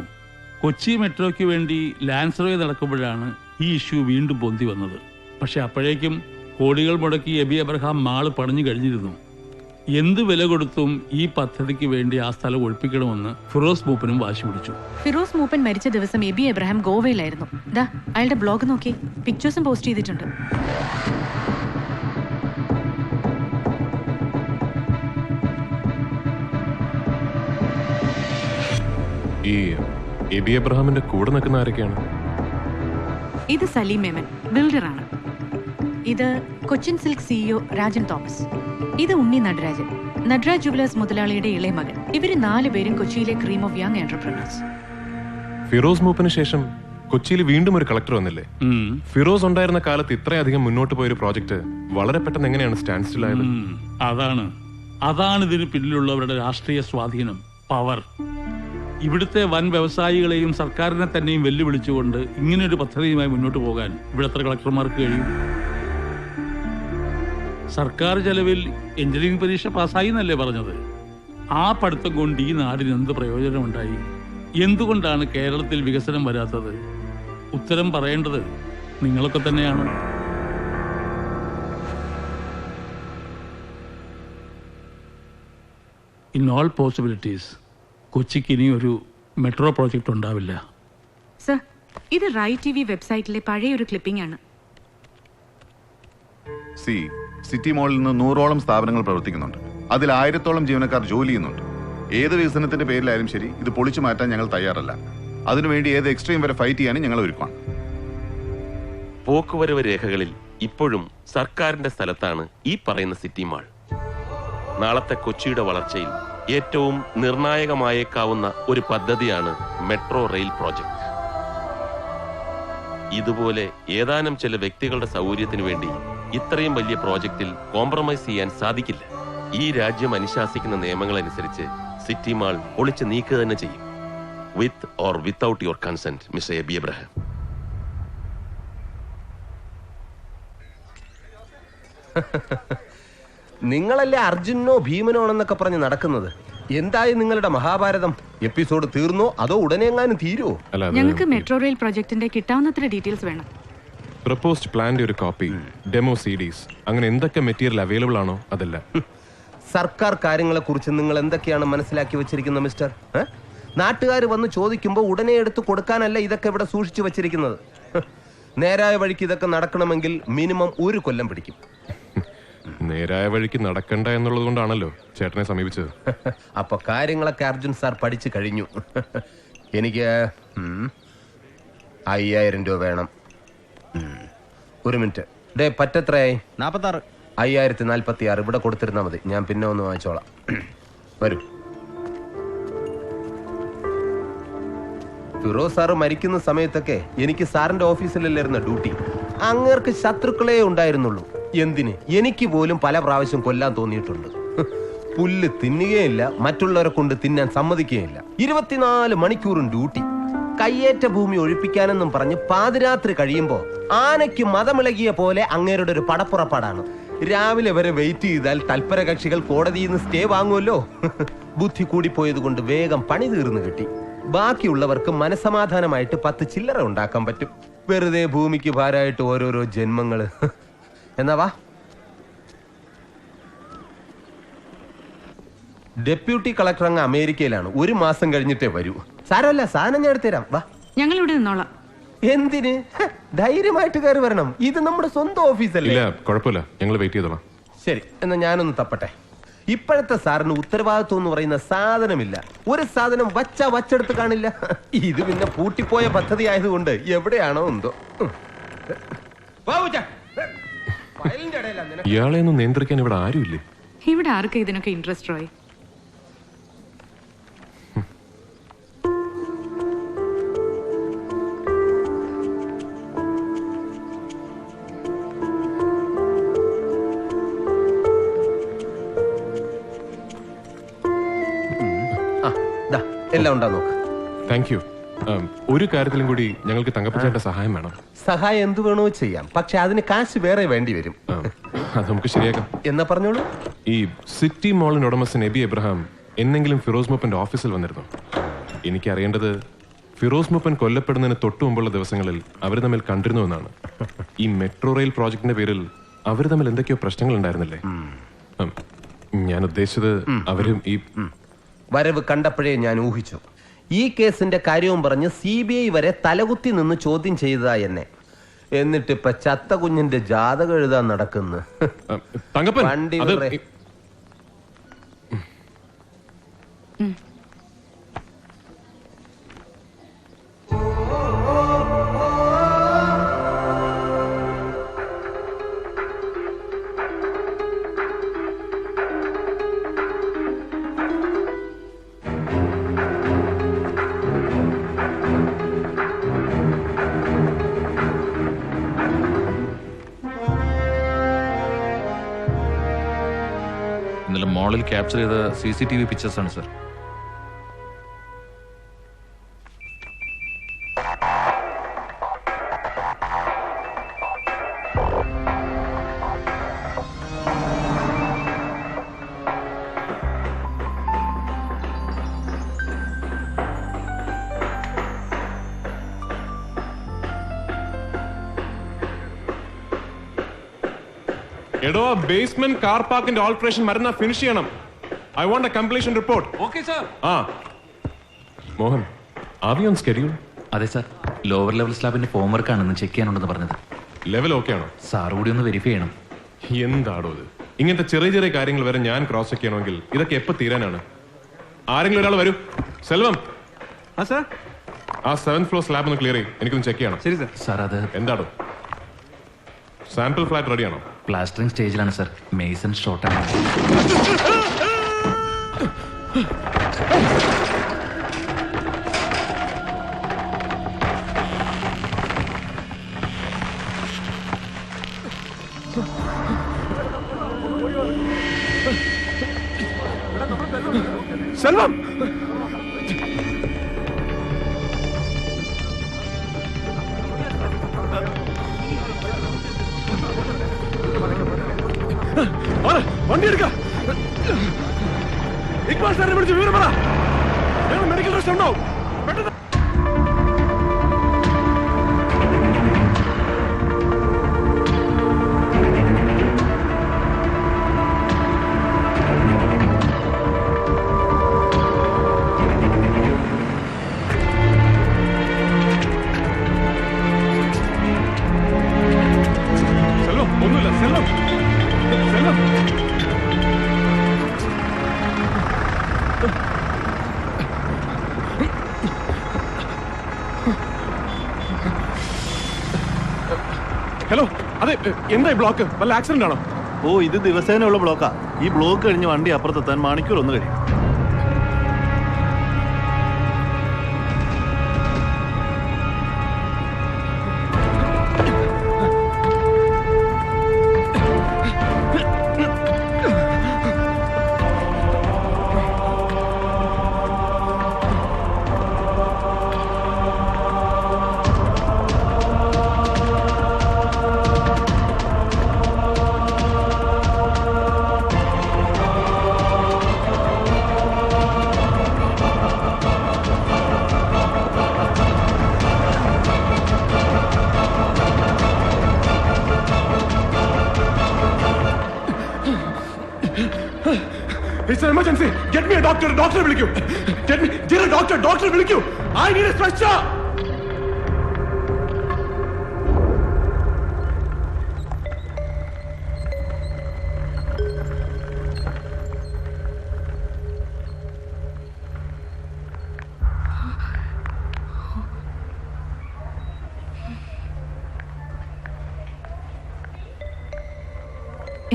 കൊച്ചി മെട്രോയ്ക്ക് വേണ്ടി ലാൻഡ് സർവേ നടക്കുമ്പോഴാണ് ഈ ഇഷ്യൂ വീണ്ടും പൊന്തി വന്നത്. പക്ഷെ അപ്പോഴേക്കും കോടികൾ മുടക്കി എബി എബ്രഹാം മാള് പണിഞ്ഞു കഴിഞ്ഞിരുന്നു. എന്ത് വില കൊടുത്തും ഈ പദ്ധതിക്ക് വേണ്ടി ആ സ്ഥലം ഒഴിപ്പിക്കണമെന്ന് ഫിറോസ് മൂപ്പനും വാശി പിടിച്ചു. ഫിറോസ് മൂപ്പൻ മരിച്ച ദിവസം എബി എബ്രഹാം ഗോവയിലായിരുന്നു. ദാ അയാളുടെ ബ്ലോഗ് നോക്കി, പിക്ചേഴ്സും പോസ്റ്റ് ചെയ്തിട്ടുണ്ട്. ഈ എബി എബ്രഹാമിന്റെ കൂടെ നിൽക്കുന്ന ആരൊക്കെയാണ്? ഇത് സലീം മേമൻ, ബിൽഡറാണ്. ഇത് Cochin silk CEO Rajan Thomas. ഇത് ഉണ്ണി നടരാജൻ, നടരാജ് ജുവലേഴ്സ് മുതലാളിയുടെ ഇളയ മകൻ. ഇവര് 4 പേരും കൊച്ചിയിലെ cream of young entrepreneurs. Firoz മൂപ്പന് ശേഷം കൊച്ചിയിൽ വീണ്ടും ഒരു കളക്ടർ വന്നില്ലേ? ഫിറോസ് ഉണ്ടായിരുന്ന കാലത്ത് ഇത്രയധികം മുന്നോട്ട് പോയൊരു പ്രോജക്ട് വളരെ പെട്ടെന്ന് എങ്ങനെയാണ് സ്റ്റാൻഡ് സ്റ്റിൽ ആയത്? അതാണ് ഇതിന് പിന്നിലുള്ളവരുടെ രാഷ്ട്രീയ സ്വാധീനം, പവർ. ഇവിടുത്തെ വൻ വ്യവസായികളെയും സർക്കാരിനെ തന്നെയും വെല്ലുവിളിച്ചുകൊണ്ട് ഇങ്ങനെയൊരു പദ്ധതിയുമായി മുന്നോട്ട് പോകാൻ ഇവിടുത്തെ കളക്ടർമാർക്ക് കഴിയും. സർക്കാർ ചെലവിൽ എഞ്ചിനീയറിംഗ് പരീക്ഷ പാസ്സായി എന്നല്ലേ പറഞ്ഞത്? ആ പഠിത്തം കൊണ്ട് ഈ നാടിന് എന്ത് പ്രയോജനമുണ്ടായി? എന്തുകൊണ്ടാണ് കേരളത്തിൽ വികസനം വരാത്തത്? ഉത്തരം പറയേണ്ടത് നിങ്ങളൊക്കെ തന്നെയാണ്. ഇൻ ഓൾ പോസിബിലിറ്റീസ് കൊച്ചിക്ക് ഇനി ഒരു മെട്രോ പ്രോജക്റ്റ് ഉണ്ടാവില്ല. സർ, ഇത് റൈ ടിവി വെബ്സൈറ്റിലെ പഴയ ഒരു ക്ലിപ്പിംഗ് ആണ്. സിറ്റി മോളിൽ നിന്ന് 100ഓളം സ്ഥാപനങ്ങൾ പ്രവർത്തിക്കുന്നുണ്ട്. അതിൽ 1000ഓളം ജീവനക്കാർ ജോലി ചെയ്യുന്നുണ്ട്. ഏത് വികസനത്തിന്റെ പേരിലായാലും ശരി, ഇത് പൊളിച്ചു മാറ്റാൻ ഞങ്ങൾ തയ്യാറല്ല. അതിനുവേണ്ടി ഏത് എക്സ്ട്രീം വരെ ഫൈറ്റ് ചെയ്യാനും ഞങ്ങൾ ഒരുക്കണം. പോക്കുവരവ് രേഖകളിൽ ഇപ്പോഴും സർക്കാരിന്റെ സ്ഥലത്താണ് ഈ പറയുന്ന സിറ്റി മാൾ. നാളത്തെ കൊച്ചിയുടെ വളർച്ചയിൽ ഏറ്റവും നിർണായകമായേക്കാവുന്ന ഒരു പദ്ധതിയാണ് മെട്രോ റെയിൽ പ്രോജക്ട്. ഇതുപോലെ ഏതാനും ചില വ്യക്തികളുടെ സൗകര്യത്തിനു വേണ്ടി ഇത്രയും വലിയ പ്രോജക്റ്റിൽ കോംപ്രമൈസ് ചെയ്യാൻ സാധിക്കില്ല. ഈ രാജ്യം അനുശാസിക്കുന്ന നിയമങ്ങൾ അനുസരിച്ച് സിറ്റി മാൾ പൊളിച്ച് നീക്കുക തന്നെ ചെയ്യും. With or without your consent, mister Abi Abraham. നിങ്ങളല്ലേ അർജുനോ ഭീമനോ ആണെന്നൊക്കെ പറഞ്ഞ് നടക്കുന്നത്? എന്തായി നിങ്ങളുടെ മഹാഭാരതം? എപ്പിസോഡ് തീർന്നോ അതോ ഉടനെ എങ്ങാനും തീരുവോ? ഞങ്ങൾക്ക് മെട്രോ റെയിൽ പ്രൊജക്ടിന്റെ കിട്ടാവുന്നത്ര ഡീറ്റെയിൽസ് വേണം. പ്രപ്പോസ്ഡ് പ്ലാന്റെ ഒരു കോപ്പി, ഡെമോ CDs, അങ്ങനെ എന്തൊക്കെ മെറ്റീരിയൽ അവൈലബിൾ ആണോ അതെല്ലാം. സർക്കാർ കാര്യങ്ങളെ കുറിച്ച് നിങ്ങൾ എന്തൊക്കെയാണ് മനസ്സിലാക്കി വെച്ചിരിക്കുന്നത് മിസ്റ്റർ? നാട്ടുകാർ വന്ന് ചോദിക്കുമ്പോൾ ഉടനെ എടുത്ത് കൊടുക്കാനല്ല ഇതൊക്കെ ഇവിടെ സൂക്ഷിച്ചു വെച്ചിരിക്കുന്നത്. നേരായ വഴിക്ക് ഇതൊക്കെ നടക്കണമെങ്കിൽ മിനിമം 1 കൊല്ലം പിടിക്കും. നേരായ വഴിക്ക് നടക്കണ്ട എന്നുള്ളത് കൊണ്ടാണല്ലോ ചേട്ടനെ സമീപിച്ചത്. അപ്പൊ കാര്യങ്ങളൊക്കെ അർജുൻ സാർ പഠിച്ചു കഴിഞ്ഞു. എനിക്ക് 5000 രൂപ വേണം. ഒരു മിനിറ്റ്. ഡേ പറ്റെത്രയായി? 46. 5046 ഇവിടെ കൊടുത്തിരുന്നാ മതി. ഞാൻ പിന്നെ ഒന്ന് വാങ്ങിച്ചോളാം. വരൂ. ഫിറോസ് സാറ് മരിക്കുന്ന സമയത്തൊക്കെ എനിക്ക് സാറിന്റെ ഓഫീസിലല്ലായിരുന്ന ഡ്യൂട്ടി. അങ്ങേർക്ക് ശത്രുക്കളെ ഉണ്ടായിരുന്നുള്ളൂ. എന്തിന്? എനിക്ക് പോലും പല പ്രാവശ്യം കൊല്ലാൻ തോന്നിയിട്ടുണ്ട്. പുല്ല് തിന്നുകയില്ല, മറ്റുള്ളവരെ കൊണ്ട് തിന്നാൻ സമ്മതിക്കുകയില്ല. 24 മണിക്കൂറും ഡ്യൂട്ടി. കയ്യേറ്റ ഭൂമി ഒഴിപ്പിക്കാനെന്നും പറഞ്ഞ് പാതിരാത്രി കഴിയുമ്പോ ആനയ്ക്ക് മതമിളകിയ പോലെ അങ്ങേരുടെ ഒരു പടപ്പുറപ്പാടാണ്. രാവിലെ വരെ വെയിറ്റ് ചെയ്താൽ തൽപര കക്ഷികൾ കോടതിയിൽ നിന്ന് സ്റ്റേ വാങ്ങുമല്ലോ. ബുദ്ധി കൂടിപ്പോയത് കൊണ്ട് വേഗം പണി തീർന്നു കിട്ടി. ബാക്കിയുള്ളവർക്ക് മനസമാധാനമായിട്ട് 10 ചില്ലറ ഉണ്ടാക്കാൻ പറ്റും. വെറുതെ ഭൂമിക്ക് ഭാരമായിട്ട് ഓരോരോ ജന്മങ്ങള്. എന്നാ വാ. ഡെപ്യൂട്ടി കളക്ടർ അങ്ങ് അമേരിക്കയിലാണ്. 1 മാസം കഴിഞ്ഞിട്ടേ വരൂ. സാരമല്ല, സാധനം ഞാൻ എടുത്തുതരാം. വാ. ഞങ്ങൾ ഇവിടെ നിന്നോളാം. എന്തിന്? ധൈര്യമായിട്ട് കയറി വരണം. ഇത് നമ്മുടെ സ്വന്തം ഓഫീസല്ലേ. ഇല്ല, കുഴപ്പമില്ല, ഞങ്ങൾ വെയിറ്റ് ചെയ്തോളാം. ശരി, എന്നാ ഞാനൊന്ന് തപ്പട്ടെ. ഇപ്പോഴത്തെ സാറിന് ഉത്തരവാദിത്വം എന്ന് പറയുന്ന സാധനമില്ല. ഒരു സാധനം വച്ചെടുത്ത് കാണില്ല. ഇത് പിന്നെ പൂട്ടിപ്പോയ പദ്ധതി ആയതുകൊണ്ട് എവിടെയാണോ എന്തോ. ഇയാളെ ഒന്നും നിയന്ത്രിക്കാൻ ഇവിടെ ആരുമില്ലേ? ഇവിടെ ആർക്കും ഇതിനൊക്കെ ഇൻട്രസ്റ്റ് റോയ്? എല്ലാം ഉണ്ടാ നോക്ക്. Thank you. ഒരു കാര്യത്തിലും കൂടി ഞങ്ങൾക്ക് തങ്കപ്പച്ചേട്ട സഹായം വേണം. സഹായം എന്ത് വേണോ ചെയ്യാം, പക്ഷെ അതിന് കാശ് വേറെ വേണ്ടി വരും. അത് നമുക്ക് ശരിയാക്കാം. എന്നാ പറഞ്ഞോളൂ. ഈ സിറ്റി മോളിന് ഉടമസ്ഥൻ എബി എബ്രഹാം എന്നെങ്കിലും ഫിറോസ് മൂപ്പന്റെ ഓഫീസിൽ വന്നിരുന്നു? എനിക്കറിയേണ്ടത് ഫിറോസ് മൂപ്പൻ കൊല്ലപ്പെടുന്നതിന് തൊട്ടു മുമ്പുള്ള ദിവസങ്ങളിൽ അവർ തമ്മിൽ കണ്ടിരുന്നു എന്നാണ്. ഈ മെട്രോ റെയിൽ പ്രോജക്ടിന്റെ പേരിൽ അവർ തമ്മിൽ എന്തൊക്കെയോ പ്രശ്നങ്ങൾ ഉണ്ടായിരുന്നില്ലേ? ഞാൻ ഉദ്ദേശിച്ചത് അവരും ഈ വരവ് കണ്ടപ്പോഴേ ഞാൻ ഊഹിച്ചു. ഈ കേസിന്റെ കാര്യവും പറഞ്ഞ് CBI വരെ തലകുത്തി നിന്ന് ചോദ്യം ചെയ്തതാ എന്നെ. എന്നിട്ടിപ്പ ചത്ത കുഞ്ഞിന്റെ ജാതകം എഴുതാൻ നടക്കുന്നു. വണ്ടി ഇന്നലെ മോളിൽ ക്യാപ്ചർ ചെയ്ത CCTV പിക്ചേഴ്സ് ആണ് സർ. എടോ, ബേസ്മെന്റ് കാർ പാർക്കിന്റെ ഓൾട്രേഷൻ മരുന്ന് ഫിനിഷ് ചെയ്യണം. I want a completion report. Okay sir. Mohan, are you on schedule? അതെ സർ, ലോവർ ലെവൽ സ്ലാബിന്റെ ഫോം വർക്ക് ആണെന്ന് ചെക്ക് ചെയ്യാനുണ്ടെന്ന് പറഞ്ഞത്. ലെവൽ ഓക്കെ ആണോ? സാർ കൂടി ഒന്ന് വെരിഫൈ ചെയ്യണം. എന്താടോ ഇത്? ഇങ്ങനത്തെ ചെറിയ ചെറിയ കാര്യങ്ങൾ വരെ ഞാൻ ക്രോസ് ചെക്ക് ചെയ്യണമെങ്കിൽ ഇതൊക്കെ എപ്പോ തീരാനാണ്? ആരെങ്കിലും ഒരാൾ വരൂ. സെൽവം, ആ 7th ഫ്ലോർ സ്ലാബ് ഒന്ന് ക്ലിയർ ചെയ്യും. എനിക്കൊന്ന് ചെക്ക് ചെയ്യണം. ശരി സർ. സാർ അത് എന്താടോ? സാമ്പിൾ ഫ്ലാറ്റ് റെഡിയാണോ? പ്ലാസ്റ്ററിംഗ് സ്റ്റേജിലാണ് സർ. മേസൺ ഷോർട്ടാണ്. സെൽവം വണ്ടി എടുക്ക. ഇക്ബാൽ സാറിനെ വിളിച്ച് വിവരം പറ. ഞങ്ങൾ മെഡിക്കൽ റെസ്റ്റ് ഉണ്ടാവും. പെട്ടെന്ന് സെൽവം, ഒന്നുമില്ല. സെൽവം, സെൽവം. ഹലോ, അതെ, എന്തായി ബ്ലോക്ക്? വല്ല ആക്സിഡന്റ് ആണോ? ഓ, ഇത് ദിവസേനയുള്ള ബ്ലോക്കാ. ഈ ബ്ലോക്ക് കഴിഞ്ഞ് വണ്ടി അപ്പുറത്തെത്താൻ മണിക്കൂർ ഒന്ന് കഴിയും. It's an emergency. Get me a doctor. Doctor വിളിക്കൂ. Get me. Dear doctor. Doctor വിളിക്കൂ. I need a stretcher.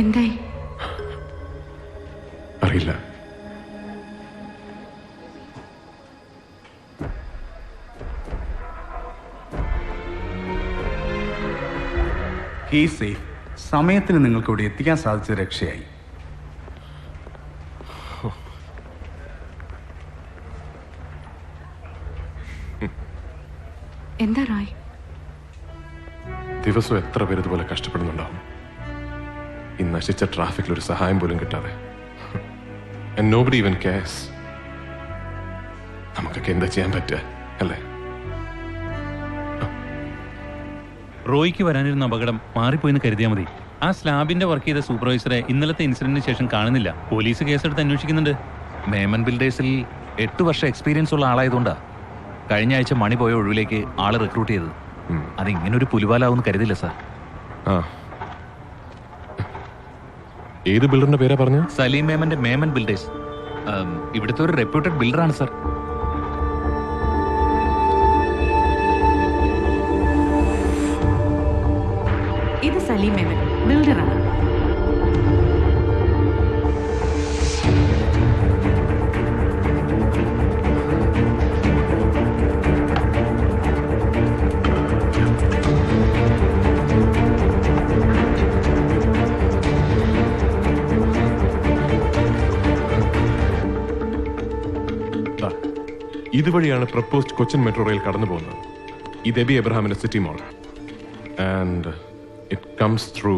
എന്തായി? അറിയില്ല. He safe. സമയത്തിന് നിങ്ങൾക്ക് ഇവിടെ എത്തിക്കാൻ സാധിച്ചത് രക്ഷയായി. എന്താ റോയ്? ദിവസവും എത്ര പേര് ഇതുപോലെ കഷ്ടപ്പെടുന്നുണ്ടാവും. ഈ നശിച്ച ട്രാഫിക്കിൽ ഒരു സഹായം പോലും കിട്ടാതെ. And nobody even cares. നമുക്കൊക്കെ എന്താ ചെയ്യാൻ പറ്റുക അല്ലേ? റോയ്ക്ക് വരാനിരുന്ന അപകടം മാറിപ്പോയിന്ന് കരുതിയാൽ മതി. ആ സ്ലാബിന്റെ വർക്ക് ചെയ്ത സൂപ്പർവൈസറെ ഇന്നലത്തെ ഇൻസിഡന്റിന് ശേഷം കാണുന്നില്ല. പോലീസ് കേസെടുത്ത് അന്വേഷിക്കുന്നുണ്ട്. മേമൻ ബിൽഡേഴ്സിൽ 8 വർഷം എക്സ്പീരിയൻസ് ഉള്ള ആളായതുകൊണ്ടാ കഴിഞ്ഞ ആഴ്ച മണി പോയ ഒഴിവിലേക്ക് ആളെ റിക്രൂട്ട് ചെയ്തത്. അത് ഇങ്ങനെ ഒരു പുലിവാലാവെന്ന് കരുതില്ല സാർ. ഏത് ബിൽഡറിന്റെ പേരാ പറഞ്ഞ? സലീം മേമന്റെ മേമൻ ബിൽഡേഴ്സ്. ഇവിടുത്തെ ഒരു റെപ്യൂട്ടഡ് ബിൽഡറാണ് സാർ. ഇത് സലീം മേമൻ ബിൽഡറാണ്. ഇതുവഴിയാണ് പ്രപ്പോസ്ഡ് കൊച്ചിൻ മെട്രോ റെയിൽ കടന്നു പോകുന്നത്. ഇത് എബി എബ്രഹാമിന്റെ city mall. And it comes through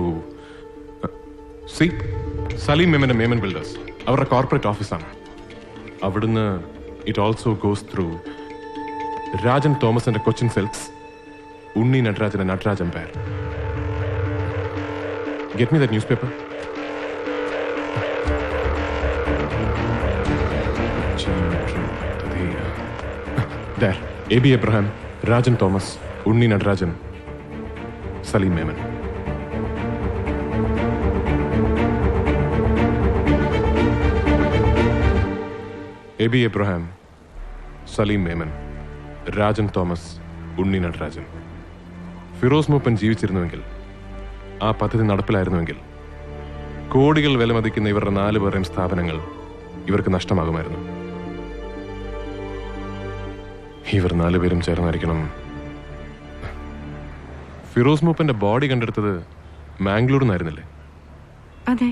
Saleem മേമന്റെ മേമൻ ബിൽഡേഴ്സ്. അവരുടെ കോർപ്പറേറ്റ് ഓഫീസാണ്. അവിടുന്ന് it also goes through Rajan തോമസിന്റെ കൊച്ചിൻ സിൽക്സ്, ഉണ്ണി നടരാജന്റെ Nataraj empire. Get me that newspaper. There, A.B. Abraham, Rajan Thomas, Unni Nadarajan, Salim Memon. A.B. Abraham, Salim Memon, Rajan Thomas, Unni Nadarajan. Firoz Mooppan ജീവിച്ചിരുന്നുവെങ്കിൽ, ആ പദ്ധതി നടപ്പിലായിരുന്നുവെങ്കിൽ, കോടികൾ വിലമതിക്കുന്ന ഇവരുടെ 4 പേരുടെയും സ്ഥാപനങ്ങൾ ഇവർക്ക് നഷ്ടമാകുമായിരുന്നു. ഇവർ 4 പേരും ചേർന്നായിരിക്കണം. ഫിറോസ് മൂപ്പന്റെ ബോഡി കണ്ടെടുത്തത് മാംഗ്ലൂരിൽ നിന്നായിരുന്നില്ലേ? അതെ,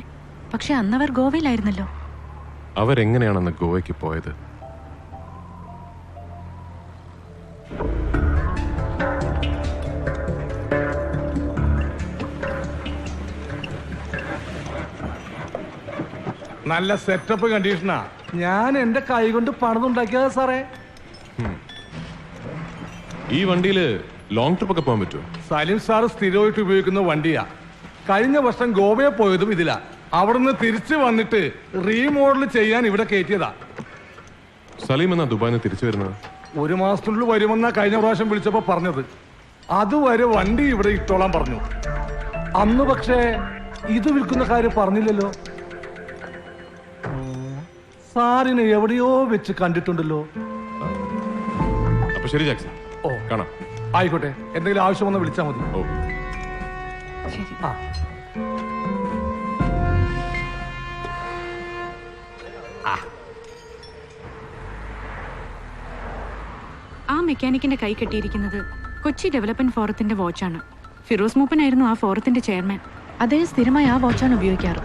പക്ഷെ അന്നവർ ഗോവയിലായിരുന്നല്ലോ. അവരെങ്ങനെയാണെന്ന് ഗോവയ്ക്ക് പോയത്? നല്ല സെറ്റപ്പ് കണ്ടീഷനാ. ഞാൻ എന്റെ കൈ കൊണ്ട് പണിതുണ്ടാക്കിയതാ സാറേ. ഈ വണ്ടിയില് ലോങ് ട്രിപ്പ് ഒക്കെ പോകാൻ പറ്റുമോ? സലീം സാർ സ്ഥിരമായിട്ട് ഉപയോഗിക്കുന്ന വണ്ടിയാ. കഴിഞ്ഞ വർഷം ഗോവയെ പോയതും ഇതിലാ. അവിടുന്ന് തിരിച്ചു വന്നിട്ട് റീമോഡൽ ചെയ്യാൻ ഇവിടെ കയറ്റിയതാ. സലീം എന്നാ ദുബായിൽ നിന്ന് തിരിച്ചു വരുന്നത്? 1 മാസത്തിനുള്ളിൽ വരുമെന്നാ കഴിഞ്ഞ പ്രാവശ്യം വിളിച്ചപ്പോ പറഞ്ഞത്. അതുവരെ വണ്ടി ഇവിടെ ഇട്ടോളാൻ പറഞ്ഞു. അന്ന് പക്ഷേ ഇത് വിൽക്കുന്ന കാര്യം പറഞ്ഞില്ലല്ലോ. സാറിനെ എവിടെയോ വെച്ച് കണ്ടിട്ടുണ്ടല്ലോ. അപ്പൊ ശരി ജാക്സൺ, ഓ കാണാം. ആയിക്കോട്ടെ, എന്തെങ്കിലും ആവശ്യം വന്ന് വിളിച്ചാൽ മതി. ഓ ആ ആ മെക്കാനിക്കിന്റെ കൈ കെട്ടിയിരിക്കുന്നത് കൊച്ചി ഡെവലപ്മെന്റ് ഫോറത്തിന്റെ വാച്ചാണ്. ഫിറോസ് മൂപ്പനായിരുന്നു ആ ഫോറത്തിന്റെ ചെയർമാൻ. അദ്ദേഹം സ്ഥിരമായി ആ വാച്ചാണ് ഉപയോഗിക്കാറ്.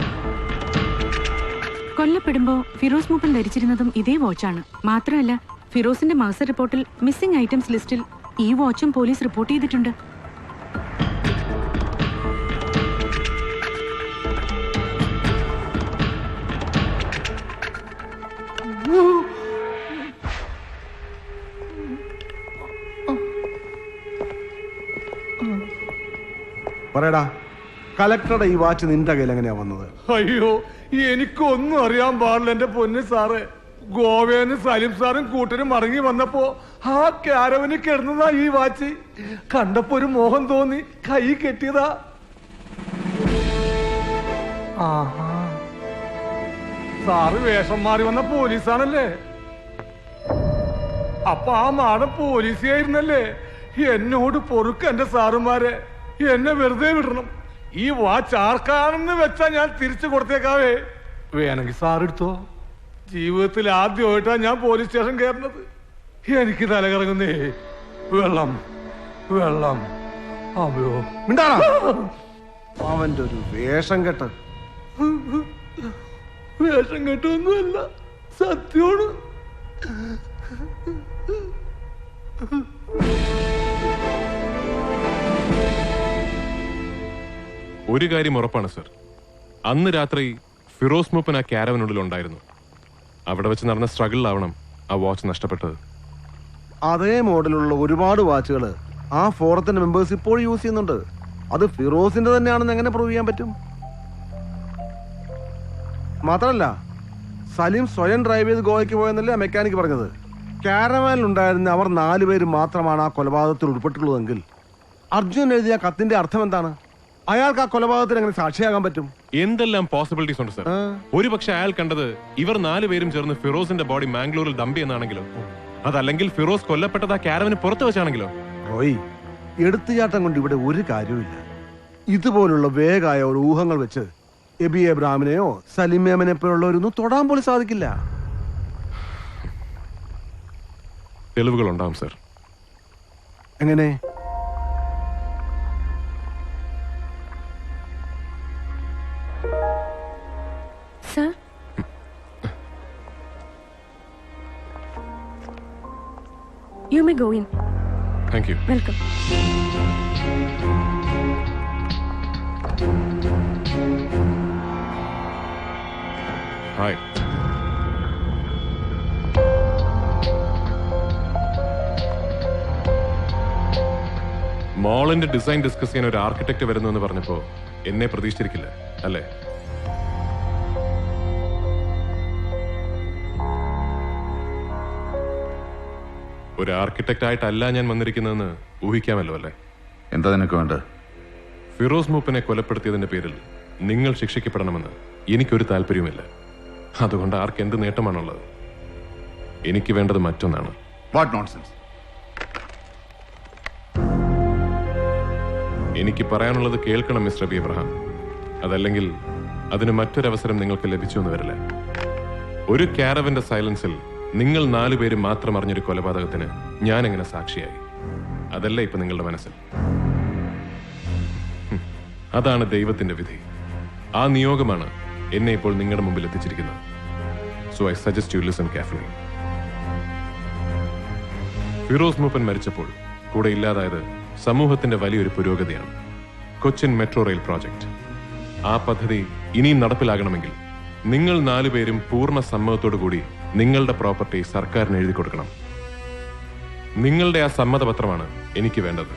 കൊല്ലപ്പെടുമ്പോ ഫിറോസ് മൂപ്പൻ ധരിച്ചിരുന്നതും ഇതേ വാച്ചാണ്. മാത്രമല്ല, ഫിറോസിന്റെ മാസ റിപ്പോർട്ടിൽ മിസ്സിംഗ് ഐറ്റംസ് ലിസ്റ്റിൽ ഈ വാച്ചും പോലീസ് റിപ്പോർട്ട് ചെയ്തിട്ടുണ്ട്. പറയടാ, കലക്ടറുടെ ഈ വാച്ച് നിന്റെ കയ്യിൽ എങ്ങനെയാ വന്നത്? അയ്യോ, എനിക്കൊന്നും അറിയാൻ പാടില്ല എന്റെ പൊന്ന് സാറ്. ഗോവയെന്ന് സലീം സാറും കൂട്ടരും മടങ്ങി വന്നപ്പോ ആ ക്യാരവന് കിടന്നതാ ഈ വാച്ച്. കണ്ടപ്പോ ഒരു മോഹം തോന്നി, കൈ കെട്ടിയതാ. ആഹാ, സാറ് വേഷം മാറി വന്ന പോലീസാണല്ലേ? അപ്പൊ ആ മാടം പോലീസായിരുന്നല്ലേ? എന്നോട് പൊറുക്ക് എന്റെ സാറുമാരെ, എന്നെ വെറുതെ വിടണം. ഈ വാച്ച് ആർക്കാണെന്ന് വെച്ചാ ഞാൻ തിരിച്ചു കൊടുത്തേക്കാവേ. വേണമെങ്കിൽ സാറെടുത്തോ. ജീവിതത്തിൽ ആദ്യമായിട്ടാ ഞാൻ പോലീസ് സ്റ്റേഷൻ കയറുന്നത്. എനിക്ക് തലകറങ്ങുന്നേ. വെള്ളം വെള്ളം. അയ്യോ, അവന്റെ ഒരു വേഷം കെട്ട്. വേഷം കെട്ടൊന്നുമല്ല, സത്യമാണ്. ഒരു കാര്യം ഉറപ്പാണ് സർ, അന്ന് രാത്രി ഫിറോസ് മൂപ്പൻ ആ ക്യാരവനുള്ളിൽ ഉണ്ടായിരുന്നു. അവിടെ വെച്ച് നടന്ന സ്ട്രഗിളിലാവണം ആ വാച്ച് നഷ്ടപ്പെട്ടത്. അതേ മോഡലുള്ള ഒരുപാട് വാച്ചുകൾ ആ ഫോറത്തിന്റെ മെമ്പേഴ്സ് ഇപ്പോൾ യൂസ് ചെയ്യുന്നുണ്ട്. അത് ഫിറോസിന്റെ തന്നെയാണെന്ന് എങ്ങനെ പ്രൂവ് ചെയ്യാൻ പറ്റും? മാത്രമല്ല, സലീം സ്വയം ഡ്രൈവ് ചെയ്ത് ഗോവയ്ക്ക് പോയെന്നല്ലേ ആ മെക്കാനിക് പറഞ്ഞത്. കാരവാനിലുണ്ടായിരുന്ന അവർ 4 പേര് മാത്രമാണ് ആ കൊലപാതകത്തിൽ ഉൾപ്പെട്ടിട്ടുള്ളതെങ്കിൽ അർജുൻ എഴുതിയ കത്തിന്റെ അർത്ഥം എന്താണ്? അയാൾക്ക് ആ കൊലപാതകത്തിന് എങ്ങനെ സാക്ഷിയാകാൻ പറ്റും? എന്തെല്ലാം പോസിബിലിറ്റീസ് ഉണ്ട് സർ. ഒരുപക്ഷെ അയാൾ കണ്ടത് ഇവർ 4 പേരും ചേർന്ന് ഫിറോസിന്റെ ബോഡി മാംഗ്ലൂരിൽ ദമ്പി എന്നാണെങ്കിലോ, അതല്ലെങ്കിൽ ഫിറോസ് കൊല്ലപ്പെട്ടത് ആ ക്യാരവന് പുറത്തു വെച്ചാണെങ്കിലോ. റോയ്, എടുത്തുചാട്ടം കൊണ്ട് ഇവിടെ ഒരു കാര്യവുമില്ല. ഇതുപോലുള്ള വേഗമായ ഒരു ഊഹങ്ങൾ വെച്ച് എബി എബ്രാഹിമിനെയോ സലിമേമനെ പോലുള്ളവരൊന്നും തൊടാൻ പോലും സാധിക്കില്ല. തെളിവുകൾ ഉണ്ടാവും സർ. എങ്ങനെ? Sir, You may go in. Thank you. Welcome. Hi. മോളിന്റെ ഡിസൈൻ ഡിസ്കസ് ചെയ്യാൻ ഒരു ആർക്കിടെക്ട് വരുന്നു എന്ന് പറഞ്ഞപ്പോ എന്നെ പ്രതീക്ഷിച്ചിരിക്കില്ല അല്ലേ? ഒരു ആർക്കിടെക്ട് ആയിട്ടല്ല ഞാൻ വന്നിരിക്കുന്നതെന്ന് ഊഹിക്കാമല്ലോ അല്ലേ? എന്താ നിനക്ക് വേണ്ടത്? ഫിറോസ് മൂപ്പനെ കൊലപ്പെടുത്തിയതിന്റെ പേരിൽ നിങ്ങൾ ശിക്ഷിക്കപ്പെടണമെന്ന് എനിക്കൊരു താല്പര്യവുമില്ല. അതുകൊണ്ട് ആർക്ക് എന്ത് നേട്ടമാണുള്ളത്? എനിക്ക് വേണ്ടത് മറ്റൊന്നാണ്. What nonsense? എനിക്ക് പറയാനുള്ളത് കേൾക്കണം മിസ്റ്റർ ബി എബ്രഹാം. അതല്ലെങ്കിൽ അതിന് മറ്റൊരവസരം നിങ്ങൾക്ക് ലഭിച്ചു എന്ന് വരില്ല. ഒരു കാരവന്റെ സൈലൻസിൽ നിങ്ങൾ 4 പേര് മാത്രം അറിഞ്ഞൊരു കൊലപാതകത്തിന് ഞാൻ എങ്ങനെ സാക്ഷിയായി? അതല്ല ഇപ്പൊ നിങ്ങളുടെ മനസ്സിൽ. അതാണ് ദൈവത്തിന്റെ വിധി. ആ നിയോഗമാണ് എന്നെ ഇപ്പോൾ നിങ്ങളുടെ മുമ്പിൽ എത്തിച്ചിരിക്കുന്നത്. So I suggest you listen carefully. Firoz മൂപ്പൻ മരിച്ചപ്പോൾ കൂടെ ഇല്ലാതായത് സമൂഹത്തിന്റെ വലിയൊരു പുരോഗതിയാണ്. Cochin metro rail project. ആ പദ്ധതി ഇനിയും നടപ്പിലാകണമെങ്കിൽ നിങ്ങൾ 4 പേരും പൂർണ്ണ സമ്മതത്തോടുകൂടി നിങ്ങളുടെ പ്രോപ്പർട്ടി സർക്കാരിന് എഴുതി കൊടുക്കണം. നിങ്ങളുടെ ആ സമ്മതപത്രമാണ് എനിക്ക് വേണ്ടത്.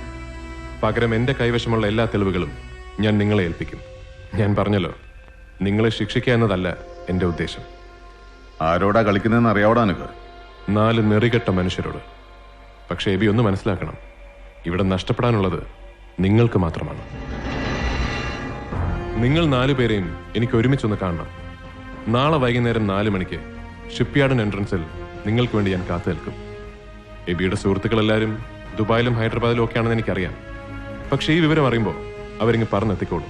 പകരം എന്റെ കൈവശമുള്ള എല്ലാ തെളിവുകളും ഞാൻ നിങ്ങളെ ഏൽപ്പിക്കും. ഞാൻ പറഞ്ഞല്ലോ, നിങ്ങളെ ശിക്ഷിക്കുക എന്നതല്ല എന്റെ ഉദ്ദേശം. ആരോടാ കളിക്കുന്നതെന്ന് അറിയാവടാ നിനക്ക്? 4 നെറികെട്ട മനുഷ്യരോട്. പക്ഷേ എബി ഒന്ന് മനസ്സിലാക്കണം, ഇവിടെ നഷ്ടപ്പെടാനുള്ളത് നിങ്ങൾക്ക് മാത്രമാണ്. നിങ്ങൾ 4 പേരെയും എനിക്ക് ഒരുമിച്ചൊന്ന് കാണണം. നാളെ വൈകുന്നേരം 4 മണിക്ക് ഷിപ്പ്യാർഡിന് എൻട്രൻസിൽ നിങ്ങൾക്ക് വേണ്ടി ഞാൻ കാത്തു നിൽക്കും. എബിയുടെ സുഹൃത്തുക്കളെല്ലാവരും ദുബായിലും ഹൈദരാബാദിലും ഒക്കെ ആണെന്ന് എനിക്കറിയാം. പക്ഷേ ഈ വിവരം അറിയുമ്പോൾ അവരിങ്ങ് പറഞ്ഞെത്തിക്കോളൂ.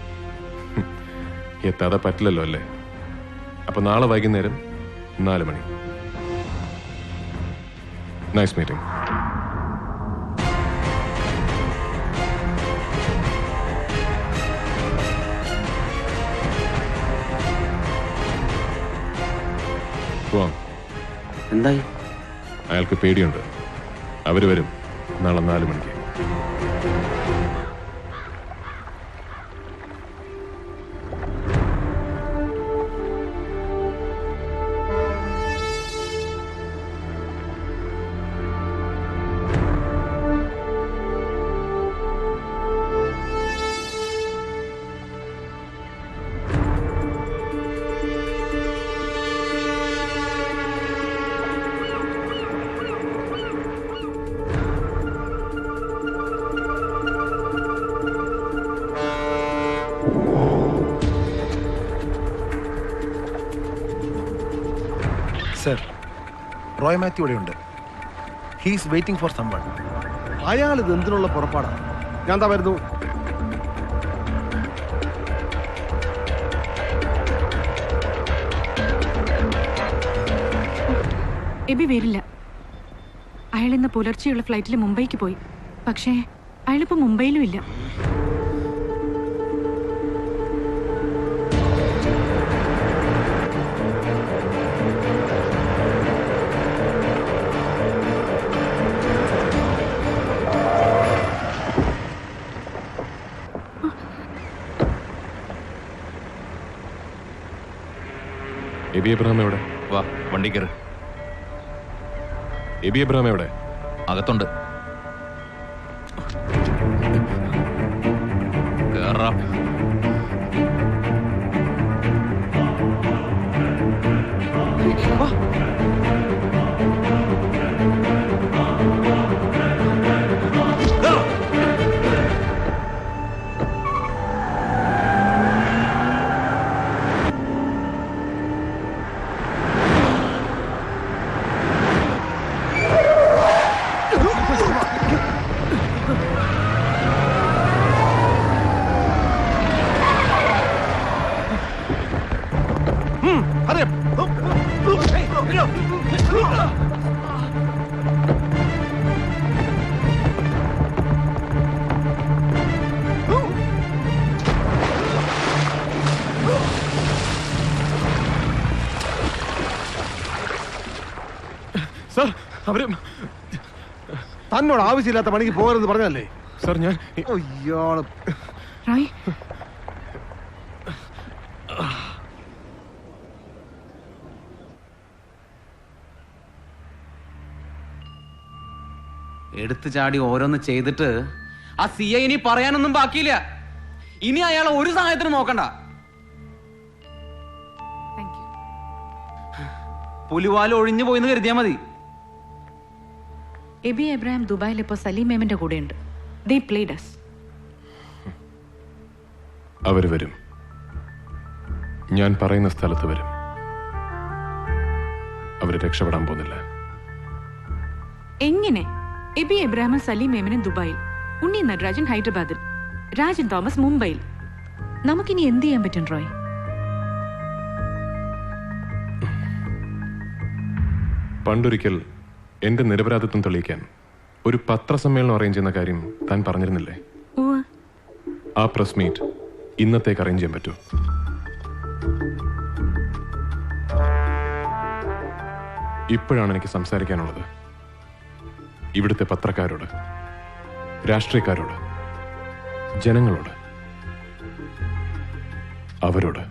എത്താതെ പറ്റില്ലല്ലോ അല്ലേ? അപ്പൊ നാളെ വൈകുന്നേരം 4 മണി. Nice meeting. എന്തായി? അയാൾക്ക് പേടിയുണ്ട്. അവര് വരും നാളെ 4 മണിക്ക്. സർ, റോയ് മാത്യു ഇവിടെ ഉണ്ട്. He's waiting for someone. അയാൾ ഇത് എന്തിനുള്ള പുറപ്പാടാണ്? ഞാൻ എന്താ വരുന്നു. എബി വരില്ല. അയാൾ ഇന്ന് പുലർച്ചെയുള്ള ഫ്ലൈറ്റിൽ മുംബൈക്ക് പോയി. പക്ഷേ അയാളിപ്പോ മുംബൈയിലും ഇല്ല. എബി എബ്രഹാം എവിടെ? വാ, വണ്ടി കയറ്. എബി എബ്രഹാം എവിടെ? അകത്തുണ്ട്. കേറാം. സർ, അവര് തന്നോട് ആവശ്യമില്ലാത്ത പണിക്ക് പോകരുത് പറഞ്ഞല്ലേ? സർ, ഞാൻ ഇയാള് റോയ്, എടുത്തു ചാടി ഓരോന്ന് ചെയ്തിട്ട് ആ സിഐ ഇനി പറയാനൊന്നും ബാക്കിയില്ല. ഇനി അയാളെ ഒരു സഹായത്തിന് നോക്കണ്ട. പുലിവാല് ഒഴിഞ്ഞു പോയിന്ന് കരുതിയാ മതി. എബി എബ്രഹാം ദുബായിൽ ഇപ്പോൾ സലീം മേമന്റെ കൂടെയുണ്ട്. They played us. അവര് വരും. ഞാൻ പറയുന്ന സ്ഥലത്ത് വരും. അവര് രക്ഷപ്പെടാൻ പോകുന്നില്ല. എങ്ങനെ? എബി എബ്രഹാമും സലീം മേമനും ദുബായിൽ, ഉണ്ണി നടരാജൻ ഹൈദരാബാദിൽ, രാജൻ തോമസ് മുംബൈയിൽ. നമുക്കിനി എന്ത് ചെയ്യാൻ പറ്റും റോയ്? പണ്ടൊരിക്കൽ എന്റെ നിരപരാധിത്വം തെളിയിക്കാൻ ഒരു പത്രസമ്മേളനം അറേഞ്ച് ചെയ്യുന്ന കാര്യം താൻ പറഞ്ഞിരുന്നില്ലേ? ആ പ്രസ് മീറ്റ് ഇന്നത്തേക്ക് അറേഞ്ച് ചെയ്യാൻ പറ്റൂ? ഇപ്പോഴാണ് എനിക്ക് സംസാരിക്കാനുള്ളത്. ഇവിടുത്തെ പത്രക്കാരോട്, രാഷ്ട്രീയക്കാരോട്, ജനങ്ങളോട്, അവരോട്.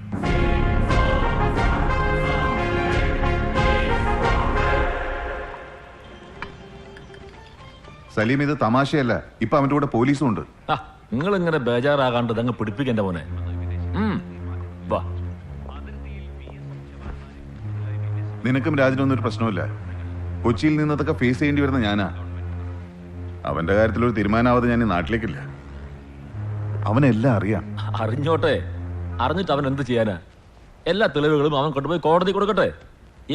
സലീം, ഇത് തമാശയല്ല. ഇപ്പൊ അവന്റെ കൂടെ പോലീസും ഉണ്ട്. നിങ്ങൾ ഇങ്ങനെ ബേജാറാകാണ്ട് അങ്ങ് പിടിപ്പിക്കണ്ട മോനെ. വാ. നിനക്കും രാജനൊന്നും ഒരു പ്രശ്നമില്ല. കൊച്ചിയിൽ നിന്നതൊക്കെ ഫേസ് ചെയ്യേണ്ടി വരുന്ന ഞാനാ. അവന്റെ കാര്യത്തിൽ ഒരു തീരുമാനമാവാതെ ഞാൻ ഈ നാട്ടിലേക്കില്ല. അവനെല്ലാം അറിയാം. അറിഞ്ഞോട്ടെ. അറിഞ്ഞിട്ട് അവൻ എന്ത് ചെയ്യാനാ? എല്ലാ തെളിവുകളും അവൻ കൊണ്ടുപോയി കോടതി കൊടുക്കട്ടെ.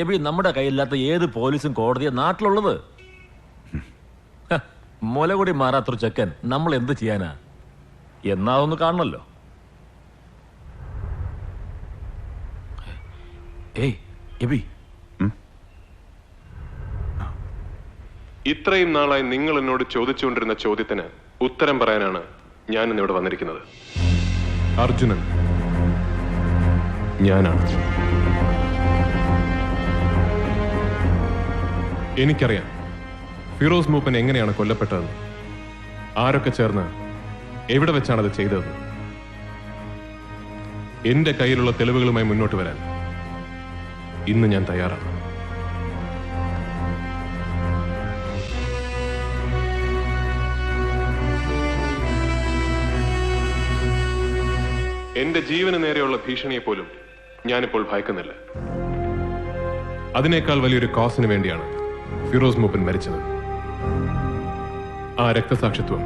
എബി, നമ്മുടെ കയ്യില്ലാത്ത ഏത് പോലീസും കോടതിയെ നാട്ടിലുള്ളത്? മുല കൂടി മാറാത്തൊരു ചെക്കൻ നമ്മൾ എന്ത് ചെയ്യാനാ? എന്നാ ഒന്ന് കാണണല്ലോ. ഏയ് എബി, ഇത്രയും നാളായി നിങ്ങൾ എന്നോട് ചോദിച്ചുകൊണ്ടിരുന്ന ചോദ്യത്തിന് ഉത്തരം പറയാനാണ് ഞാൻ ഇന്നിവിടെ വന്നിരിക്കുന്നത്. അർജുനൻ ഞാനാണ്. എനിക്കറിയാം ഫിറോസ് മൂപ്പൻ എങ്ങനെയാണ് കൊല്ലപ്പെട്ടതെന്ന്, ആരൊക്കെ ചേർന്ന് എവിടെ വെച്ചാണത് ചെയ്തതെന്ന്. എന്റെ കയ്യിലുള്ള തെളിവുകളുമായി മുന്നോട്ട് വരാൻ ഇന്ന് ഞാൻ തയ്യാറാണ്. എന്റെ ജീവന് നേരെയുള്ള ഭീഷണിയെ പോലും ഞാനിപ്പോൾ ഭയക്കുന്നില്ല. അതിനേക്കാൾ വലിയൊരു കോസിന് വേണ്ടിയാണ് ഫിറോസ് മൂപ്പൻ മരിച്ചത്. ആ രക്തസാക്ഷിത്വം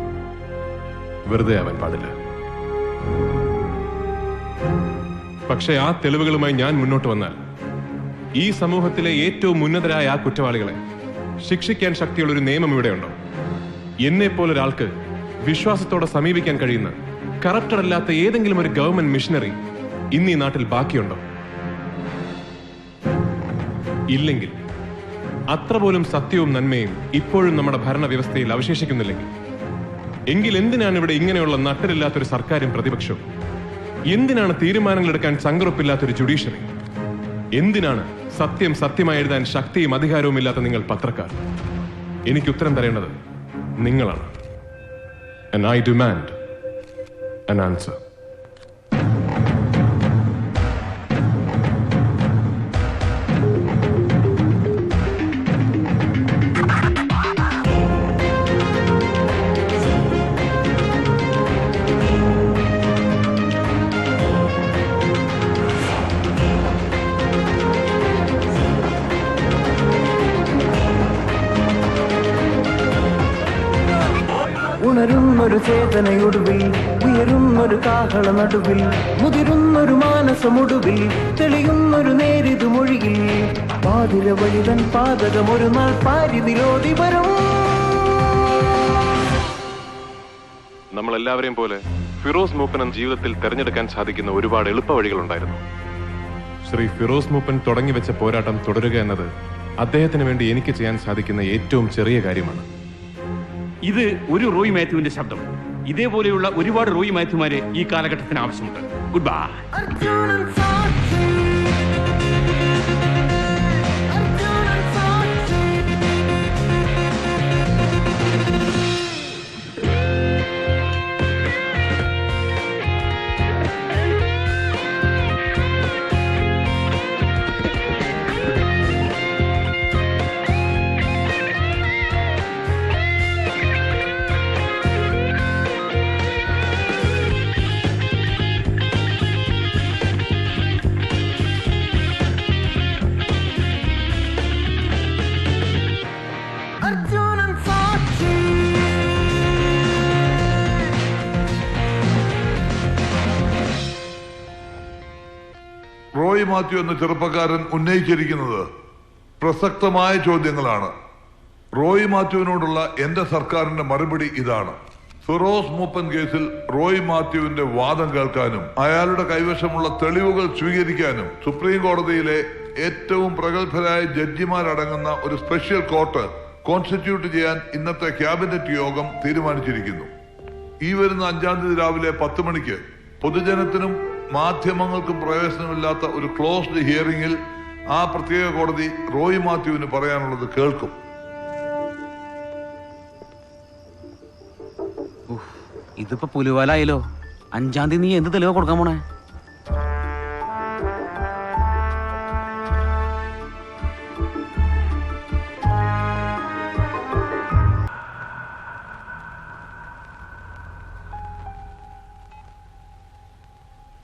വെറുതെ ആവാൻ പാടില്ല. പക്ഷെ ആ തെളിവുകളുമായി ഞാൻ മുന്നോട്ട് വന്നാൽ ഈ സമൂഹത്തിലെ ഏറ്റവും ഉന്നതരായ ആ കുറ്റവാളികളെ ശിക്ഷിക്കാൻ ശക്തിയുള്ള ഒരു നിയമം ഇവിടെയുണ്ടോ? എന്നെ പോലൊരാൾക്ക് വിശ്വാസത്തോടെ സമീപിക്കാൻ കഴിയുന്ന കറപ്റ്റഡ് അല്ലാത്ത ഏതെങ്കിലും ഒരു ഗവൺമെന്റ് മിഷനറി ഇന്ന് ഈ നാട്ടിൽ ബാക്കിയുണ്ടോ? ഇല്ലെങ്കിൽ, അത്ര പോലും സത്യവും നന്മയും ഇപ്പോഴും നമ്മുടെ ഭരണവ്യവസ്ഥയിൽ അവശേഷിക്കുന്നില്ലെങ്കിൽ, എങ്കിൽ എന്തിനാണ് ഇവിടെ ഇങ്ങനെയുള്ള നട്ടലില്ലാത്തൊരു സർക്കാരും പ്രതിപക്ഷവും? എന്തിനാണ് തീരുമാനങ്ങൾ എടുക്കാൻ ചങ്കുറപ്പില്ലാത്തൊരു ജുഡീഷ്യറി? എന്തിനാണ് സത്യം സത്യമായി എഴുതാൻ ശക്തിയും അധികാരവും ഇല്ലാത്ത നിങ്ങൾ പത്രക്കാർ? എനിക്ക് ഉത്തരം തരേണ്ടത് നിങ്ങളാണ്. And I demand an answer. ഉണരുന്നൊരു ചേതനയൊടുവിൽ, ഉയരുന്നൊരു കാഹള നടുവിൽ, മുതിരുന്നൊരു മാനസമൊടുവിൽ, തെളിയുന്നൊരു നേരിതു മൊഴിയിൽ, പാതിര വഴിതൻ പാതകമൊരു നാൾ പാരിതിലോടി വരും. നമ്മളെല്ലാവരെയും പോലെ ഫിറോസ് മൂപ്പനും ജീവിതത്തിൽ തെരഞ്ഞെടുക്കാൻ സാധിക്കുന്ന ഒരുപാട് എളുപ്പ വഴികളുണ്ടായിരുന്നു. ശ്രീ ഫിറോസ് മൂപ്പൻ തുടങ്ങി വെച്ച പോരാട്ടം തുടരുക എന്നത് അദ്ദേഹത്തിന് വേണ്ടി എനിക്ക് ചെയ്യാൻ സാധിക്കുന്ന ഏറ്റവും ചെറിയ കാര്യമാണ്. ഇത് ഒരു റോയ് മാത്യുവിന്റെ ശബ്ദം. ഇതേപോലെയുള്ള ഒരുപാട് റോയ് മാത്യുമാരെ ഈ കാലഘട്ടത്തിന് ആവശ്യമുണ്ട്. Good bye. റോയ് മാത്യു എന്ന ചെറുപ്പക്കാരൻ ഉന്നയിച്ചിരിക്കുന്നത് പ്രസക്തമായ ചോദ്യങ്ങളാണ്. റോയ് മാത്യുവിനോടുള്ള എന്റെ സർക്കാരിന്റെ മറുപടി ഇതാണ്: ഫിറോസ് മൂപ്പൻ കേസിൽ റോയ് മാത്യുവിന്റെ വാദം കേൾക്കാനും അയാളുടെ കൈവശമുള്ള തെളിവുകൾ സ്വീകരിക്കാനും സുപ്രീം കോടതിയിലെ ഏറ്റവും പ്രഗത്ഭരായ ജഡ്ജിമാരടങ്ങുന്ന ഒരു സ്പെഷ്യൽ കോർട്ട് കോൺസ്റ്റിറ്റ്യൂട്ട് ചെയ്യാൻ ഇന്നത്തെ ക്യാബിനറ്റ് യോഗം തീരുമാനിച്ചിരിക്കുന്നു. ഈ വരുന്ന 5-ാം തീയതി രാവിലെ 10 മണിക്ക് പൊതുജനത്തിനും മാധ്യമങ്ങൾക്കും പ്രവേശനമില്ലാത്ത ഒരു ക്ലോസ്ഡ് ഹിയറിംഗിൽ ആ പ്രത്യേക കോടതി റോയ് മാത്യുവിന് പറയാനുള്ളത് കേൾക്കും. ഇതിപ്പോ പുലിവാലായല്ലോ. 5-ാം തീയതി നീ എന്ത് തെളിവ് കൊടുക്കാൻ പോണേ?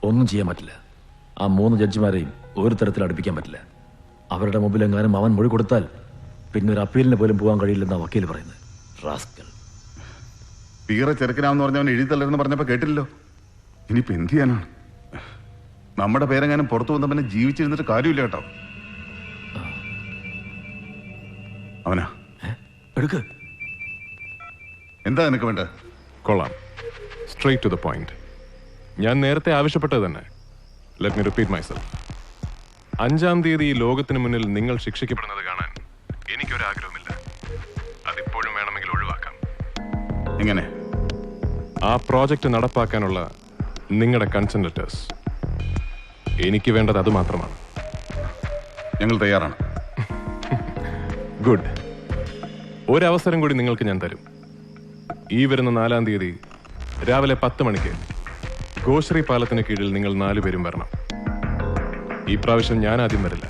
ഒന്നും ചെയ്യാൻ പറ്റില്ല. ആ 3 ജഡ്ജിമാരെയും ഒരു തരത്തിൽ അടുപ്പിക്കാൻ പറ്റില്ല. അവരുടെ മുമ്പിലെങ്ങാനും അവൻ മൊഴി കൊടുത്താൽ പിന്നെ ഒരു അപ്പീലിന് പോലും പോകാൻ കഴിയില്ലെന്നാ വക്കീൽ പറയുന്നത്. റാസ്കൽ. തീരെ ചെറുക്കനാന്ന് പറഞ്ഞവൻ എഴുതി തള്ളരുന്ന് പറഞ്ഞപ്പോ കേട്ടില്ലല്ലോ. ഇനിയിപ്പോ എന്ത് ചെയ്യാനാണ്? നമ്മുടെ പേരെങ്ങാനും പുറത്തു വന്ന പിന്നെ ജീവിച്ചിരുന്നിട്ട് കാര്യമില്ല കേട്ടോ. അവനാ എടുക്ക്. എന്താ നിനക്ക് വേണ്ട? കൊള്ളാം. Straight to the point. ഞാൻ നേരത്തെ ആവശ്യപ്പെട്ടത് തന്നെ. Let me repeat myself. 5-ാം തീയതി ഈ ലോകത്തിന് മുന്നിൽ നിങ്ങൾ ശിക്ഷിക്കപ്പെടുന്നത് കാണാൻ എനിക്കൊരാഗ്രഹമില്ല. അതിപ്പോഴും വേണമെങ്കിൽ ഒഴിവാക്കാം. എങ്ങനെ? ആ പ്രോജക്റ്റ് നടപ്പാക്കാനുള്ള നിങ്ങളുടെ കൺസെന്റ് ലെറ്റേഴ്സ്. എനിക്ക് വേണ്ടത് അത് മാത്രമാണ്. ഞങ്ങൾ തയ്യാറാണ്. ഗുഡ്. ഒരവസരം കൂടി നിങ്ങൾക്ക് ഞാൻ തരും. ഈ വരുന്ന 4-ാം തീയതി രാവിലെ 10 മണിക്ക് ഗോശ്രീ പാലത്തിന് കീഴിൽ നിങ്ങൾ 4 പേരും വരണം. ഈ പ്രാവശ്യം ഞാൻ ആദ്യം വരില്ല.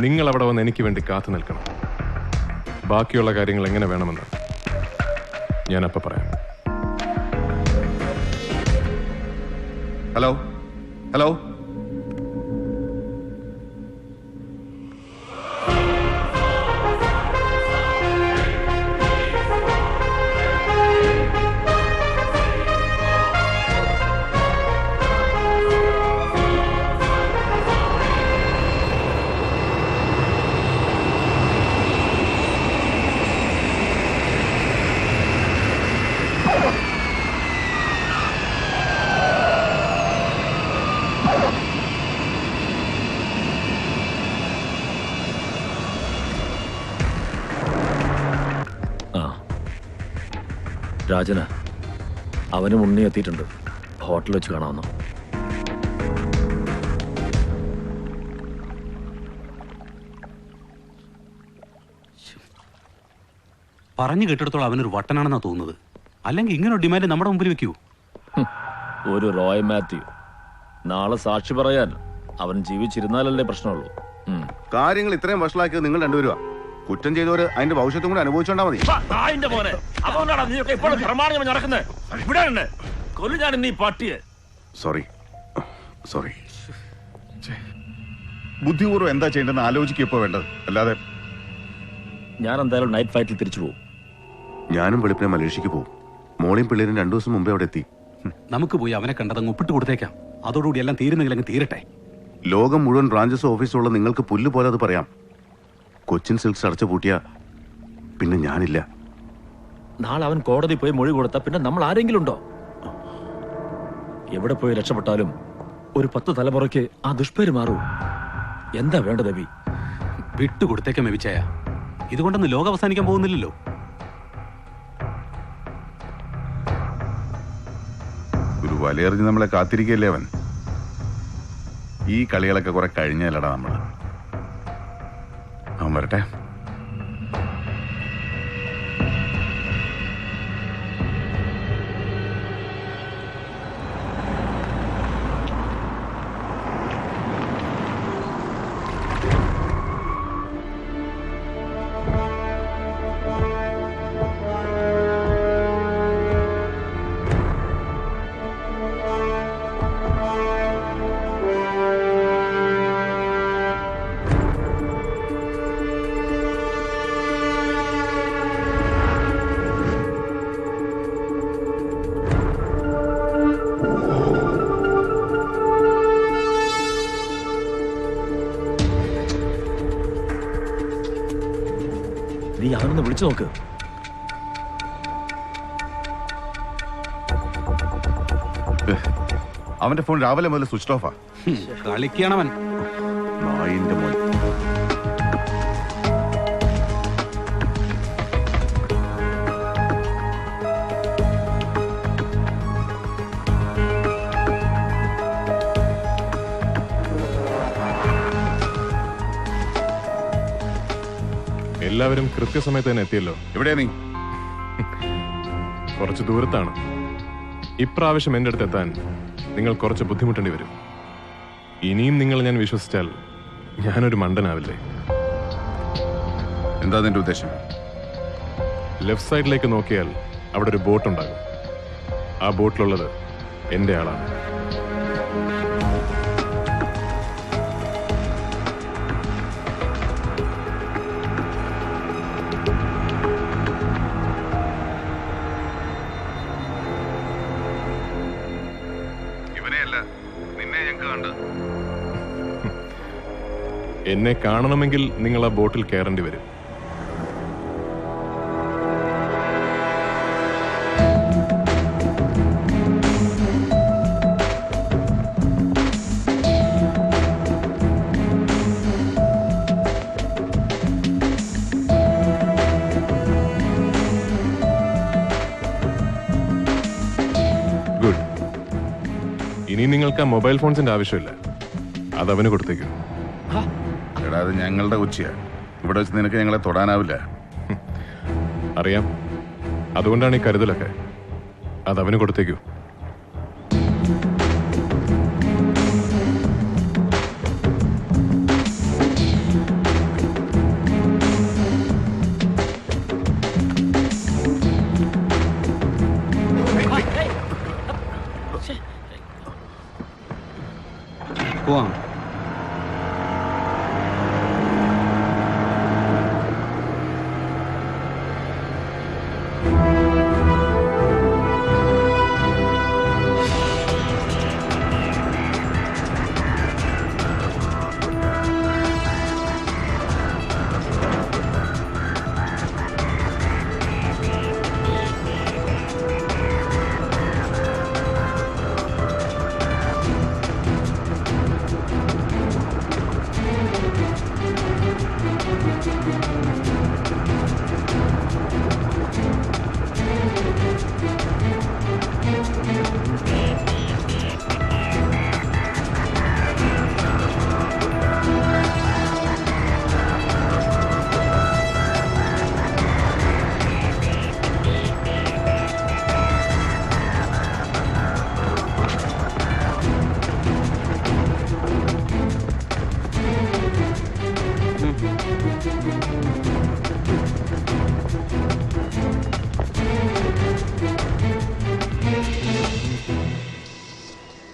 നിങ്ങൾ അവിടെ വന്ന് എനിക്ക് വേണ്ടി കാത്തു നിൽക്കണം. ബാക്കിയുള്ള കാര്യങ്ങൾ എങ്ങനെ വേണമെന്ന് ഞാൻ അപ്പൊ പറയാം. Hello hello. രാജന അവനും ഉണ്ണി എത്തിയിട്ടുണ്ട്. ഹോട്ടലിൽ വെച്ച് കാണാമെന്നോ? പറഞ്ഞു കേട്ടിടത്തോളം അവനൊരു വട്ടനാണെന്നാ തോന്നുന്നത്. അല്ലെങ്കിൽ ഇങ്ങനെ ഒരു ഡിമാൻഡ് നമ്മുടെ മുമ്പിൽ വെക്കൂ. ഒരു റോയ് മാത്യു നാളെ സാക്ഷി പറയാൻ അവൻ ജീവിച്ചിരുന്നാലല്ലേ പ്രശ്നമുള്ളൂ. കാര്യങ്ങൾ ഇത്രയും വഷളാക്കിയത് നിങ്ങൾ രണ്ടുപേരുവാ. കുറ്റം ചെയ്തവര് അതിന്റെ ഭവിഷ്യത്തും കൂടെ അനുഭവിച്ചോണ്ടാ മതി. Sorry sorry. ബുദ്ധിപൂർവ്വം എന്താ ചെയ്യേണ്ടതെന്ന് ആലോചിക്കപ്പോ വേണ്ടത്. അല്ലാതെ ഞാൻ എന്തായാലും നൈറ്റ് ഫ്ലൈറ്റിൽ തിരിച്ചു പോകും. ഞാനും വെളുപ്പിനെ മലേഷ്യക്ക് പോകും. മോളിയും പിള്ളേരും 2 ദിവസം മുമ്പേ അവിടെ എത്തി. നമുക്ക് പോയി അവനെ കണ്ടതങ്ങ് ഒപ്പിട്ട് കൊടുത്തേക്കാം. അതോടുകൂടി എല്ലാം തീരുന്നെങ്കിൽ അങ്ങ് തീരട്ടെ. ലോകം മുഴുവൻ ബ്രാഞ്ചസും ഓഫീസുള്ള നിങ്ങൾക്ക് പുല്ല് പോലെ അത് പറയാം. കൊച്ചിൻ സിൽക്സ് അടച്ചു പൂട്ടിയ പിന്നെ ഞാനില്ല. നാളെ അവൻ കോടതി പോയി മൊഴി കൊടുത്താൽ പിന്നെ നമ്മൾ ആരെങ്കിലും ഉണ്ടോ? എവിടെ പോയി രക്ഷപ്പെട്ടാലും ഒരു 10 തലമുറയ്ക്ക് ആ ദുഷ്പേര് മാറൂ. എന്താ വേണ്ട രവി? വിട്ടുകൊടുത്തേക്കാം മെവിച്ചായ. ഇതുകൊണ്ടൊന്നും ലോകം അവസാനിക്കാൻ പോകുന്നില്ലല്ലോ. ഒരു വലയെറിഞ്ഞ് നമ്മളെ കാത്തിരിക്കല്ലേ അവൻ. ഈ കളികളൊക്കെ കുറെ കഴിഞ്ഞല്ലടാ നമ്മള്. അവൻ വരട്ടെ. നീ അവനൊന്ന് വിളിച്ചു നോക്ക്. അവന്റെ ഫോൺ രാവിലെ മുതൽ സ്വിച്ച് ഓഫാ. കളിക്കണവൻ. നായിന്റെ മോൻ. എല്ലാവരും കൃത്യസമയത്ത് തന്നെ എത്തിയല്ലോ. എവിടെയാ നീ? കുറച്ച് ദൂരത്താണ്. ഇപ്രാവശ്യം എൻ്റെ അടുത്ത് എത്താൻ നിങ്ങൾ കുറച്ച് ബുദ്ധിമുട്ടേണ്ടി വരും. ഇനിയും നിങ്ങൾ ഞാൻ വിശ്വസിച്ചാൽ ഞാനൊരു മണ്ടനാവില്ലേ? എന്താ നിന്റെ ഉദ്ദേശം? ലെഫ്റ്റ് സൈഡിലേക്ക് നോക്കിയാൽ അവിടെ ഒരു ബോട്ട് ഉണ്ടാകും. ആ ബോട്ടിലുള്ളത് എൻ്റെ ആളാണ്. ഇവനെയല്ല, നിന്നെ ഞങ്ങൾക്ക് കണ്ട്. എന്നെ കാണണമെങ്കിൽ നിങ്ങൾ ആ ബോട്ടിൽ കയറേണ്ടി വരും. ഗുഡ്. ഇനി നിങ്ങൾക്ക് ആ മൊബൈൽ ഫോൺസിന്റെ ആവശ്യമില്ല. അത് അവന് കൊടുത്തേക്കും. എടാ, അത് ഞങ്ങളുടെ കൊച്ചിയാ. ഇവിടെ വെച്ച് നിനക്ക് ഞങ്ങളെ തൊടാനാവില്ല. അറിയാം. അതുകൊണ്ടാണ് ഈ കരുതലൊക്കെ. അത് അവന് കൊടുത്തേക്കൂ. പോവാം.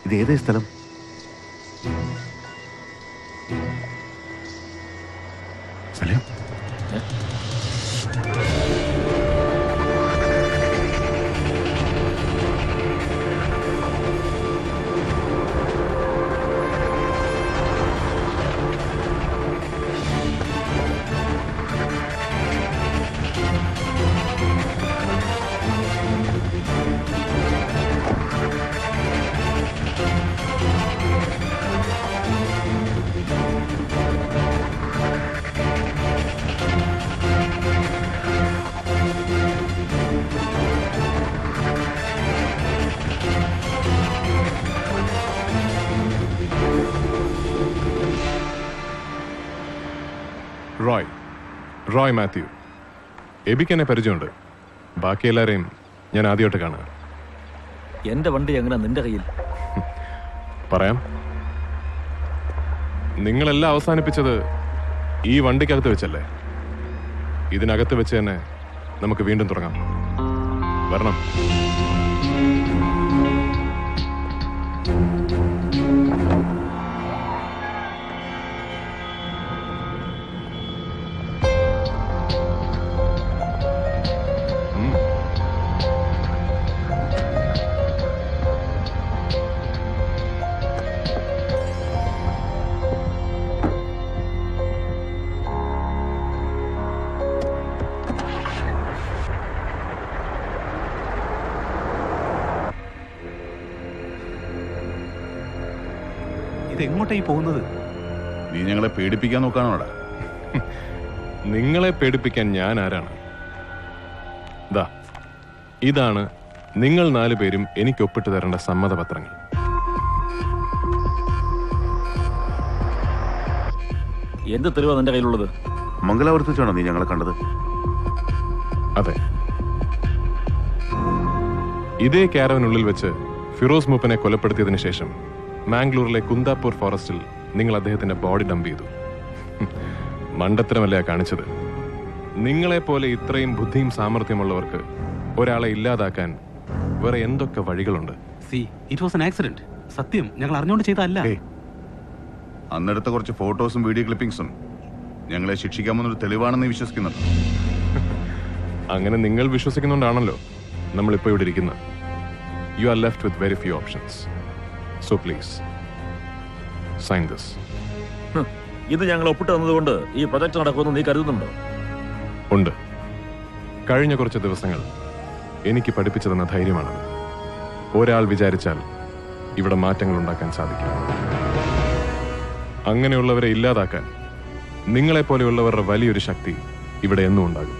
ഇത് ഏതേ സ്ഥലം? സലീം, റോയ് മാത്യു. എബിക്ക് എന്നെ പരിചയമുണ്ട്. ബാക്കി എല്ലാവരെയും ഞാൻ ആദ്യമായിട്ട് കാണുക. എന്റെ വണ്ടി എങ്ങനെ നിന്റെ കയ്യിൽ? പറയാം. നിങ്ങളെല്ലാം അവസാനിപ്പിച്ചത് ഈ വണ്ടിക്കകത്ത് വെച്ചല്ലേ? ഇതിനകത്ത് വെച്ച് തന്നെ നമുക്ക് വീണ്ടും തുടങ്ങാം. വരണം. ഇതെങ്ങോട്ടായി പോകുന്നത്? നീ ഞങ്ങളെ പേടിപ്പിക്കാൻ നോക്കാണോടാ? നിങ്ങളെ പേടിപ്പിക്കാൻ ഞാൻ ആരാണ്? ദാ, ഇതാണ് നിങ്ങൾ 4 പേരും എനിക്ക് ഒപ്പിട്ട് തരേണ്ട സമ്മതപത്രങ്ങൾ. എന്ത് തെളിവാ നിന്റെ കയ്യിലുള്ളത്? മംഗലാപുരത്ത് വെച്ചാണോ നീ ഞങ്ങളെ കണ്ടത്? അതെ. ഇതേ ക്യാരവനുള്ളിൽ വെച്ച് ഫിറോസ് മൂപ്പനെ കൊലപ്പെടുത്തിയതിനു ശേഷം മാംഗ്ലൂരിലെ കുന്താപൂർ ഫോറസ്റ്റിൽ നിങ്ങൾ അദ്ദേഹത്തിന്റെ ബോഡി ഡംപ് ചെയ്തു. മണ്ടത്തരമല്ല കാണിച്ചത്. നിങ്ങളെപ്പോലെ ഇത്രയും ബുദ്ധിയും സാമർഥ്യമുള്ളവർക്ക് ഒരാളെ ഇല്ലാതാക്കാൻ വേറെ എന്തൊക്കെ വഴികളുണ്ട്? It was an accident. സത്യം, ഞങ്ങൾ അറിഞ്ഞുകൊണ്ട് ചെയ്തതല്ല. അന്നെടുത്ത കുറച്ച് ഫോട്ടോസും വീഡിയോ ക്ലിപ്പിംഗ്സും ഞങ്ങളെ ശിക്ഷിക്കാമെന്നൊരു തെളിവാണെന്ന് വിശ്വസിക്കുന്നുണ്ട്. അങ്ങനെ നിങ്ങൾ വിശ്വസിക്കുന്നുണ്ടാണല്ലോ നമ്മളിപ്പോ ഇവിടെ ഇരിക്കുന്നത്. You are left with very few options. So please sign this. ഇത് ഞങ്ങൾ ഒപ്പിട്ട് തന്നതുകൊണ്ട് ഈ പ്രൊജക്ട് നടക്കുമെന്ന് നീ കരുതുന്നുണ്ടോ? ഉണ്ട്. കഴിഞ്ഞ കുറച്ച് ദിവസങ്ങൾ എനിക്ക് പഠിപ്പിച്ചു തന്ന ധൈര്യമാണത്. ഒരാൾ വിചാരിച്ചാൽ ഇവിടെ മാറ്റങ്ങൾ ഉണ്ടാക്കാൻ സാധിക്കും. അങ്ങനെയുള്ളവരെ ഇല്ലാതാക്കാൻ നിങ്ങളെപ്പോലെയുള്ളവരുടെ വലിയൊരു ശക്തി ഇവിടെ എന്നും ഉണ്ടാകും.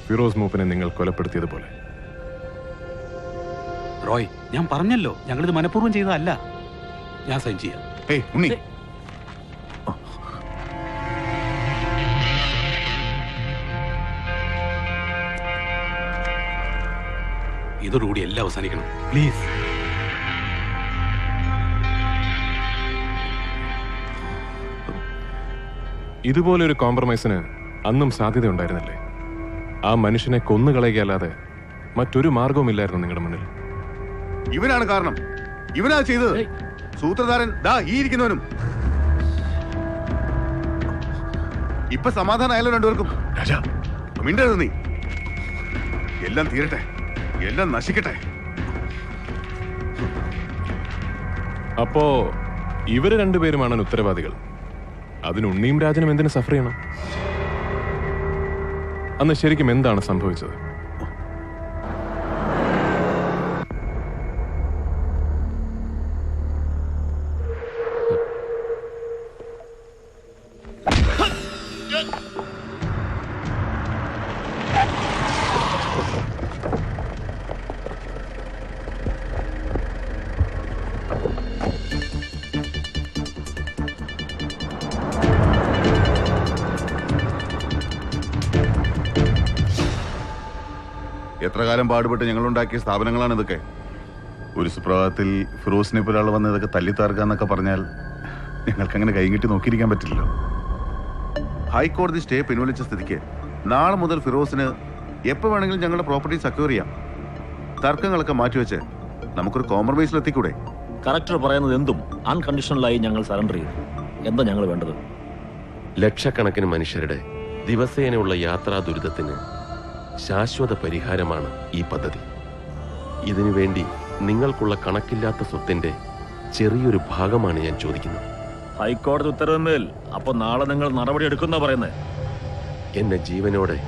ഫിറോസ് മൂപ്പനെ നിങ്ങൾ കൊലപ്പെടുത്തിയതുപോലെ. റോയ്, ഞാൻ പറഞ്ഞല്ലോ ഞങ്ങളിത് മനഃപൂർവ്വം ചെയ്തതല്ല. ഞാൻ സൈൻ ചെയ്യാം. ഇതോടുകൂടി എല്ലാം അവസാനിക്കണം പ്ലീസ്. ഇതുപോലെ ഒരു കോംപ്രമൈസിന് അന്നും സാധ്യതയുണ്ടായിരുന്നില്ലേ? ആ മനുഷ്യനെ കൊന്നുകളയുകയല്ലാതെ മറ്റൊരു മാർഗവുമില്ലായിരുന്നു നിങ്ങളുടെ മുന്നിൽ. ഇവനാണ് കാരണം. ഇവനാ ചെയ്തത്. സൂത്രധാരൻ ദാ ഈ ഇരിക്കുന്നവനും. ഇപ്പൊ സമാധാനമായല്ലോ രണ്ടുപേർക്കും. രാജാ മിണ്ടരുത് നീ. എല്ലാം തീരട്ടെ, എല്ലാം നശിക്കട്ടെ. അപ്പോ ഇവര് രണ്ടുപേരുമാണ് ഉത്തരവാദികൾ. അതിന് ഉണ്ണിയും രാജനും എന്തിനു സഫർ ചെയ്യണം? അന്ന് ശരിക്കും എന്താണ് സംഭവിച്ചത്? എത്ര കാലം പാടുപെട്ട് ഞങ്ങളുണ്ടാക്കിയ സ്ഥാപനങ്ങളാണ് ഇതൊക്കെ. ഒരു സുപ്രഭാതത്തിൽ ഫിറോസിനെ പോലെ ഒരാൾ വന്ന് ഇതൊക്കെ തല്ലിത്താർക്കാന്നൊക്കെ പറഞ്ഞാൽ ഞങ്ങൾക്ക് അങ്ങനെ കൈകിട്ടി നോക്കിയിരിക്കാൻ പറ്റില്ലല്ലോ. ഹൈക്കോടതി സ്റ്റേ പിൻവലിച്ച സ്ഥിതിക്ക് നാളെ മുതൽ ഫിറോസിന് എപ്പോൾ വേണമെങ്കിലും ഞങ്ങളുടെ പ്രോപ്പർട്ടി സെക്യൂർ ചെയ്യാം. തർക്കങ്ങളൊക്കെ മാറ്റിവെച്ച് നമുക്കൊരു കോംപ്രമൈസിൽ എത്തിക്കൂടെ? കറക്ടർ പറയുന്നത് എന്തും അൺകണ്ടീഷണലായി ഞങ്ങൾ സറണ്ടർ ചെയ്യും. എന്താ ഞങ്ങൾ വേണ്ടത്? ലക്ഷക്കണക്കിന് മനുഷ്യരുടെ ദിവസേനയുള്ള യാത്രാ ദുരിതത്തിന് ശാശ്വത പരിഹാരമാണ് ഈ പദ്ധതി. ഇതിനുവേണ്ടി നിങ്ങൾക്കുള്ള കണക്കില്ലാത്ത സ്വത്തിന്റെ ചെറിയൊരു ഭാഗമാണ് ഞാൻ ചോദിക്കുന്നത്. ഹൈക്കോടതി ഉത്തരവിന്മേൽ അപ്പൊ നാളെ നിങ്ങൾ നടപടി എടുക്കുന്ന പറയുന്നത്? എന്നെ ജീവനോടെ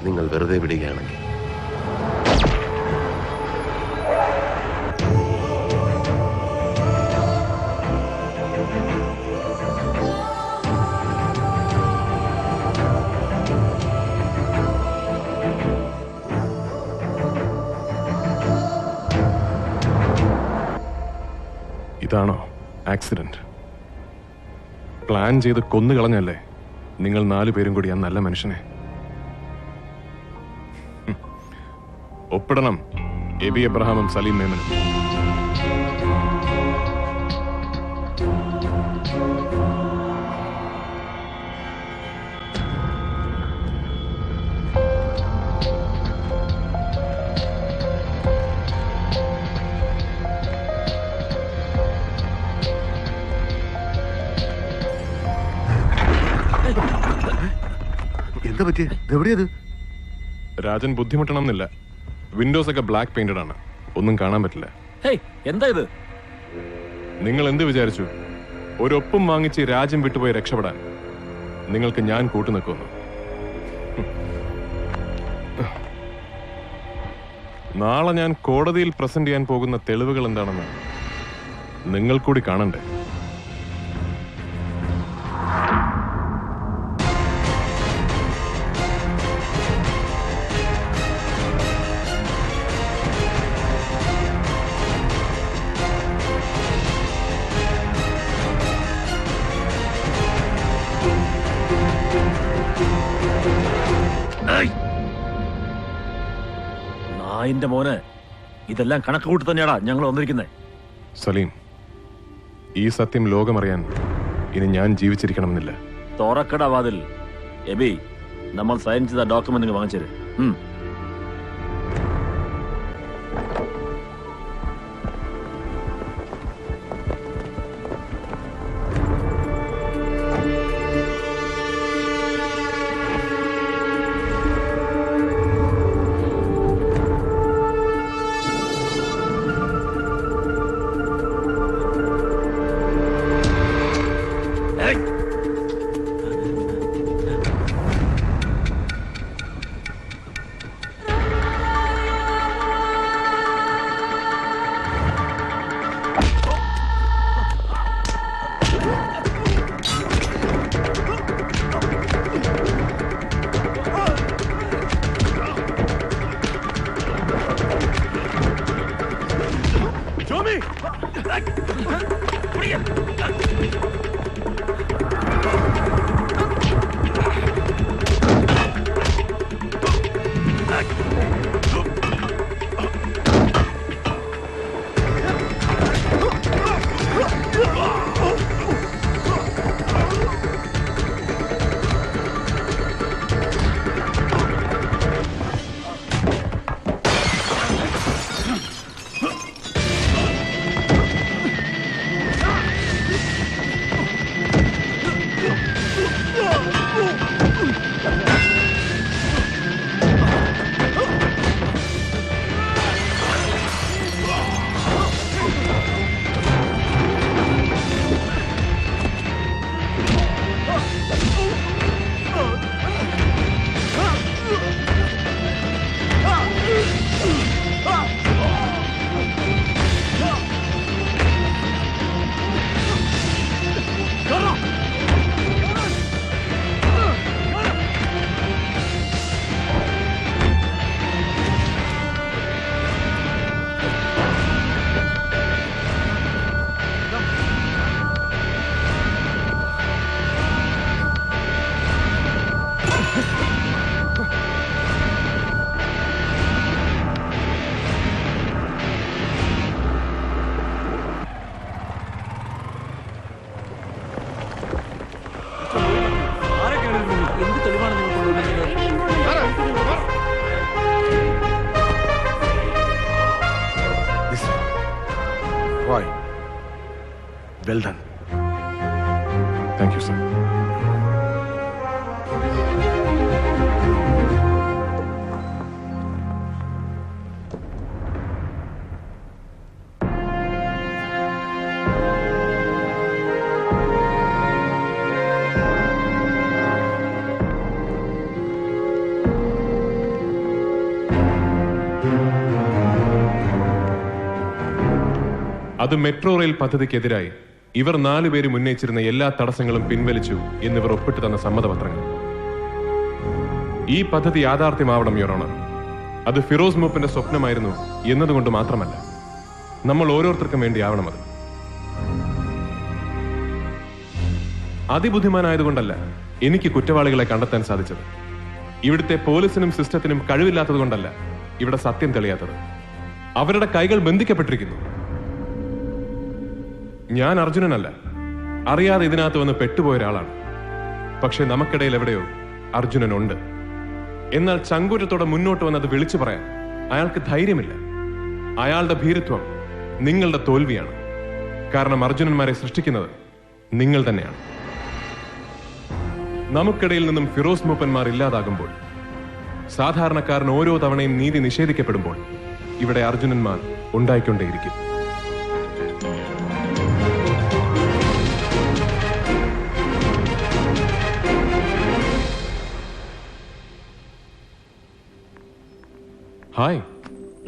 നിങ്ങൾ വെറുതെ വിടുകയാണെങ്കിൽ ഇതാണോ ആക്സിഡന്റ്? പ്ലാൻ ചെയ്ത് കൊന്നുകളഞ്ഞല്ലേ നിങ്ങൾ 4 പേരും കൂടി ആ നല്ല മനുഷ്യനെ? ഒപ്പിടണം എബി എബ്രഹാമും സലീം മേമനും. എന്താ പറ്റിയ? എവിടെയത്? രാജൻ ബുദ്ധിമുട്ടണം എന്നില്ല. വിൻഡോസ് ഒക്കെ ബ്ലാക്ക് പെയിന്റഡ് ആണ്, ഒന്നും കാണാൻ പറ്റില്ല. എന്താ ഇത്? നിങ്ങൾ എന്ത് വിചാരിച്ചു? ഒരൊപ്പം വാങ്ങിച്ച് രാജ്യം വിട്ടുപോയി രക്ഷപ്പെടാൻ നിങ്ങൾക്ക് ഞാൻ കൂട്ടുനിൽക്കുന്നു? നാളെ ഞാൻ കോടതിയിൽ പ്രസന്റ് ചെയ്യാൻ പോകുന്ന തെളിവുകൾ എന്താണെന്ന് നിങ്ങൾ കൂടി കാണണ്ടേ? എന്റെ മോനെ, ഇതെല്ലാം കണക്ക് കൂട്ടി തന്നെയാടാ ഞങ്ങൾ വന്നിരിക്കുന്നത്. സലീം, ഈ സത്യം ലോകമറിയാൻ ഇനി ഞാൻ ജീവിച്ചിരിക്കണമെന്നില്ല. തുറക്കട വാതിൽ. എബി, നമ്മൾ സൈൻ ചെയ്ത ഡോക്യുമെന്റ് വാങ്ങിച്ചേര്. Roy, well done. Thank you, sir. അത് മെട്രോ റെയിൽ പദ്ധതിക്കെതിരായി ഇവർ 4 പേരും ഉന്നയിച്ചിരുന്ന എല്ലാ തടസ്സങ്ങളും പിൻവലിച്ചു എന്നിവർ ഒപ്പിട്ട് തന്ന സമ്മതപത്രങ്ങൾ. ഈ പദ്ധതി യാഥാർത്ഥ്യമാവണം യുവർ ഓണർ. അത് ഫിറോസ് മൂപ്പന്റെ സ്വപ്നമായിരുന്നു എന്നതുകൊണ്ട് മാത്രമല്ല, നമ്മൾ ഓരോരുത്തർക്കും വേണ്ടി ആവണം അത്. അതിബുദ്ധിമാനായതുകൊണ്ടല്ല എനിക്ക് കുറ്റവാളികളെ കണ്ടെത്താൻ സാധിച്ചത്. ഇവിടുത്തെ പോലീസിനും സിസ്റ്റത്തിനും കഴിവില്ലാത്തത് കൊണ്ടല്ല ഇവിടെ സത്യം തെളിയാത്തത്. അവരുടെ കൈകൾ ബന്ധിക്കപ്പെട്ടിരിക്കുന്നു. ഞാൻ അർജുനനല്ല, അറിയാതെ ഇതിനകത്ത് വന്ന് പെട്ടുപോയ ഒരാളാണ്. പക്ഷെ നമുക്കിടയിൽ എവിടെയോ അർജുനനുണ്ട്. എന്നാൽ ചങ്കൂറ്റത്തോടെ മുന്നോട്ട് വന്നത് വിളിച്ചു പറയാൻ അയാൾക്ക് ധൈര്യമില്ല. അയാളുടെ ഭീരുത്വം നിങ്ങളുടെ തോൽവിയാണ്. കാരണം അർജുനന്മാരെ സൃഷ്ടിക്കുന്നത് നിങ്ങൾ തന്നെയാണ്. നമുക്കിടയിൽ നിന്നും ഫിറോസ് മൂപ്പന്മാർ ഇല്ലാതാകുമ്പോൾ, സാധാരണക്കാരൻ ഓരോ തവണയും നീതി നിഷേധിക്കപ്പെടുമ്പോൾ ഇവിടെ അർജുനന്മാർ ഉണ്ടായിക്കൊണ്ടേയിരിക്കും. ഹായ്.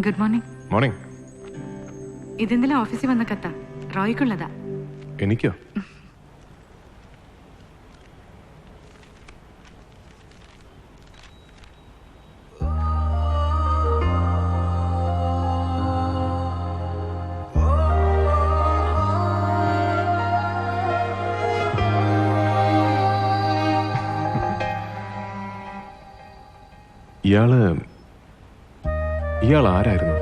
Good morning. മോർണിംഗ്. ഇതെന്തെങ്കിലും ഓഫീസിൽ വന്ന കത്താ? റോയ്ക്കുള്ളതാ. എനിക്കോ? ഇയാള് ഇയാൾ ആരായിരുന്നു?